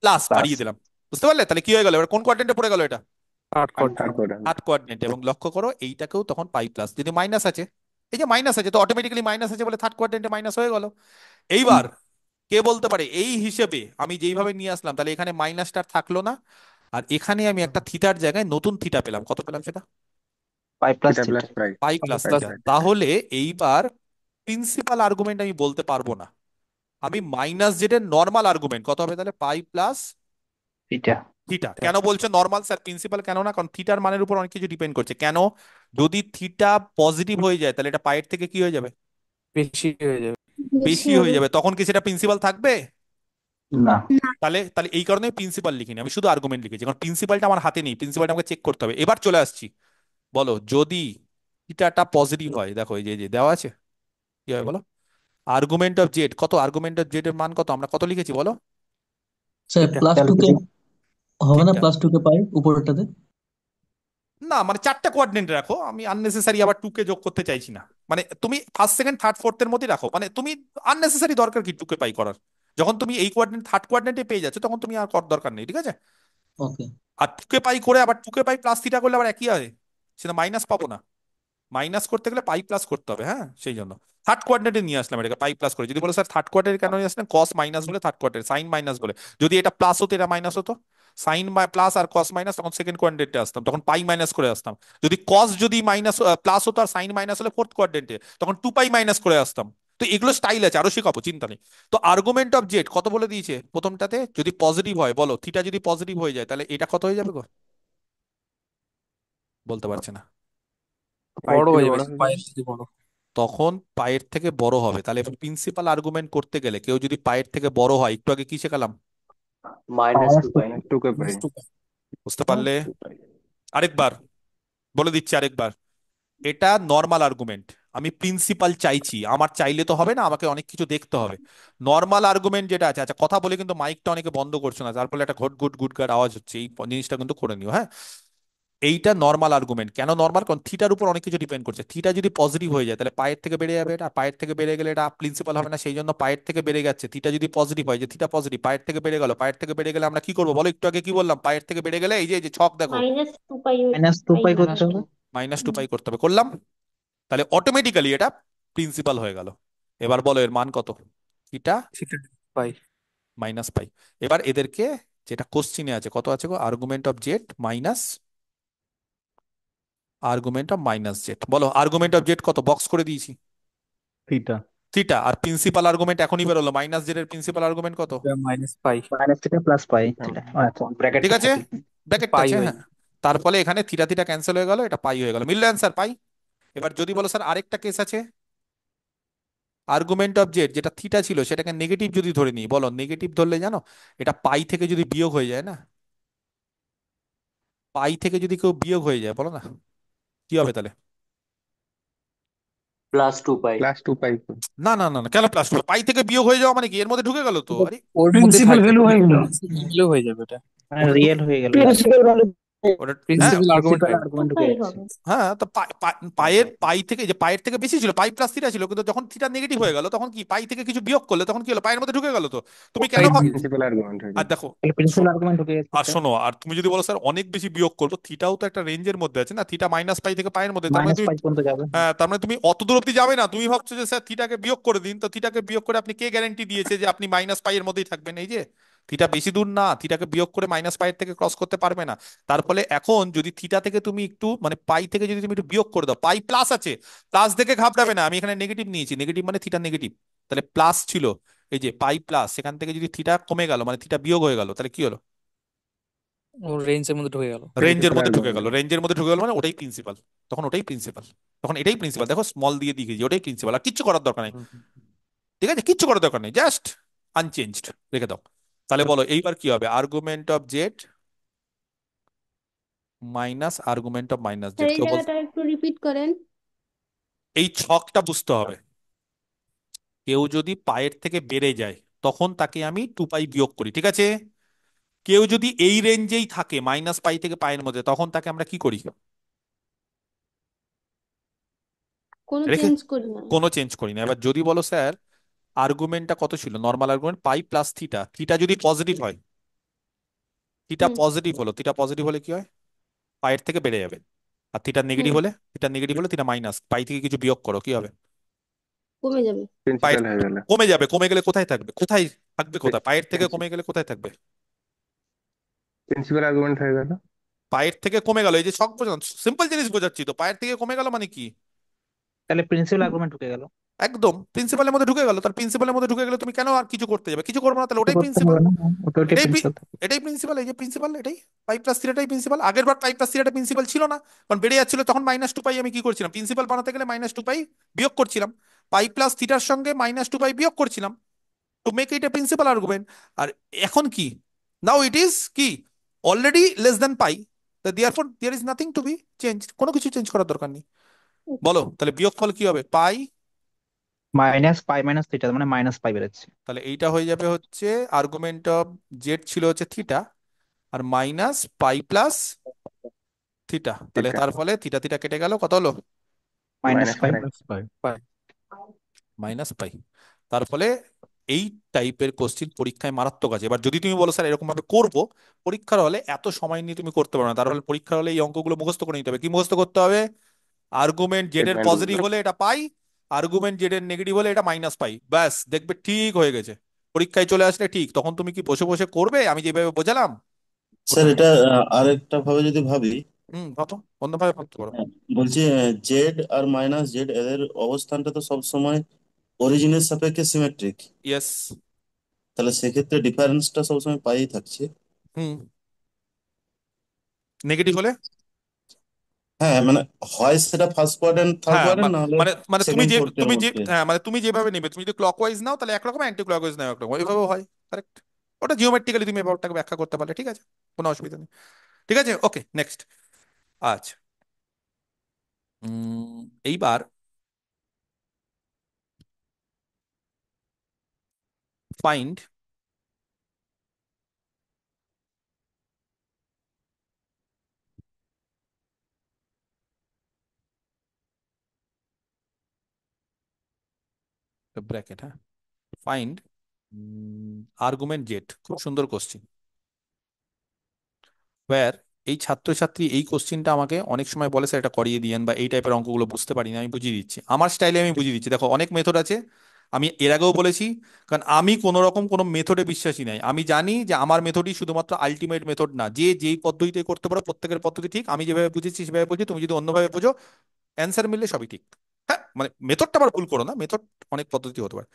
plus plus বাড়িয়ে দিলাম। বুঝতে পারলে? তাহলে কি হয়ে গেল, এবার কোন কোয়াড্রেন্টে পড়ে গেল এটা? Third third quadrant. Quadrant. Third quadrant. এবং লক্ষ্য করো এইটাকেও তখন পাই প্লাস, যদি মাইনাস আছে, এই যে মাইনাস আছে তো অটোমেটিক্যালি মাইনাস আছে বলে থার্ড কোয়াড্রেন্টে মাইনাস হয়ে গেল। এইবার কে বলতে পারে এই হিসেবে আমি যেইভাবে নিয়ে আসলাম, তাহলে এখানে মাইনাসটা থাকলো না, আর এখানে আমি একটা থিটার জায়গায় নতুন থিটা পেলাম। কত পেলাম সেটা? পাই plus theta theta. Plus pi. Pi plus pi plus theta. Plus. তাহলে এইবার প্রিন্সিপাল আর্গুমেন্ট আমি বলতে পারবো না, আমি মাইনাস জেড এর নর্মাল আর্গুমেন্ট কত হবে তাহলে? পাই প্লাস থিটা। থিটা। কেন বলছে নর্মাল স্যার, প্রিন্সিপাল কেন না? কারণ থিটার মানের উপর অনেক কিছু ডিপেন্ড করছে। কেন? যদি থিটা পজিটিভ হয়ে যায় তাহলে এটা পায়ের থেকে কি হয়ে যাবে? বেশি হয়ে যাবে। বেশি বেশি হয়ে হবে। যাবে। তখন কি সেটা প্রিন্সিপাল থাকবে? না। তাহলে তাহলে এই কারণে প্রিন্সিপাল লিখিনি, আমি শুধু আর্গুমেন্ট লিখেছি, কারণ প্রিন্সিপালটা আমার হাতে নেই, প্রিন্সিপালটা আমাকে চেক করতে হবে। এবার চলে আসছি, বলো যদি থিটাটা পজিটিভ হয়, দেখো এই যে দেওয়া আছে, কি হবে বলো? আর্গুমেন্ট অফ জেড কত? আর্গুমেন্ট অফ জেড এর মান কত? আমরা কত লিখেছি বলো? Sir theta. প্লাস টু কে হবে না? থিটা প্লাস টু কে পাই উপরেরটাতে। না, মানে চারটা কোয়াড্রেন্ট রাখো, আমি আননেসেসারি আবার টুকে যোগ করতে চাইছি না। মানে তুমি ফার্স্ট সেকেন্ড থার্ড ফোর্থ এর মধ্যে রাখো, মানে তুমি আননেসেসারি দরকার কি টুকে পাই করার? যখন তুমি এই কোয়াড্রেন্ট থার্ড কোয়াড্রেন্টে পেয়ে যাচ্ছ তখন তুমি আর করার দরকার নেই, ঠিক আছে? ওকে। আর টুকে পাই করে আবার টুকে পাই প্লাস থিটা করলে আবার একই হয়, সেটা মাইনাস পাবো না। মাইনাস করতে গেলে পাই প্লাস করতে হবে, হ্যাঁ। সেই জন্য থার্ড কোয়াড্রেন্টে নিয়ে আসলাম এটাকে পাই প্লাস করে। যদি বলো স্যার থার্ড কোয়াড্রেন্টে কেন নিয়ে আসলেন? কস মাইনাস বলে থার্ড কোয়াড্রেন্ট, সাইন মাইনাস বলে। যদি এটা প্লাস হতো এটা মাইনাস হতো, সাইন প্লাস আর কস মাইনাস, তখন সেকেন্ড কোয়াড্রেন্টে আসতাম, তখন পাই মাইনাস করে আসতাম। যদি কস যদি মাইনাস প্লাস হতো আর সাইন মাইনাস হলে ফোর্থ কোয়াড্রেন্টে, তখন টু পাই মাইনাস করে আসতাম। তো এগুলো স্টাইল আছে, আরো শেখাবো, চিন্তা নেই। তো আর্গুমেন্ট অফ জেড কত বলে দিয়েছে প্রথমটাতে? যদি পজিটিভ হয়, বলো থিটা যদি পজিটিভ হয়ে যায় তাহলে এটা কত হয়ে যাবে গো? বলতে পারছে না। পাই বড় থেকে হয়ে যাবে, বড় হয়ে পায়ের যাবে। থেকে বড়। তখন পায়ের থেকে বড় হবে। তাহলে প্রিন্সিপাল আর্গুমেন্ট করতে গেলে কেউ যদি পায়ের থেকে বড় হয়, একটু আগে কি শেখালাম? Minus two pi. Minus two কে পাই। মাইনাস টু পাই। বুঝতে পারলে? টু পাই। আরেকবার বলে দিচ্ছি, আরেকবার। এটা নর্মাল আর্গুমেন্ট, আমি প্রিন্সিপাল চাইছি, আমার চাইলে তো হবে না, আমাকে অনেক কিছু দেখতে হবে। নর্মাল আর্গুমেন্ট যেটা আছে, আচ্ছা কথা বলে কিন্তু মাইকটা অনেকে বন্ধ করছো না, তার ফলে একটা ঘট গুট গুটগার আওয়াজ হচ্ছে, এই জিনিসটা কিন্তু করে নিও, হ্যাঁ। এইটা নর্মাল আর্গুমেন্ট। কেন নর্মাল? কারণ থিটার উপর অনেক কিছু ডিপেন্ড করছে। থিটা যদি পজিটিভ হয়ে যায় তাহলে পায়ের থেকে বেড়ে যাবে, এটা পায়ের থেকে বেড়ে গেলে এটা প্রিন্সিপাল হবে না, সেই জন্য পায়ের থেকে বেড়ে যাচ্ছে। থিটা যদি পজিটিভ হয়, যে থিটা পজিটিভ, পায়ের থেকে বেড়ে গেল, পায়ের থেকে বেড়ে গেলে আমরা কি করবো বলো? একটু আগে কি বললাম? পায়ের থেকে বেড়ে গেলে এই যে ছক দেখো, minus two pi. Minus two পাই পাই মাইনাস করতে টু। হবে। মাইনাস টু পাই করতে হবে, করলাম। তাহলে অটোমেটিক্যালি এটা প্রিন্সিপাল হয়ে গেল। এবার বলো এর মান কত? Theta theta pi. Minus pi. এবার এদেরকে, যেটা কোশ্চিনে আছে কত আছে গো? Argument of Z minus argument of minus Z. বলো আর্গুমেন্ট অফ জেড কত? বক্স করে দিয়েছি, থিটা। থিটা। আর প্রিন্সিপাল আর্গুমেন্ট এখনই বেরোলো, মাইনাস জেড এর প্রিন্সিপাল আর্গুমেন্ট কত? Minus pi. Minus theta plus pi theta, আচ্ছা। ঠিক ব্র্যাকেটটা আছে, থাকে। ব্র্যাকেটটা পাই আছে, হয়ে হ্যাঁ। তার ফলে এখানে থিটা থিটা ক্যান্সেল হয়ে গেল, এটা পাই হয়ে গেল, মিললো অ্যান্সার পাই। এবার যদি বলো স্যার আরেকটা কেস আছে, আর্গুমেন্ট অফ জেড যেটা থিটা ছিল সেটাকে নেগেটিভ যদি ধরে নিই, বলো নেগেটিভ ধরলে জানো এটা পাই থেকে যদি বিয়োগ হয়ে যায় না, পাই থেকে যদি কেউ বিয়োগ হয়ে যায়, বলো না কি হবে তাহলে? +2 পাই। প্লাস 2 পাই। না না না না, কেন প্লাস টু? পাই থেকে বিয়োগ হয়ে যাওয়া মানে কি এর মধ্যে ঢুকে গেল তো? আরে ওর মধ্যে প্রিন্সিপাল থাকবে, ভ্যালু হয়ে গেল, প্রিন্সিপাল হয়ে যাবে এটা। মানে ওটা তো রিয়েল হয়ে গেল। প্রিন্সিপাল ভ্যালু ওটা, হ্যাঁ প্রিন্সিপাল আর্গুমেন্ট প্রিন্সিপাল হয়ে গেল। আর্গুমেন্ট ঢুকে ওটাই যাচ্ছে। হবে। হ্যাঁ, তো পায়ের পাই থেকে, যে পায়ের থেকে বেশি ছিল, পাই প্লাস থিটা ছিল, কিন্তু যখন থিটা নেগেটিভ হয়ে গেল তখন কি পাই থেকে কিছু বিয়োগ করলে তখন কি হলো? পায়ের মধ্যে ঢুকে গেল তো। তুমি কেন ওটাই ভাব, প্রিন্সিপাল আর্গুমেন্ট হয়ে আর গেল। দেখো, তাহলে প্রিন্সিপাল আর্গুমেন্ট ঢুকে আর যাচ্ছে, শোনো, আর তুমি যদি বলো স্যার অনেক বেশি বিয়োগ করবো, থিটাও তো একটা রেঞ্জের মধ্যে আছে না, থিটা মাইনাস পাই থেকে পায়ের মধ্যে, তার মানে মাইনাস তুমি, পাই পর্যন্ত যাবে। হ্যাঁ তার মানে তুমি অত দূর অব্দি যাবে না। তুমি ভাবছো যে স্যার থিটাকে বিয়োগ করে দিন, তো থিটাকে বিয়োগ করে আপনি কে গ্যারান্টি দিয়েছে যে আপনি মাইনাস পাই এর মধ্যেই থাকবেন? এই যে থিটা বেশি দূর না, থিটাকে বিয়োগ করে মাইনাস পাইয়ের থেকে ক্রস করতে পারবে না। তার ফলে এখন যদি থিটা থেকে তুমি একটু মানে পাই থেকে যদি তুমি একটু বিয়োগ করে দাও, পাই প্লাস আছে, প্লাস দেখে ঘাবড়াবে না, আমি এখানে নেগেটিভ নিয়েছি, নেগেটিভ মানে থিটা নেগেটিভ, তাহলে প্লাস ছিল, এই যে পাই প্লাস, সেখান থেকে যদি থিটা কমে গেল মানে থিটা বিয়োগ হয়ে গেল, তাহলে কি হলো? ওর রেঞ্জের মধ্যে ঢুকে গেল। রেঞ্জের প্রিন্সিপাল মধ্যে ঢুকে আর্গুমেন্ট। গেল, রেঞ্জের মধ্যে ঢুকে গেল মানে ওটাই প্রিন্সিপাল, তখন ওটাই প্রিন্সিপাল, তখন এটাই প্রিন্সিপাল। দেখো স্মল দিয়ে দিয়েছি, ওটাই প্রিন্সিপাল, আর কিচ্ছু করার দরকার নেই। ঠিক আছে, কিচ্ছু করার দরকার নেই, জাস্ট আনচেঞ্জড রেখে দাও। তাহলে বলো এইবার কি হবে? Argument of Z minus argument of minus sir Z. এই কেউ বল, জায়গাটা একটু রিপিট করেন। এই ছকটা বুঝতে হবে। কেউ যদি পায়ের থেকে বেড়ে যায় তখন তাকে আমি 2 পাই বিয়োগ করি, ঠিক আছে? কেউ যদি এই রেঞ্জেই থাকে মাইনাস পাই থেকে পায়ের মধ্যে, তখন তাকে আমরা কি করি? কোনো রেখে, চেঞ্জ করি না। কোনো চেঞ্জ করি না। এবার যদি বলো স্যার আর্গুমেন্টটা কত ছিল, নর্মাল আর্গুমেন্ট পাই প্লাস থিটা, থিটা যদি পজিটিভ হয়, থিটা হুম, পজিটিভ হলো, থিটা পজিটিভ হলে কি হয়? পায়ের থেকে বেড়ে যাবে। আর থিটা নেগেটিভ হুম, হলে, থিটা নেগেটিভ হলে থিটা মাইনাস পাই থেকে কিছু বিয়োগ করো, কি হবে? কমে যাবে। পায়ের প্রিন্সিপাল হয়ে গেল। কমে যাবে, কমে গেলে কোথায় থাকবে? কোথায় থাকবে? কোথায়? পায়ের থেকে কমে প্রিন্সিপাল গেলে কোথায় থাকবে? আর্গুমেন্ট হয়ে গেল। পায়ের থেকে কমে গেল, এই যে শখ বোঝানো, সিম্পল জিনিস বোঝাচ্ছি তো, পায়ের থেকে কমে গেল মানে কি? তাহলে প্রিন্সিপাল আর্গুমেন্ট ঢুকে গেল। একদম প্রিন্সিপালের মধ্যে ঢুকে গেল। তার প্রিন্সিপালের মধ্যে ঢুকে গেলে তুমি কেন আর কিছু করতে যাবে? কিছু করবো না, তাহলে কিছু ওটাই করতে প্রিন্সিপাল। হবে না, ওটা ওটাই এটাই প্রিন্সিপাল থাকে। এটাই প্রিন্সিপাল, এই যে প্রিন্সিপাল এটাই। পাই প্লাস থ্রিটাই প্রিন্সিপাল। আগের বার পাই প্লাস থ্রিটা প্রিন্সিপাল ছিল না, কারণ বেড়ে যাচ্ছিল, তখন -2 পাই আমি কি করছিলাম? প্রিন্সিপাল বানাতে গেলে -2 পাই বিয়োগ করছিলাম, পাই প্লাস থিটার সঙ্গে -2 পাই বিয়োগ করছিলাম, to make it a principal argument. আর এখন কি, নাও ইট ইজ কি, already less than pi, therefore there is nothing to be change, কোনো কিছু চেঞ্জ করার দরকার নেই। বলো তাহলে বিয়োগফল কি হবে? পাই, মাইনাস পাই মাইনাস থিটা মানে মাইনাস পাই বেরোচ্ছে। তাহলে এইটা হয়ে যাবে হচ্ছে আর্গুমেন্ট অফ জেড ছিল হচ্ছে থিটা, আর মাইনাস পাই প্লাস থিটা, তাহলে থিটা তার ফলে থিটা থিটা কেটে গেল, কত হলো? Minus minus pi. Pi. Pi. Minus pi. তার ফলে এই টাইপের কোশ্চিন পরীক্ষায় মারাত্মক আছে। এবার যদি তুমি বলো স্যার এরকম ভাবে করবো, পরীক্ষার হলে এত সময় নিয়ে তুমি করতে পারো না, তার ফলে পরীক্ষার হলে এই অঙ্কগুলো মুখস্থ করে নিতে হবে। কি মুখস্থ করতে হবে? আর্গুমেন্ট জেড এর স্টেটমেন্ট পজিটিভ হলে এটা পাই, আর্গুমেন্ট জেড এর নেগেটিভ হলে এটা মাইনাস পাই, ব্যাস দেখবে ঠিক হয়ে গেছে। পরীক্ষায় চলে আসলে ঠিক, তখন তুমি কি বসে বসে করবে আমি যেভাবে বোঝালাম? স্যার ওটা, এটা আরেকটা ভাবে যদি ভাবি, ভাবো, অন্যভাবে ভাবতে পারো। হ্যাঁ, বলছি জেড আর -জেড এদের অবস্থানটা তো সব সময় অরিজিনের সাপেক্ষে সিমেট্রিক, ইয়েস। তাহলে সেক্ষেত্রে ডিফারেন্সটা সবসময় পাই থাকছে। হুম, নেগেটিভ হলে, হ্যাঁ মানে হয় সেটা ফার্স্ট কোয়াড্রেন্ট থার্ড হ্যাঁ কোয়াড্রেন্ট না হলে মানে মানে তুমি সেকেন্ড যে ফোর্থ এর তুমি যে মধ্যে। হ্যাঁ মানে তুমি যেভাবে নেবে, তুমি যদি ক্লকওয়াইজ নাও তাহলে একরকম, অ্যান্টি ক্লকওয়াইজ নাও একরকম, ওইভাবেও হয়। কারেক্ট। ওটা জিওমেট্রিক্যালি তুমি ব্যাপারটাকে ব্যাখ্যা করতে পারলে ঠিক আছে, কোনো অসুবিধা নেই। ঠিক আছে, ওকে নেক্সট। আচ্ছা, এইবার ফাইন্ড ব্র্যাকেট, হ্যাঁ, ফাইন্ড আর্গুমেন্ট জেড, খুব সুন্দর কোশ্চিন। ওয়্যার এই ছাত্রছাত্রী এই কোশ্চিনটা আমাকে অনেক সময় বলে স্যার এটা করিয়ে দিয়েন, বা এই টাইপের অঙ্কগুলো বুঝতে পারি না, আমি বুঝিয়ে দিচ্ছি আমার স্টাইলে, আমি বুঝিয়ে দিচ্ছি। দেখো অনেক মেথড আছে, আমি এর আগেও বলেছি, কারণ আমি কোনো রকম কোনো মেথডে বিশ্বাসী নাই। আমি জানি যে আমার মেথডই শুধুমাত্র আলটিমেট মেথড না, যে যেই পদ্ধতিতে করতে পারো প্রত্যেকের পদ্ধতি ঠিক, আমি যেভাবে বুঝেছি সেভাবে বুঝি, তুমি যদি অন্যভাবে বুঝো, অ্যান্সার মিললে সবই ঠিক। হ্যাঁ মানে মেথডটা আবার ভুল করো না, মেথড অনেক পদ্ধতি হতে পারে।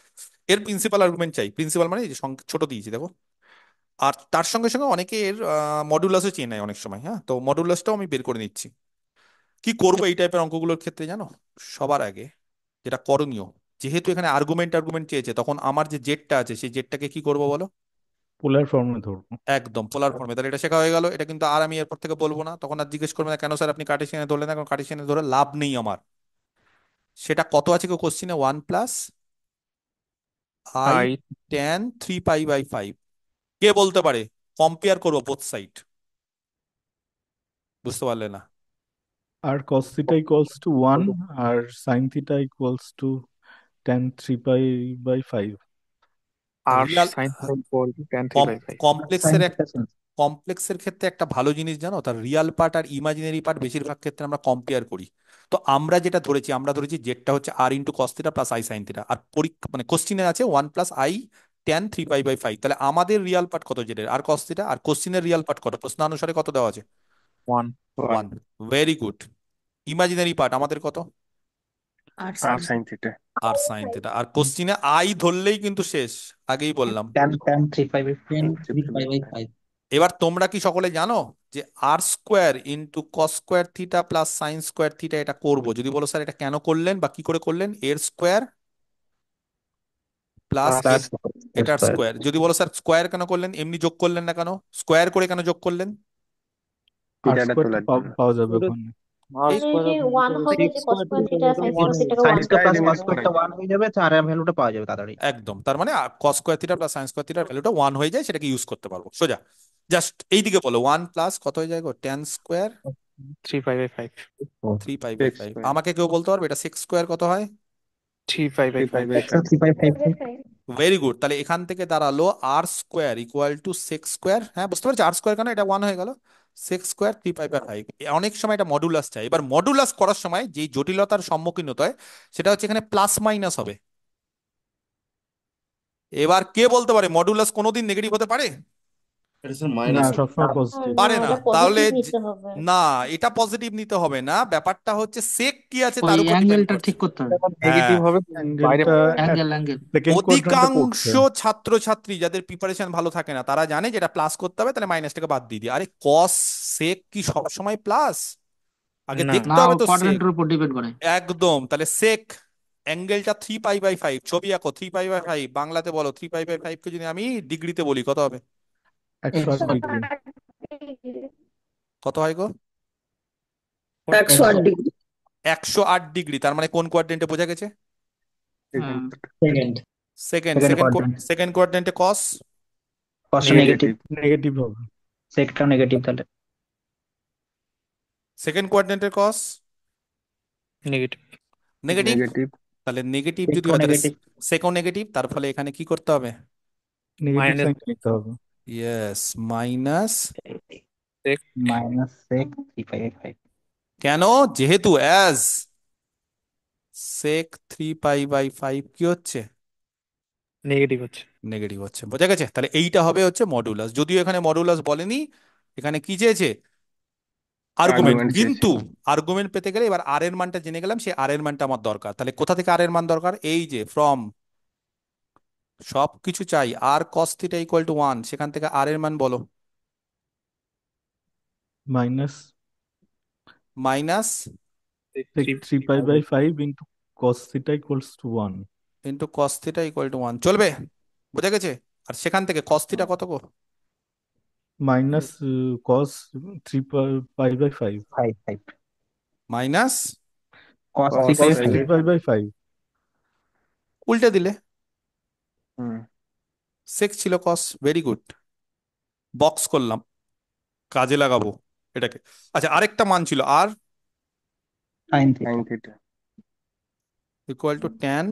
এর প্রিন্সিপাল আর্গুমেন্ট চাই, প্রিন্সিপাল মানে এই যে ছোট দিয়েছি দেখো। আর তার সঙ্গে সঙ্গে অনেকে এর মডুলাসও চেয়ে নেয় অনেক সময়, হ্যাঁ তো মডুলাসটাও আমি বের করে নিচ্ছি। কি করবো এই টাইপের অঙ্কগুলোর ক্ষেত্রে জানো? সবার আগে যেটা করণীয়, যেহেতু এখানে আর্গুমেন্ট আর্গুমেন্ট চেয়েছে, তখন আমার যে জেডটা আছে সেই জেডটাকে কি করবো বলো? পোলার ফর্মে ধরবো। একদম পোলার ফর্মে। তাহলে এটা শেখা হয়ে গেল, এটা কিন্তু আর আমি এরপর থেকে বলবো না, তখন আর জিজ্ঞেস করবে না কেন স্যার আপনি কার্টেসিয়ানে ধরলেন না, কারণ কার্টেসিয়ানে ধরে লাভ নেই আমার। সেটা কত আছে কেউ কোশ্চিনে? 1 + i আই tan 3π/5। কে বলতে পারে? কম্পেয়ার করবো বোথ সাইড। বুঝতে পারলে না? আর cos theta equals to 1 আর sin theta equals to tan 3π/5। আর রিয়াল সাইন tan 3/5। কমপ্লেক্সের sin theta sin কমপ্লেক্সের ক্ষেত্রে একটা ভালো জিনিস জানো, তার রিয়াল পার্ট আর ইমাজিনারি পার্ট বেশিরভাগ ক্ষেত্রে আমরা কম্পেয়ার করি। তো আমরা যেটা ধরেছি, আমরা ধরেছি জেডটা হচ্ছে r × cos θ + i sin θ, আর পরীক্ষা মানে কোশ্চিনে আছে 1 + i tan 3π/5। তাহলে আমাদের রিয়াল পার্ট কত জেডের? আর cos θ, আর কোশ্চিনের রিয়াল পার্ট কত? প্রশ্নানুসারে কত দেওয়া আছে? 1 1। Very good. ইমাজিনারি পার্ট আমাদের কত? আর আর সাইন। Sine theta. আর সাইন থিটা। আর কোশ্চিনে আই ধরলেই কিন্তু শেষ, আগেই বললাম। tan 3π/5 3π/5 এবার তোমরা কি সকলে জানো যে r² × cos² θ + sin² θ এটা করব? যদি বলো স্যার এটা কেন করলেন বা কি করে করলেন? এর স্কোয়ার প্লাস plus এটার square স্কোয়ার। যদি বলো স্যার স্কোয়ার কেন করলেন, এমনি যোগ করলেন না কেন? স্কোয়ার করে কেন যোগ করলেন? আর থিটাটা স্কোয়ারটা তোলার জন্য। পাওয়া যাবে ওটা ওখানে। আর এই মানে স্কোয়ার যে অফ ওয়ান হবে, যে cos square theta sine square থিটাকে sin ওয়ান square plus করে cos দেবো। square টা 1 হয়ে যাবে, তার ভ্যালুটা পাওয়া যাবে তাড়াতাড়ি। একদম, তার মানে cos² θ + sin² θ ভ্যালুটা 1 হয়ে যায়, সেটাকে ইউজ করতে পারবো সোজা। জাস্ট এইদিকে বলো 1 + কত হয়ে যায় গো? tan² 3/5 3π/5। আমাকে কেউ বলতে পারবে এটা sec² কত হয়? 3/5 একশো 3/5 ভেরি গুড। তাহলে এখান থেকে দাঁড়ালো r² = sec²। হ্যাঁ বুঝতে পারছি, r² কেন এটা 1 হয়ে গেল। sec² 3π/5। অনেক সময় এটা মডুলাস চাই। এবার মডুলাস করার সময় যে জটিলতার সম্মুখীন হতে হয় সেটা হচ্ছে এখানে প্লাস মাইনাস হবে। এবার কে বলতে পারে মডুলাস কোনোদিন নেগেটিভ হতে পারে? এটা স্যার না, মাইনাস সবসময় আর পজিটিভ। না, পারে না। এটা তাহলে পজিটিভ নিতে হবে। না, এটা পজিটিভ নিতে হবে না, ব্যাপারটা হচ্ছে সেক কি আছে ওই তার উপর ডিপেন্ড অ্যাঙ্গেলটা করছে। ঠিক করতে হবে। যখন হ্যাঁ, নেগেটিভ হবে বাইরে অ্যাঙ্গেলটা অ্যাঙ্গেল সেকেন্ড কোয়াড্রেন্টে অধিকাংশ পড়ছে। ছাত্রছাত্রী যাদের প্রিপারেশন ভালো থাকে না তারা জানে যে এটা প্লাস করতে হবে, তাহলে মাইনাসটাকে বাদ দিয়ে দিই। আরে কস সেক কি সবসময় প্লাস? আগে না। দেখতে না, ও হবে তো সেক। কোয়াড্রেন্টের উপর ডিপেন্ড করে। একদম, তাহলে সেক অ্যাঙ্গেলটা 3π/5। ছবি আঁকো 3π/5, বাংলাতে বলো 3π/5 কে যদি আমি ডিগ্রিতে বলি কত হবে? 108 ডিগ্রি। 108 কত হয় গো? 108 ডিগ্রি। 108 ডিগ্রি। তার মানে কোন কোয়াড্রেন্টে বোঝা গেছে? হ্যাঁ, second second. Second second quadrant. Second কোয়াড্রেন্টে কস। কসটা নেগেটিভ, নেগেটিভ। নেগেটিভ হবে। সেকটাও নেগেটিভ তাহলে। সেকেন্ড কোয়াড্রেন্টের কস নেগেটিভ। নেগেটিভ। নেগেটিভ। তাহলে নেগেটিভ যদি সেকও হয় তাহলে নেগেটিভ, সেকও নেগেটিভ, তার ফলে এখানে কি করতে হবে? নেগেটিভ মাইনাস সাইন নিতে হবে। Yes, minus. Minus sec 3/5। কেন? যেহেতু অ্যাজ সেক 3π/5 কি হচ্ছে? নেগেটিভ হচ্ছে। নেগেটিভ হচ্ছে। বোঝা গেছে? তাহলে এইটা হবে হচ্ছে মডুলাস। যদিও এখানে মডুলাস বলেনি, এখানে কি চেয়েছে? আর্গুমেন্ট। আর্গুমেন্ট চেয়েছে। কিন্তু আর্গুমেন্ট পেতে গেলে এবার আর এর মানটা জেনে গেলাম, সেই আর এর মানটা আমার দরকার। তাহলে কোথা থেকে আর এর মান দরকার? এই যে ফ্রম সবকিছু চাই আর cos θ = 1, সেখান থেকে আর এর মান বলো। Minus minus sec 3π/5 into cos theta equals to 1। cos θ = 1 চলবে? বোঝা গেছে? আর সেখান থেকে cos θ কত গো? Minus cos 3π/5। 5 minus cos cos cos 3/5। 3π/5। উল্টে দিলে হুম। সেক ছিল cos। ভেরি গুড, বক্স করলাম, কাজে লাগাবো এটাকে। আচ্ছা, আরেকটা মান ছিল আর sin sine theta theta = tan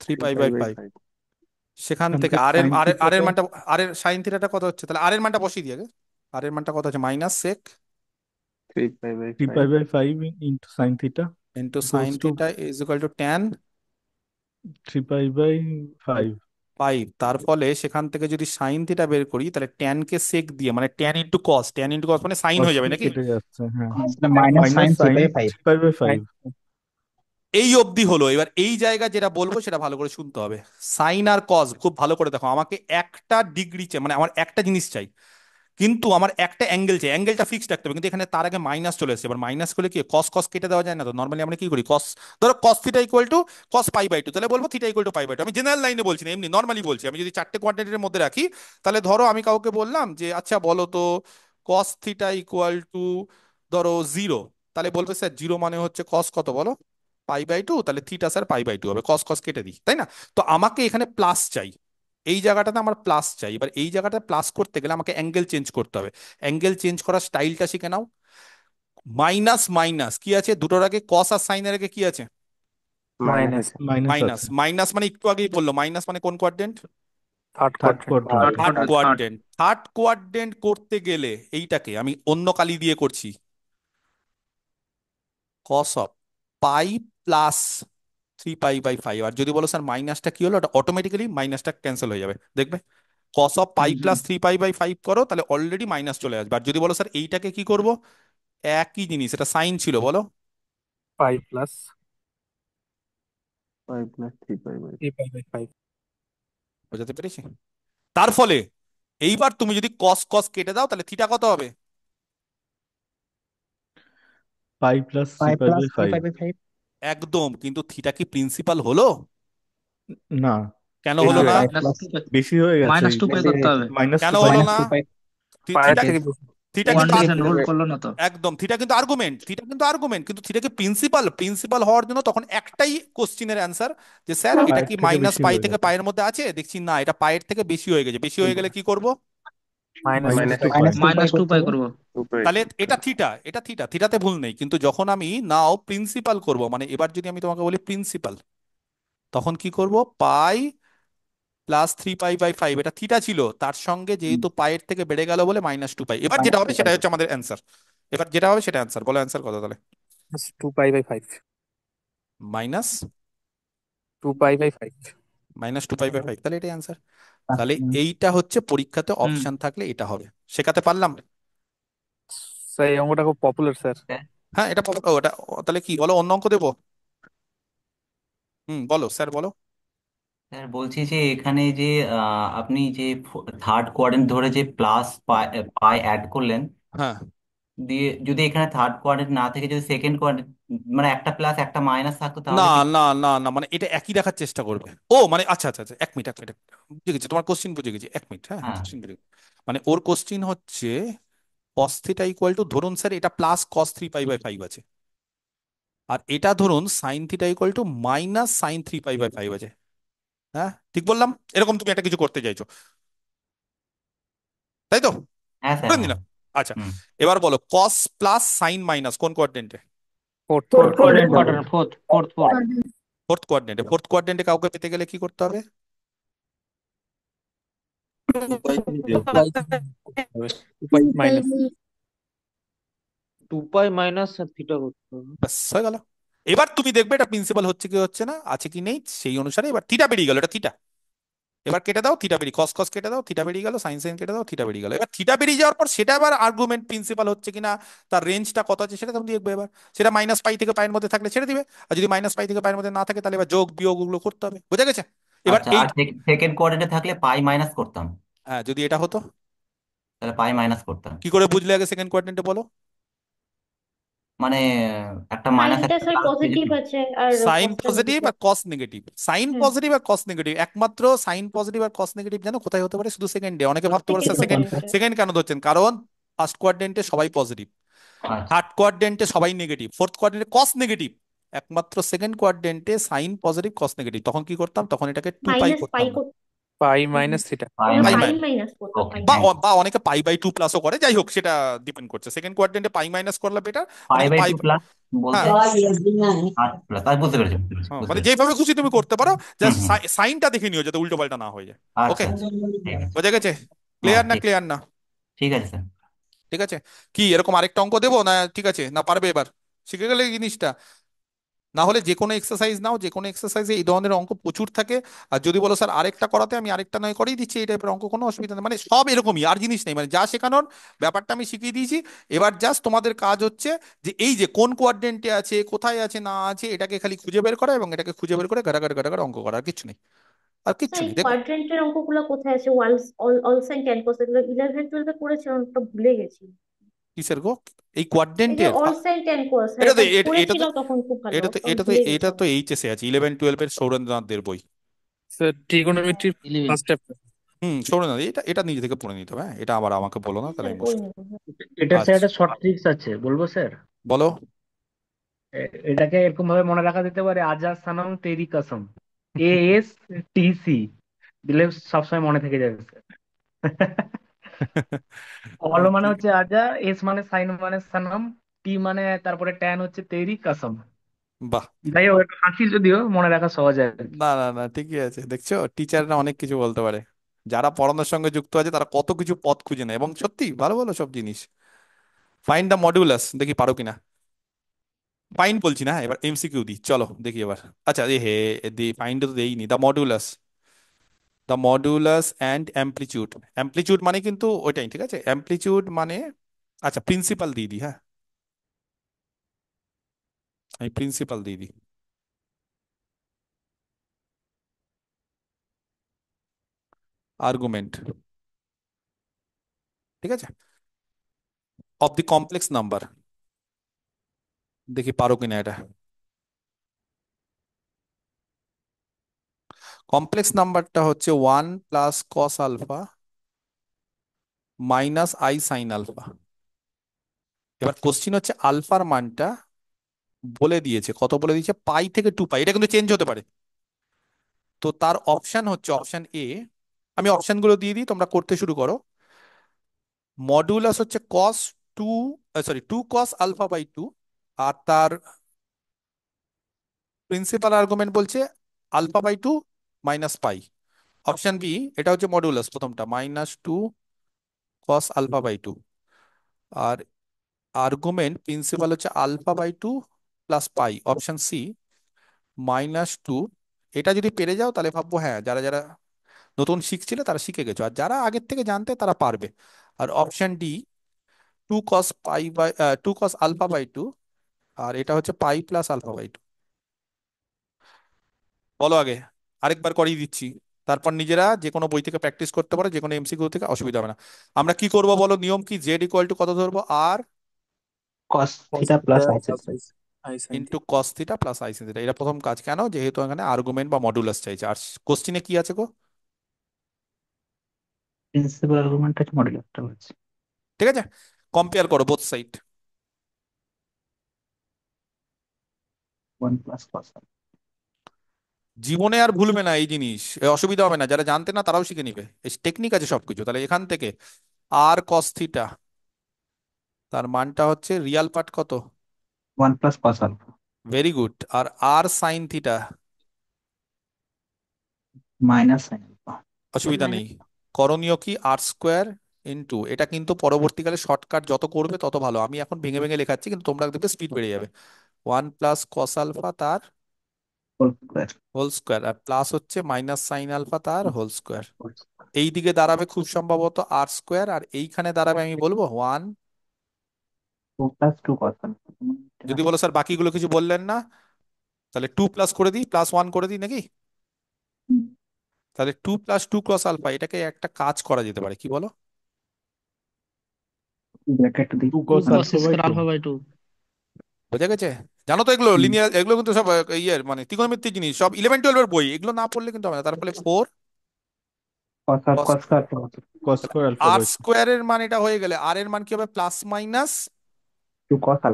3π/5। 3/5। সেখান এখান থেকে থেকে আর এর sin আর এর আর এর থিটাটা মানটা, আর এর সাইন থিটাটা কত হচ্ছে? তাহলে আর এর মানটা বসিয়ে দিয়ে আগে। আর এর মানটা কত আছে? Minus sec 3/5 3π/5 into sin theta sine equals to theta = tan 3π/5। 5, তার ফলে সেখান থেকে যদি সাইন থিটা বের করি তাহলে ট্যান কে সেক দিয়ে, মানে ট্যান ইন্টু কস মানে সাইন হয়ে কষ্ট যাবে নাকি? কেটে যাচ্ছে, হ্যাঁ। Minus minus sine three sine by five. 3 by 5। এই অবধি হলো। এবার এই জায়গা যেটা বলবো সেটা ভালো করে শুনতে হবে। সাইন আর কজ খুব ভালো করে দেখো, আমাকে একটা ডিগ্রি চাই, মানে আমার একটা জিনিস চাই, কিন্তু আমার একটা অ্যাঙ্গেল চাই, অ্যাঙ্গেলটা ফিক্সড রাখতে হবে, কিন্তু এখানে তার আগে মাইনাস চলে এসেছে। এবার মাইনাস করলে কি কস কস কেটে দেওয়া যায় না? তো নর্মালি আমরা কি করি, কস, ধরো cos theta equal to cos π/2, তাহলে বলবো থিটা ইকুয়াল টু π/2। আমি জেনারেল লাইনে বলছি না, এমনি নর্মালি বলছি। আমি যদি চারটে কোয়ান্টিটির মধ্যে রাখি, তাহলে ধরো আমি কাউকে বললাম যে আচ্ছা বলো তো কস থিটা ইকুয়াল টু ধরো 0, তাহলে বলবে স্যার 0 মানে হচ্ছে কস কত বলো, π/2, তাহলে থিটা স্যার π/2 হবে, কস কস কেটে দিই, তাই না? তো আমাকে এখানে প্লাস চাই, এই জায়গাটাতে আমার প্লাস চাই। এবার এই জায়গাটা প্লাস করতে গেলে আমাকে অ্যাঙ্গেল চেঞ্জ করতে হবে। অ্যাঙ্গেল চেঞ্জ করার স্টাইলটা শিখে নাও। মাইনাস মাইনাস কি আছে দুটোর আগে, কস আর সাইনের আগে কি আছে? Minus minus minus. আছে। মাইনাস মানে একটু আগেই বললো, মাইনাস মানে কোন quadrant? Third third quadrant. Quadrant. Third quadrant. Third quadrant করতে গেলে এইটাকে আমি অন্য কালি দিয়ে করছি, কস অফ পাই প্লাস 3π/5। আর যদি বলো স্যার মাইনাসটা কি হলো, ওটা অটোমেটিক্যালি মাইনাসটা ক্যান্সেল হয়ে যাবে, দেখবে। কস অফ পাই প্লাস 3π/5 করো, তাহলে অলরেডি মাইনাস চলে আসবে। আর যদি বলো স্যার এইটাকে কি করব, একই জিনিস, এটা সাইন ছিল বলো, 5 + 5 + 3π/5। 3π/5। বোঝাতে পেরেছি? তার ফলে এইবার তুমি যদি কস কস কেটে দাও তাহলে থিটা কত হবে? Pi plus three five pi plus by three five pi by five. একদম, কিন্তু থিটা কি প্রিন্সিপাল হলো? না, কেন বেশি হলো হয়ে না? গেছে। ফাইভ মাইনাস প্লাস টু পাই, বেশি হয়ে গেছে। মাইনাস টু পাই বেশি করতে হয়েছে। হবে। মাইনাস কেন টু হলো পাই। না? -2 পাই। পায়ের থিটা থেকে বেশি। থিটা ওয়ান কিন্তু ডিভিশন রুল করলো না তো। একদম, থিটা কিন্তু আর্গুমেন্ট, থিটা কিন্তু থিটা কি প্রিন্সিপাল? প্রিন্সিপাল হওয়ার জন্য তখন একটাই কোশ্চিনের অ্যান্সার, যে স্যার এটা পায়ের কি থেকে মাইনাস বেশি পাই হয়ে থেকে গেছে। পায়ের মধ্যে আছে? দেখছি না, এটা পায়ের থেকে বেশি হয়ে গেছে। বেশি হয়ে গেলে কি করব? মাইনাস মাইনাস টু পাই। -2 পাই মাইনাস টু করতে পাই হবে। করবো। 2π। তাহলে এটা থিটা, থিটাতে ভুল নেই। কিন্তু যখন আমি নাও প্রিন্সিপাল করব, মানে এবার যদি আমি তোমাকে বলি প্রিন্সিপাল, তখন কি করব, পাই প্লাস 3π/5, এটা থিটা ছিল, তার সঙ্গে যেহেতু পায়ের থেকে বেড়ে গেল বলে -2 পাই। এবার যেটা হবে -2 পাই। সেটা হচ্ছে আমাদের অ্যান্সার। এবার যেটা হবে সেটা অ্যান্সার, বলো অ্যান্সার কত তাহলে? 2π/5। মাইনাস 2π/5। -2π/5, তাহলে এটাই অ্যান্সার। তাহলে এইটা হচ্ছে পরীক্ষাতে হুম। অপশন থাকলে এটা হবে। শেখাতে পারলাম? স্যার এই অঙ্কটা খুব পপুলার স্যার। হ্যাঁ, এটা ওটা তাহলে কি বলো, অন্য অঙ্ক দেবো? বলো স্যার বলো। স্যার বলছি যে এখানে যে আপনি যে থার্ড কোয়াড্রেন্ট ধরে যে প্লাস পাই পাই অ্যাড করলেন, হ্যাঁ, দিয়ে যদি এখানে থার্ড কোয়াড্রেন্ট না থেকে যদি সেকেন্ড কোয়াড্রেন্ট, মানে একটা প্লাস একটা মাইনাস থাকতো না তাহলে কি? না না না, মানে এটা একই রাখার চেষ্টা করবে। ও মানে আচ্ছা আচ্ছা আচ্ছা, 1 মিনিট 1 মিনিট, বুঝে গেছি তোমার কোশ্চিন, বুঝে গেছি। 1 মিনিট, হ্যাঁ হ্যাঁ। কোশ্চিন বুঝে গেছি। মানে ওর কোশ্চিন হচ্ছে কস থিটা ইকুয়াল টু, ধরুন স্যার এটা প্লাস কস 3π/5 আছে, আর এটা ধরুন sine theta equal to minus sine 3π/5 আছে। হ্যাঁ ঠিক বললাম? এরকম তুমি একটা কিছু করতে চাইছো, তাই তো? হ্যাঁ স্যার, করে হ্যাঁ। দিলাম। আচ্ছা, হুম। এবার বলো কস প্লাস সাইন মাইনাস কোন কোয়াড্রেন্টে? Fourth Fourth quadrant. quadrant. Fourth. Fourth কোয়াড্রেন্টে। ফোর্থ কোয়াড্রেন্টে কাউকে পেতে গেলে কি করতে হবে? 2π দিয়ে 2π মাইনাস। 2π মাইনাস থিটা করতে হবে। ব্যাস হয়ে গেল। এবার তুমি দেখবে এটা প্রিন্সিপাল হচ্ছে কি হচ্ছে না, আছে কি নেই, সেই অনুসারে এবার থিটা বেরিয়ে গেল, এটা থিটা। এবার কেটে দাও, থিটা বেরিয়ে, কস কস কেটে দাও, থিটা বেরিয়ে গেল, সাইন সাইন কেটে দাও, থিটা বেরিয়ে গেল। এবার থিটা বেরিয়ে যাওয়ার পর সেটা আবার আর্গুমেন্ট প্রিন্সিপাল হচ্ছে কিনা, তার রেঞ্জটা কত আছে সেটা তুমি দেখবে। এবার সেটা -π থেকে পায়ের মধ্যে থাকলে ছেড়ে দিবে, আর যদি -π থেকে পায়ের মধ্যে না থাকে তাহলে এবার যোগ বিয়োগ ওগুলো করতে হবে। বোঝা গেছে? এবার আচ্ছা, এই, আর সেকেন্ড কোয়াড্রেন্টে থাকলে পাই মাইনাস করতাম, হ্যাঁ যদি এটা হতো, তাহলে পাই মাইনাস করতাম। কি করে বুঝলে আগে সেকেন্ড কোয়াড্রেন্টে বলো? মানে একটা মাইনাস সাইনটা একটা স্যার প্লাস দিয়ে পজিটিভ যদি। আছে আর সাইন কসটা পজিটিভ নেগেটিভ। আর কস নেগেটিভ, সাইন হ্যাঁ, পজিটিভ আর কস নেগেটিভ, একমাত্র সাইন পজিটিভ আর কস নেগেটিভ জানো কোথায় হতে পারে? শুধু সেকেন্ডে। অনেকে ভাবতে পারে সেকেন্ড স্যার সেকেন্ড, কোয়াড্রেন্টে। সেকেন্ড কেন ধরছেন, কারণ ফার্স্ট কোয়াড্রেন্টে সবাই পজিটিভ, আচ্ছা। থার্ড কোয়াড্রেন্টে সবাই নেগেটিভ, ফোর্থ কোয়াড্রেন্টে কস নেগেটিভ, একমাত্র সেকেন্ড কোয়াড্রেন্টে সাইন পজিটিভ কস নেগেটিভ। তখন কি করতাম, তখন এটাকে 2π মাইনাস পাই করতাম না, করতে। Pi minus theta. Pi pi minus. বাই, পাই মাইনাস করতাম, ওকে, পাই বা থ্যাংক ইউ। বা অনেকে π/2 প্লাসও করে, যাই হোক সেটা ডিপেন্ড করছে। সেকেন্ড কোয়াড্রেন্টে পাই মাইনাস করলে বেটার, পাই অনেকে বাই পাই, টু প্লাস বলতে। হ্যাঁ আচ্ছা প্লাস, বুঝতে পেরেছি, বুঝতে পেরেছি, হ্যাঁ, বুঝতে মানে পেরেছি। যেভাবে খুশি তুমি করতে পারো, হুম জাস্ট হুম। সাইনটা দেখে নিও যাতে উল্টো পাল্টা না হয়ে যায়। ওকে, আচ্ছা আচ্ছা, ঠিক আছে। বোঝা গেছে? হ্যাঁ ক্লিয়ার না ঠিক, ক্লিয়ার না? ঠিক আছে স্যার। ঠিক আছে, কি এরকম আরেকটা অঙ্ক দেবো না? ঠিক আছে না, পারবে এবার? শিখে গেলে এই জিনিসটা? না হলে যে কোনো এক্সারসাইজ নাও, যে কোনো এক্সারসাইজে এই ধরনের অঙ্ক প্রচুর থাকে। আর যদি বলো স্যার আরেকটা করাতে, আমি আরেকটা নয় করেই দিচ্ছি, এই টাইপের অঙ্ক কোনো অসুবিধা নেই, মানে সব এরকমই, আর জিনিস নেই, মানে যা শেখানোর ব্যাপারটা আমি শিখিয়ে দিয়েছি। এবার জাস্ট তোমাদের কাজ হচ্ছে যে এই যে কোন কোয়াড্রেন্টে আছে, কোথায় আছে না আছে, এটাকে খালি খুঁজে বের করা এবং এটাকে খুঁজে বের করে ঘাটাঘাট ঘাটাঘাট অঙ্ক করা, আর কিছু নেই, আর কিচ্ছু স্যার এই নেই। দেখো কোয়াড্রেন্টের অঙ্কগুলো কোথায় আছে? অল সাইন ট্যান কোস, এগুলো 11-12 করেছে, অনেকটা ভুলে গেছি। কিসের গো, এই এই যে কোয়াড্রেন্টের? অল সাইন ট্যান কোস, হ্যাঁ এটা তো এটা এটা তো করেছিলাম তখন খুব ভালো, এটা তো তখন এটা তো ভুলে গেছি এটা তো আমি। এইচএসে আছে, 11-12 সৌরেন্দ্রনাথদের বই। Sir trigonometry eleven. First chapter. Sourendranath, এটা এটা নিজে থেকে পড়ে নিতে হবে, হ্যাঁ, এটা আবার আমাকে বলো না, হ্যাঁ তাহলে হ্যাঁ আমি করে বসে। নেবো, হ্যাঁ। এটা স্যার আচ্ছা, একটা শর্ট ট্রিক্স আছে, বলবো স্যার? বলো। এটাকে এরকম ভাবে মনে রাখা যেতে পারে, আজাদ সানাম তেরি কসম, ASTC দিলে সবসময় মনে থেকে যাবে স্যার। অল মানে কি- হচ্ছে আজা, এস মানে সাইন মানে সানাম, টি মানে তারপরে ট্যান হচ্ছে তেরি কসম। বাহ। যাই হোক, একটু হাসি যদিও মনে রাখা সহজ আর কি। না না না, ঠিকই আছে, দেখছো টিচাররা অনেক কিছু বলতে পারে, যারা পড়ানোর সঙ্গে যুক্ত আছে তারা কত কিছু পথ খুঁজে নেয়, এবং সত্যি ভালো ভালো সব জিনিস। ফাইন্ড দ্য মডুলাস, দেখি পারো কিনা। ফাইন্ড বলছি না, এবার এমসিকিউ দিই, চলো দেখি এবার। আচ্ছা এ হে, দি ফাইন্ড তো দেইনি, the modulus and amplitude. Amplitude মানে কিন্তু ওইটাই, ঠিক আছে, অ্যাম্পলিচিউড মানে, আচ্ছা প্রিন্সিপাল দিয়ে দিই, হ্যাঁ আমি প্রিন্সিপাল দিয়ে দিই। আর্গুমেন্ট, ঠিক আছে, অফ দি কমপ্লেক্স নাম্বার, দেখি পারো কিনা এটা। কমপ্লেক্স নাম্বারটা হচ্ছে 1 + cos α -i sin α। এবার কোশ্চিন হচ্ছে আলফার মানটা বলে দিয়েছে, কত বলে দিয়েছে, π থেকে 2π, এটা কিন্তু চেঞ্জ হতে পারে। তো তার অপশন হচ্ছে অপশন এ, আমি অপশনগুলো দিয়ে দিই, তোমরা করতে শুরু করো। মডুলাস হচ্ছে টু, সরি 2 cos α/2, আর তার প্রিন্সিপাল আর্গুমেন্ট বলছে α/2 - π। অপশন বি, এটা হচ্ছে মডুলাস প্রথমটা, -2 cos α/2, আর আর্গুমেন্ট প্রিন্সিপাল হচ্ছে α/2 + π। Option C, -2। এটা যদি পেরে যাও তাহলে ভাববো হ্যাঁ, যারা যারা নতুন শিখছিলে তারা শিখে গেছো, আর যারা আগের থেকে জানতে তারা পারবে। আর অপশন ডি, 2 cos α/2, আর এটা হচ্ছে π + α/2। বলো আগে, আরেকবার করিয়ে দিচ্ছি, তারপর নিজেরা যে কোনো বই থেকে প্র্যাকটিস করতে পারো, যে কোনো এমসিকিউ থেকে, অসুবিধা হবে না। আমরা কি করব বলো, নিয়ম কি, জেড ইকুয়াল টু কত ধরবো, আর cos cos theta theta plus i plus section. I sine into cos theta plus i sin theta. এটা প্রথম কাজ, কেন, যেহেতু এখানে আর্গুমেন্ট বা মডুলাস চাইছে। আর কোশ্চিনে কি আছে গো, প্রিন্সিপাল আর্গুমেন্ট আছে, মডুলাসটা হচ্ছে ঠিক আছে, কম্পেয়ার করো বোথ সাইড। 1 + cos। জীবনে আর ভুলবে না এই জিনিস, অসুবিধা হবে না, যারা জানতে না তারাও শিখে নিবে, এই টেকনিক আছে সবকিছু। তাহলে এখান থেকে আর কস থিটা, তার মানটা হচ্ছে রিয়াল পার্ট কত, 1 + cos α ভেরি গুড, আর আর sine theta, minus sine alpha. অসুবিধা মানে নেই। করণীয় কি, r² ইন্টু, এটা কিন্তু পরবর্তীকালে শর্টকাট যত করবে তত ভালো, আমি এখন ভেঙে ভেঙে লেখাচ্ছি, কিন্তু তোমরা দেখবে স্পিড বেড়ে যাবে। 1 + cos α তার হোল স্কোয়ার। হোল স্কোয়ার, আর প্লাস হচ্ছে -sin α তার হোল স্কোয়ার। এই দিকে দাঁড়াবে খুব সম্ভবত r², আর এইখানে দাঁড়াবে, আমি বলবো 1। 2 + 2 cos α। যদি বলো স্যার বাকিগুলো কিছু বললেন না, তাহলে 2+ করে দিই, +1 করে দিই নাকি, তাহলে 2 + 2 cos α, এটাকে একটা কাজ করা যেতে পারে, কি বলো? ব্র্যাকেট দিই। 2 cos cos স্কয়ার α/2। α/2। বোঝা গেছে? জানো তো এগুলো হুম। লিনিয়ার, এগুলো কিন্তু সব ইয়ের মানে ত্রিকোণমিতিক জিনিস, সব 11-12 বই, এগুলো না পড়লে কিন্তু হবে না। তারপরে 4 cos আর cos, cos স্কয়ার α/2। cos² আর α/2। স্কোয়ারের মান এটা হয়ে গেলে আর এর মান কি হবে, প্লাস মাইনাস, 2 cos α।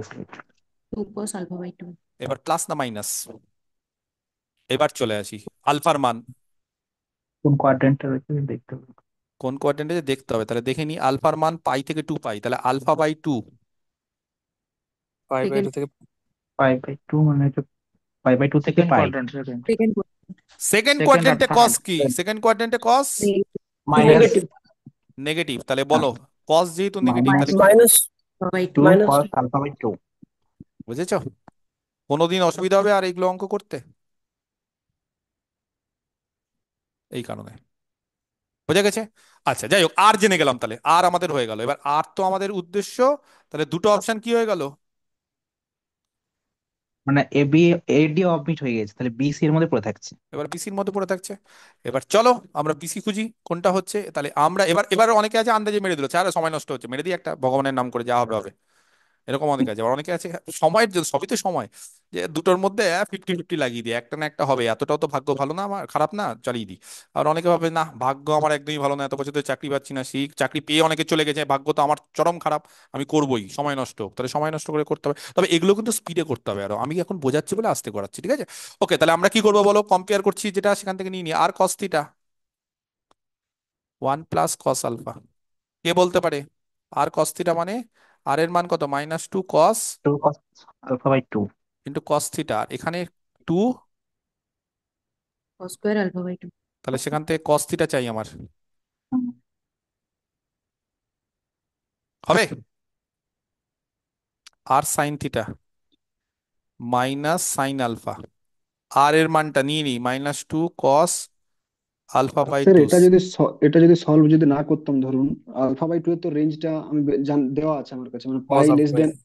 2 cos α/2। এবার প্লাস না মাইনাস, এবার চলে আসি আলফার মান কোন কোয়াড্রেন্টে রয়েছে দেখতে হবে। কোন কোয়াড্রেন্টে দেখতে হবে, তাহলে দেখে নি, আলফার মান π থেকে 2π, তাহলে α/2, সেকেন্ড π/2 থেকে π/2 মানে হচ্ছে π/2 থেকে second pi. Quadrant, second second second second আর কোয়াড্রেন্টে থার্ড। কস কি, সেকেন্ড কোয়াড্রেন্টে কস মাইনাস নেগেটিভ নেগেটিভ, তাহলে বলো কস যেহেতু নেগেটিভ মাইনাস তাহলে কি, মাইনাস বাই 2 2। Minus cos α/2। বুঝেছো? কোনোদিন অসুবিধা হবে আর এইগুলো অঙ্ক করতে? এই কারণে। বোঝা গেছে? আচ্ছা যাই হোক, আর জেনে গেলাম, তাহলে আর আমাদের হয়ে গেল। এবার আর তো আমাদের উদ্দেশ্য, তাহলে দুটো অপশন কি হয়ে গেল? মানে এ বি, এ ডি অবমিট হয়ে গেছে, তাহলে বি সি এর মধ্যে পড়ে থাকছে। এবার বিসির মধ্যে পড়ে থাকছে। এবার চলো আমরা বিসি খুঁজি কোনটা হচ্ছে। তাহলে আমরা এবার এবার অনেকে আছে আন্দাজে মেরে দিল, আরে সময় নষ্ট হচ্ছে, মেরে দিই একটা, ভগবানের নাম করে যা হবে হবে, এরকম অনেকে আছে। আবার অনেকে আছে সময়ের জন্য, সবই তো সময়, যে দুটোর মধ্যে 50-50 লাগিয়ে দিই, একটা না একটা হবে, এতটাও তো ভাগ্য ভালো না আমার, খারাপ না, চালিয়ে দিই। আর অনেকে ভাবে না ভাগ্য আমার একদমই ভালো না, এত বছর ধরে চাকরি পাচ্ছি না, সেই চাকরি পেয়ে অনেকে চলে গেছে, ভাগ্য তো আমার চরম খারাপ, আমি করবোই, সময় নষ্ট হোক, তাহলে সময় নষ্ট করে করতে হবে। তবে এগুলো কিন্তু স্পিডে করতে হবে, আরো আমি এখন বোঝাচ্ছি বলে আস্তে করাচ্ছি, ঠিক আছে? ওকে, তাহলে আমরা কি করবো বলো, কম্পেয়ার করছি যেটা সেখান থেকে নিয়ে নিই। আর কস থিটা 1 + cos α, কে বলতে পারে? আর কস থিটা মানে, আর এর মান কত? -2 cos 2 cos α/2। cos থিটা, এখানে 2, cos square α/2। তাহলে সেখান থেকে cos থিটা চাই আমার, হবে? আর সাইন থিটা -sin α, আর এর মানটা নিয়ে নিই -2 cos α/2। স্যার এটা যদি সলভ যদি না করতাম, ধরুন α/2 এর তো রেঞ্জটা আমি দেওয়া আছে আমার কাছে, মানে pi cos less alpha by then. two।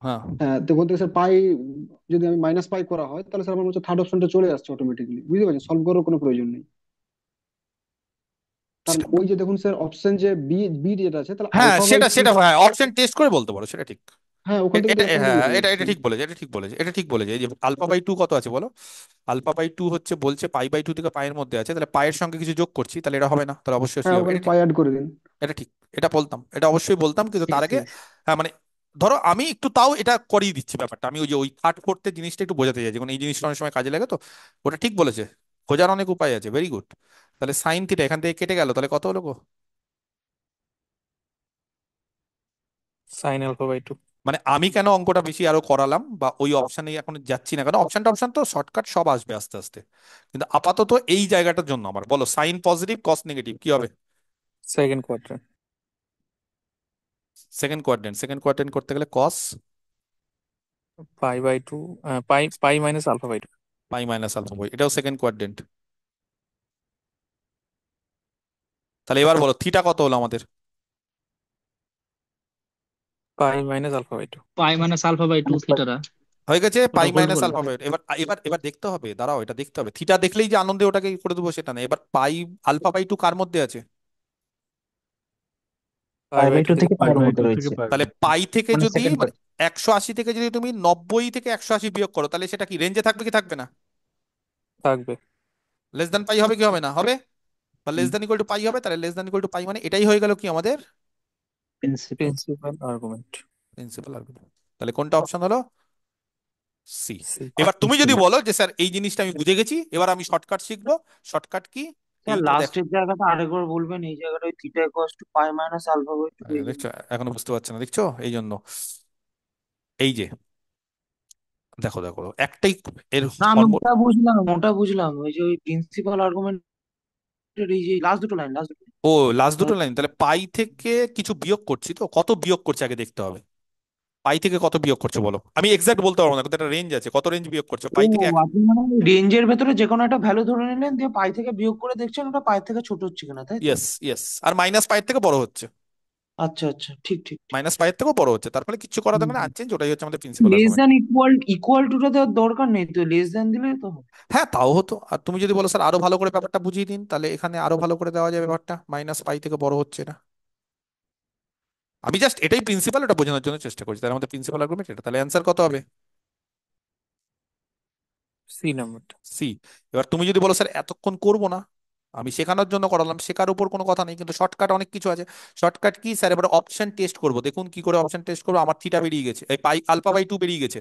হ্যাঁ, হ্যাঁ, তো বলতে স্যার পাই যদি আমি মাইনাস পাই করা হয়, তাহলে স্যার আমার হচ্ছে থার্ড অপশনটা চলে আসছে অটোমেটিকলি, বুঝতে পারছেন? সলভ করার কোনো প্রয়োজন নেই। কারণ সেটা ওই যে দেখুন স্যার, অপশন যে বি বি যেটা আছে, তাহলে হ্যাঁ আলফা বাই সেটা টু। সেটা হ্যাঁ, অপশন টেস্ট করে বলতে পারো, সেটা ঠিক। হ্যাঁ, ওখান থেকে তো এটা অটোমেটিক হ্যাঁ, বেরিয়ে এটা যাচ্ছে। এটা ঠিক বলেছে, এটা ঠিক বলেছে, এটা ঠিক বলেছে। এই যে α/2 কত আছে বলো? α/2 হচ্ছে বলছে π/2 থেকে পায়ের মধ্যে আছে, তাহলে পায়ের সঙ্গে কিছু যোগ করছি, তাহলে এটা হবে না, তাহলে অবশ্যই সি হ্যাঁ, হবে, ওখানে এটা ঠিক। পাই অ্যাড করে দিন। এটা ঠিক, এটা বলতাম, এটা অবশ্যই বলতাম, কিন্তু সি তার সি। আগে হ্যাঁ মানে ধরো আমি একটু তাও এটা করিয়ে দিচ্ছি ব্যাপারটা, আমি ওই যে ওই কাট করতে জিনিসটা একটু বোঝাতে চাই, যেমন এই জিনিসটা অনেক সময় কাজে লাগে তো। ওটা ঠিক বলেছে, খোঁজার অনেক উপায় আছে, ভেরি গুড। তাহলে সাইন থিটা এখান থেকে কেটে গেল, তাহলে কত হলো গো? sin alpha/2। মানে আমি কেন অঙ্কটা বেশি আরো করালাম বা ওই অপশানে এখন যাচ্ছি না, কারণ অপশন তো শর্টকাট সব আসবে আস্তে আস্তে, কিন্তু আপাতত এই জায়গাটার জন্য আমার বলো, সাইন পজিটিভ কস নেগেটিভ কি হবে? second quadrant। সেকেন্ড কোয়াড্রেন্ট করতে গেলে কস pi/2, pi minus alpha/2। π - α, এটাও সেকেন্ড কোয়াড্রেন্ট। তাহলে এবার বলো থিটা কত হলো আমাদের? pi minus alpha/2। π - α/2 থিটাটা হয়ে গেছে ওটা হোল্ড π - করবো। α। এবার এবার এবার দেখতে হবে, দাঁড়াও, এটা দেখতে হবে, থিটা দেখলেই যে আনন্দে ওটাকে করে দেবো সেটা না। এবার α/2 কার মধ্যে আছে? π/2 pi/2 থেকে থেকে pi। পায়ের মধ্যে π/2 থেকে রয়েছে, তাহলে π/2। পাই থেকে মানে যদি সেকেন্ড। মানে 180 থেকে যদি তুমি 90 থেকে 180 বিয়োগ করো, তাহলে সেটা কি রেঞ্জে থাকবে কি থাকবে না? থাকবে। লেস দ্যান পাই হবে কি হবে না হবে? বা লেস দ্যান ইকুয়াল টু পাই হবে, তাহলে লেস দ্যান ইকুয়াল টু পাই মানে এটাই হয়ে গেল কি আমাদের principal. Principal argument. Principal argument. তাহলে কোনটা অপশন হলো? সি। সি। এবার তুমি যদি বলো যে স্যার এই জিনিসটা আমি বুঝে গেছি, এবার আমি শর্টকাট শিখবো, শর্টকাট কি? স্যার এইটা দেখো, লাস্টের জায়গাটা আরেকবার বলবেন, এই জায়গাটা ওই theta equals to pi minus alpha by two এই জন্য। দেখছো এখনো বুঝতে পারছো না, দেখছো এই জন্য, এই যে দেখো দেখো একটাই এর না, আমি ফর্ম। ওটা বুঝলাম ওই যে ওই প্রিন্সিপাল আর্গুমেন্টের এই যে লাস্ট দুটো লাইন। ও লাস্ট দুটো লাইন, তাহলে পাই থেকে কিছু বিয়োগ করছি, তো কত বিয়োগ করছে আগে দেখতে হবে। পাই থেকে কত বিয়োগ করছে বলো, আমি এক্সাক্ট বলতে পারবো না, কিন্তু একটা রেঞ্জ আছে, কত রেঞ্জ বিয়োগ করছে ও, পাই থেকে আপনি মানে রেঞ্জের ভেতরে যে কোনো একটা ভ্যালু ধরে নিলেন, দিয়ে পাই থেকে বিয়োগ করে দেখছেন ওটা পাই থেকে ছোট হচ্ছে কিনা, তাই তো? ইয়েস ইয়েস, আর মাইনাস পাই থেকে বড় হচ্ছে, আচ্ছা আচ্ছা, ঠিক ঠিক ঠিক। মাইনাস পাই থেকেও বড় হচ্ছে, তার ফলে কিছু করা যাবে না, আনচেঞ্জ, ওটাই হচ্ছে আমাদের principal less argument. Than equal টুটা দেওয়ার দরকার নেই তো, লেস দ্যান দিলে তো হবে। হ্যাঁ তাও হতো, আর তুমি যদি বলো স্যার আরো ভালো করে ব্যাপারটা বুঝিয়ে দিন, তাহলে এখানে আরো ভালো করে দেওয়া যাবে ব্যাপারটা, মাইনাস পাই থেকে বড় হচ্ছে না। আমি জাস্ট এটাই প্রিন্সিপাল, ওটা বোঝানোর জন্য চেষ্টা করছি, তাহলে আমাদের প্রিন্সিপাল আর্গুমেন্ট এটা, তাহলে অ্যান্সার কত হবে? সি নাম্বারটা। সি। এবার তুমি যদি বলো স্যার এতক্ষণ করবো না, আমি শেখানোর জন্য করালাম, শেখার উপর কোনো কথা নেই, কিন্তু শর্টকাট অনেক কিছু আছে। Shortcut key sir? এবার অপশন টেস্ট করবো, দেখুন কি করে অপশন টেস্ট করবো। আমার থিটা বেরিয়ে গেছে, এই α/2 বেরিয়ে গেছে,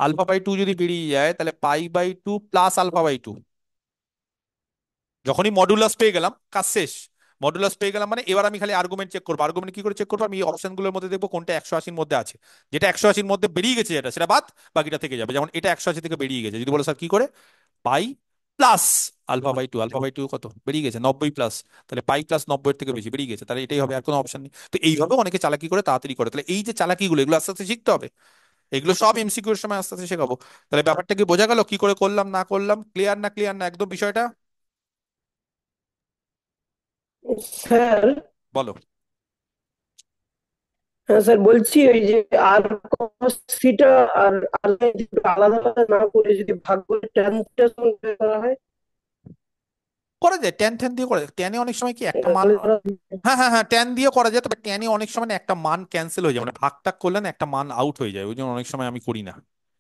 α/2 যদি বেরিয়ে যায় তাহলে π/2 প্লাস α/2, যখনই মডুলাস পেয়ে গেলাম কাজ শেষ। মডুলাস পেয়ে গেলাম মানে এবার আমি খালি আর্গুমেন্ট চেক করবো। আর্গুমেন্ট কি করে চেক করবো? আমি অপশনগুলোর মধ্যে দেখবো কোনটা 180-র মধ্যে আছে, যেটা 180-র মধ্যে বেরিয়ে গেছে যেটা, সেটা বাদ, বাকিটা থেকে যাবে। যেমন এটা 180 থেকে বেরিয়ে গেছে, যদি বলো স্যার কি করে, পাই প্লাস α/2, α/2 কত বেরিয়ে গেছে 90 প্লাস, তাহলে পাই প্লাস 90-এর থেকে বেশি বেরিয়ে গেছে, তাহলে এটাই হবে, আর কোনো অপশন নেই। তো এইভাবে অনেকে চালাকি করে তাড়াতাড়ি করে, তাহলে এই যে চালাকিগুলো এগুলো আস্তে আস্তে শিখতে হবে, এগুলো সব এমসিকিউ এর সময় আস্তে আস্তে শেখাবো। তাহলে ব্যাপারটা কি বোঝা গেল, কি করে করলাম না করলাম? ক্লিয়ার না ক্লিয়ার না একদম বিষয়টা? স্যার, বলো। হ্যাঁ স্যার, বলছি ওই যে আর cos থিটা আর আর যদি আলাদা আলাদা না করে যদি ভাগ করে tan থিটার সঙ্গে বের করা হয় করা যায়, ট্যান ট্যান দিয়ে করা যায়। ট্যানে অনেক সময় কি একটা মান, তাহলে ধরো হ্যাঁ হ্যাঁ হ্যাঁ ট্যান দিয়ে করা যায়, তবে ট্যানে অনেক সময় না একটা মান ক্যান্সেল হয়ে যায়, মানে ভাগ টাগ করলে না একটা মান আউট হয়ে যায়, ওই জন্য অনেক সময় আমি করি না।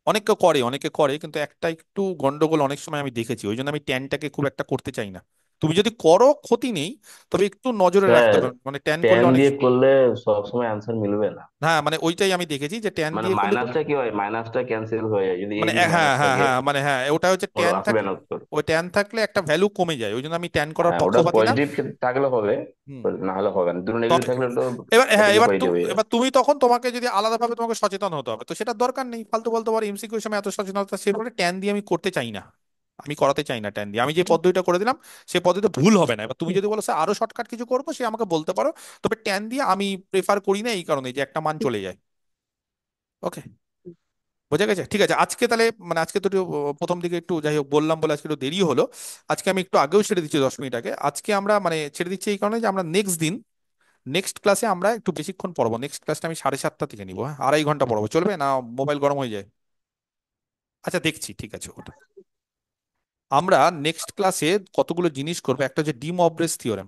অনেকে করে কিন্তু একটা একটু গন্ডগোল অনেক সময় আমি দেখেছি, ওই জন্য আমি ট্যানটাকে খুব একটা করতে চাই না। তুমি যদি করো ক্ষতি নেই, তবে একটু নজরে রাখতে স্যার, হবে, মানে ট্যান ট্যান করলে অনেক, দিয়ে করলে সবসময় অ্যান্সার মিলবে না। হ্যাঁ মানে ওইটাই আমি দেখেছি যে ট্যান মানে দিয়ে করলে মাইনাসটা কি হয়, মাইনাসটা ক্যান্সেল হয়ে যায় যদি এই মানে যদি হ্যাঁ মাইনাস হ্যাঁ থাকে। হ্যাঁ মানে হ্যাঁ ওটা হচ্ছে ওর ট্যান আসবে থাকলে, না উত্তর। ওই ট্যান থাকলে একটা ভ্যালু কমে যায়, ওই জন্য আমি ট্যান করার হ্যাঁ, ওটা পক্ষপাতী না। পজিটিভ থাকলে হবে, হুম। না হলে হবে না। দুটো নেগেটিভ তবে থাকলে তো এবার হ্যাঁ এদিকে এবার পজিটিভ হয়ে যাবে। এবার তুমি তখন তোমাকে যদি আলাদাভাবে তোমাকে সচেতন হতে হবে, তো সেটা দরকার নেই, ফালতু বলতে পারো এমসিকিউ সময় এত সচেতনতা, সে বলে ট্যান দিয়ে আমি করতে চাই না, আমি করাতে চাই না ট্যান দিয়ে। আমি যে পদ্ধতিটা করে দিলাম সেই পদ্ধতিতে ভুল হবে না। এবার তুমি যদি বলো স্যার আরো শর্টকাট কিছু করবো, সে আমাকে বলতে পারো, তবে ট্যান দিয়ে আমি প্রেফার করি না এই কারণে যে একটা মান চলে যায়। ওকে, বোঝা গেছে? ঠিক আছে, আজকে তাহলে মানে আজকে তো একটু, প্রথম দিকে একটু যাই হোক বললাম বলে আজকে একটু দেরি হলো। আজকে আমি একটু আগেও ছেড়ে দিচ্ছি 10 মিনিট আগে। আজকে আমরা মানে ছেড়ে দিচ্ছি এই কারণে যে আমরা নেক্সট দিন নেক্সট ক্লাসে আমরা একটু বেশিক্ষণ পড়বো। নেক্সট ক্লাসটা আমি 7:30 থেকে নিবো, হ্যাঁ 2.5 ঘন্টা পড়বো, চলবে না? মোবাইল গরম হয়ে যায়? আচ্ছা দেখছি, ঠিক আছে ওটা। আমরা নেক্সট ক্লাসে কতগুলো জিনিস করবো, একটা হচ্ছে ডি মবরেস থিওরেম,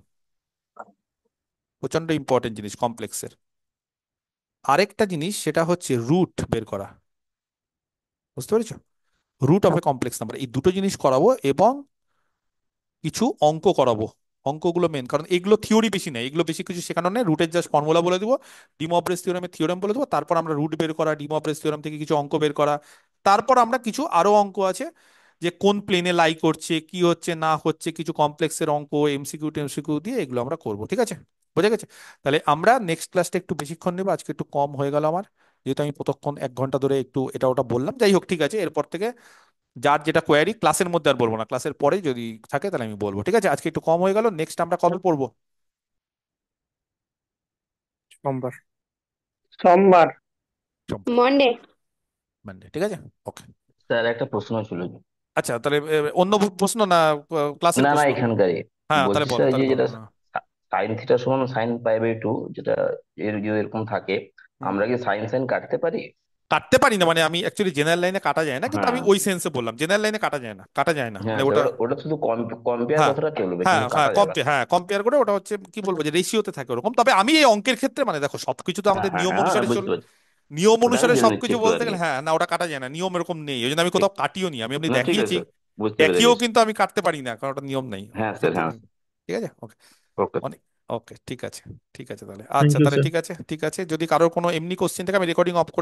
প্রচন্ড ইম্পর্টেন্ট জিনিস কমপ্লেক্সের। আরেকটা জিনিস সেটা হচ্ছে রুট বের করা, বুঝতে পেরেছো? Root of a complex number, এই দুটো জিনিস করাবো এবং কিছু অঙ্ক করাবো। অঙ্কগুলো মেন, কারণ এগুলো থিওরি বেশি নেই, এগুলো বেশি কিছু শেখানো নেই, রুটের জাস্ট ফর্মুলা বলে দিব, ডিমব্রেস থিওরেমের থিওরেম বলে দেবো, তারপর আমরা রুট বের করা, ডিমব্রেস থিওরেম থেকে কিছু অঙ্ক বের করা, তারপর আমরা কিছু আরো অঙ্ক আছে যে কোন প্লেনে লাই করছে, কি হচ্ছে না হচ্ছে, কিছু কমপ্লেক্সের অঙ্ক, এমসিকিউ টেমসিকিউ দিয়ে এগুলো আমরা করবো, ঠিক আছে? বোঝা গেছে? তাহলে আমরা নেক্সট ক্লাসটা একটু বেশিক্ষণ নেবো, আজকে একটু কম হয়ে গেল আমার, যেহেতু আমি প্রতক্ষণ 1 ঘন্টা ধরে একটু এটা ওটা বললাম। যাই হোক, ঠিক আছে, এরপর থেকে যার যেটা কোয়ারি ক্লাসের মধ্যে আর বলবো না, ক্লাসের পরে যদি থাকে তাহলে আমি বলবো, ঠিক আছে? আজকে একটু কম হয়ে গেল, নেক্সট আমরা কবে পড়বো? সোমবার। সোমবার। সোমবার, মন্ডে। মানডে, ঠিক আছে। ওকে, স্যার, একটা প্রশ্ন ছিল। আচ্ছা তাহলে অন্য প্রশ্ন না ক্লাসের না না, প্রশ্ন? এখানকারই হ্যাঁ তাহলে বলছি বলো, স্যার, তাহলে যে বলো, যেটা হ্যাঁ। সাইন থিটা সমান সাইন পাই বাই 2, যেটা এর যদি এরকম থাকে, হুম। আমরা কি সাইন সাইন কাটতে পারি? কাটতে পারি না, মানে আমি অ্যাকচুয়ালি জেনারেল লাইনে কাটা যায় না, কিন্তু হ্যাঁ আমি ওই সেন্সে বললাম জেনারেল লাইনে কাটা যায় না, কাটা যায় না হ্যাঁ মানে স্যার, ওটা। ওটা ওটা শুধু কম্পেয়ার হ্যাঁ কথাটা চলবে, হ্যাঁ কিন্তু হ্যাঁ কাটা যাবে না। হ্যাঁ কম্পেয়ার করে, ওটা হচ্ছে কি বলবো যে রেশিওতে থাকে ওরকম। তবে আমি এই অঙ্কের ক্ষেত্রে মানে দেখো সবকিছু তো হ্যাঁ আমাদের হ্যাঁ নিয়ম হ্যাঁ, অনুসারে বুঝতে চলবে, পারছি। নিয়ম ওটা আমি অনুসারে জেনে নিচ্ছি সবকিছু একটু বলতে আর কি। গেলে হ্যাঁ না, ওটা কাটা যায় না, নিয়ম এরকম নেই, ওই জন্য আমি ঠিক। কোথাও কাটিও নি, আমি এমনি না, ঠিক আছে দেখিয়েছি, স্যার, বুঝতে দেখিয়েও পেরেছি। কিন্তু আমি কাটতে পারি না, কারণ ওটা নিয়ম নেই, হ্যাঁ স্যার, সত্যি হ্যাঁ। তাই। ঠিক আছে, ওকে। ওকে। অনেক, ওকে ঠিক আছে, ঠিক আছে তাহলে, থ্যাংক আচ্ছা ইউ তাহলে স্যার। ঠিক আছে, ঠিক আছে, যদি কারোর কোনো এমনি কোশ্চেন থাকে আমি রেকর্ডিং অফ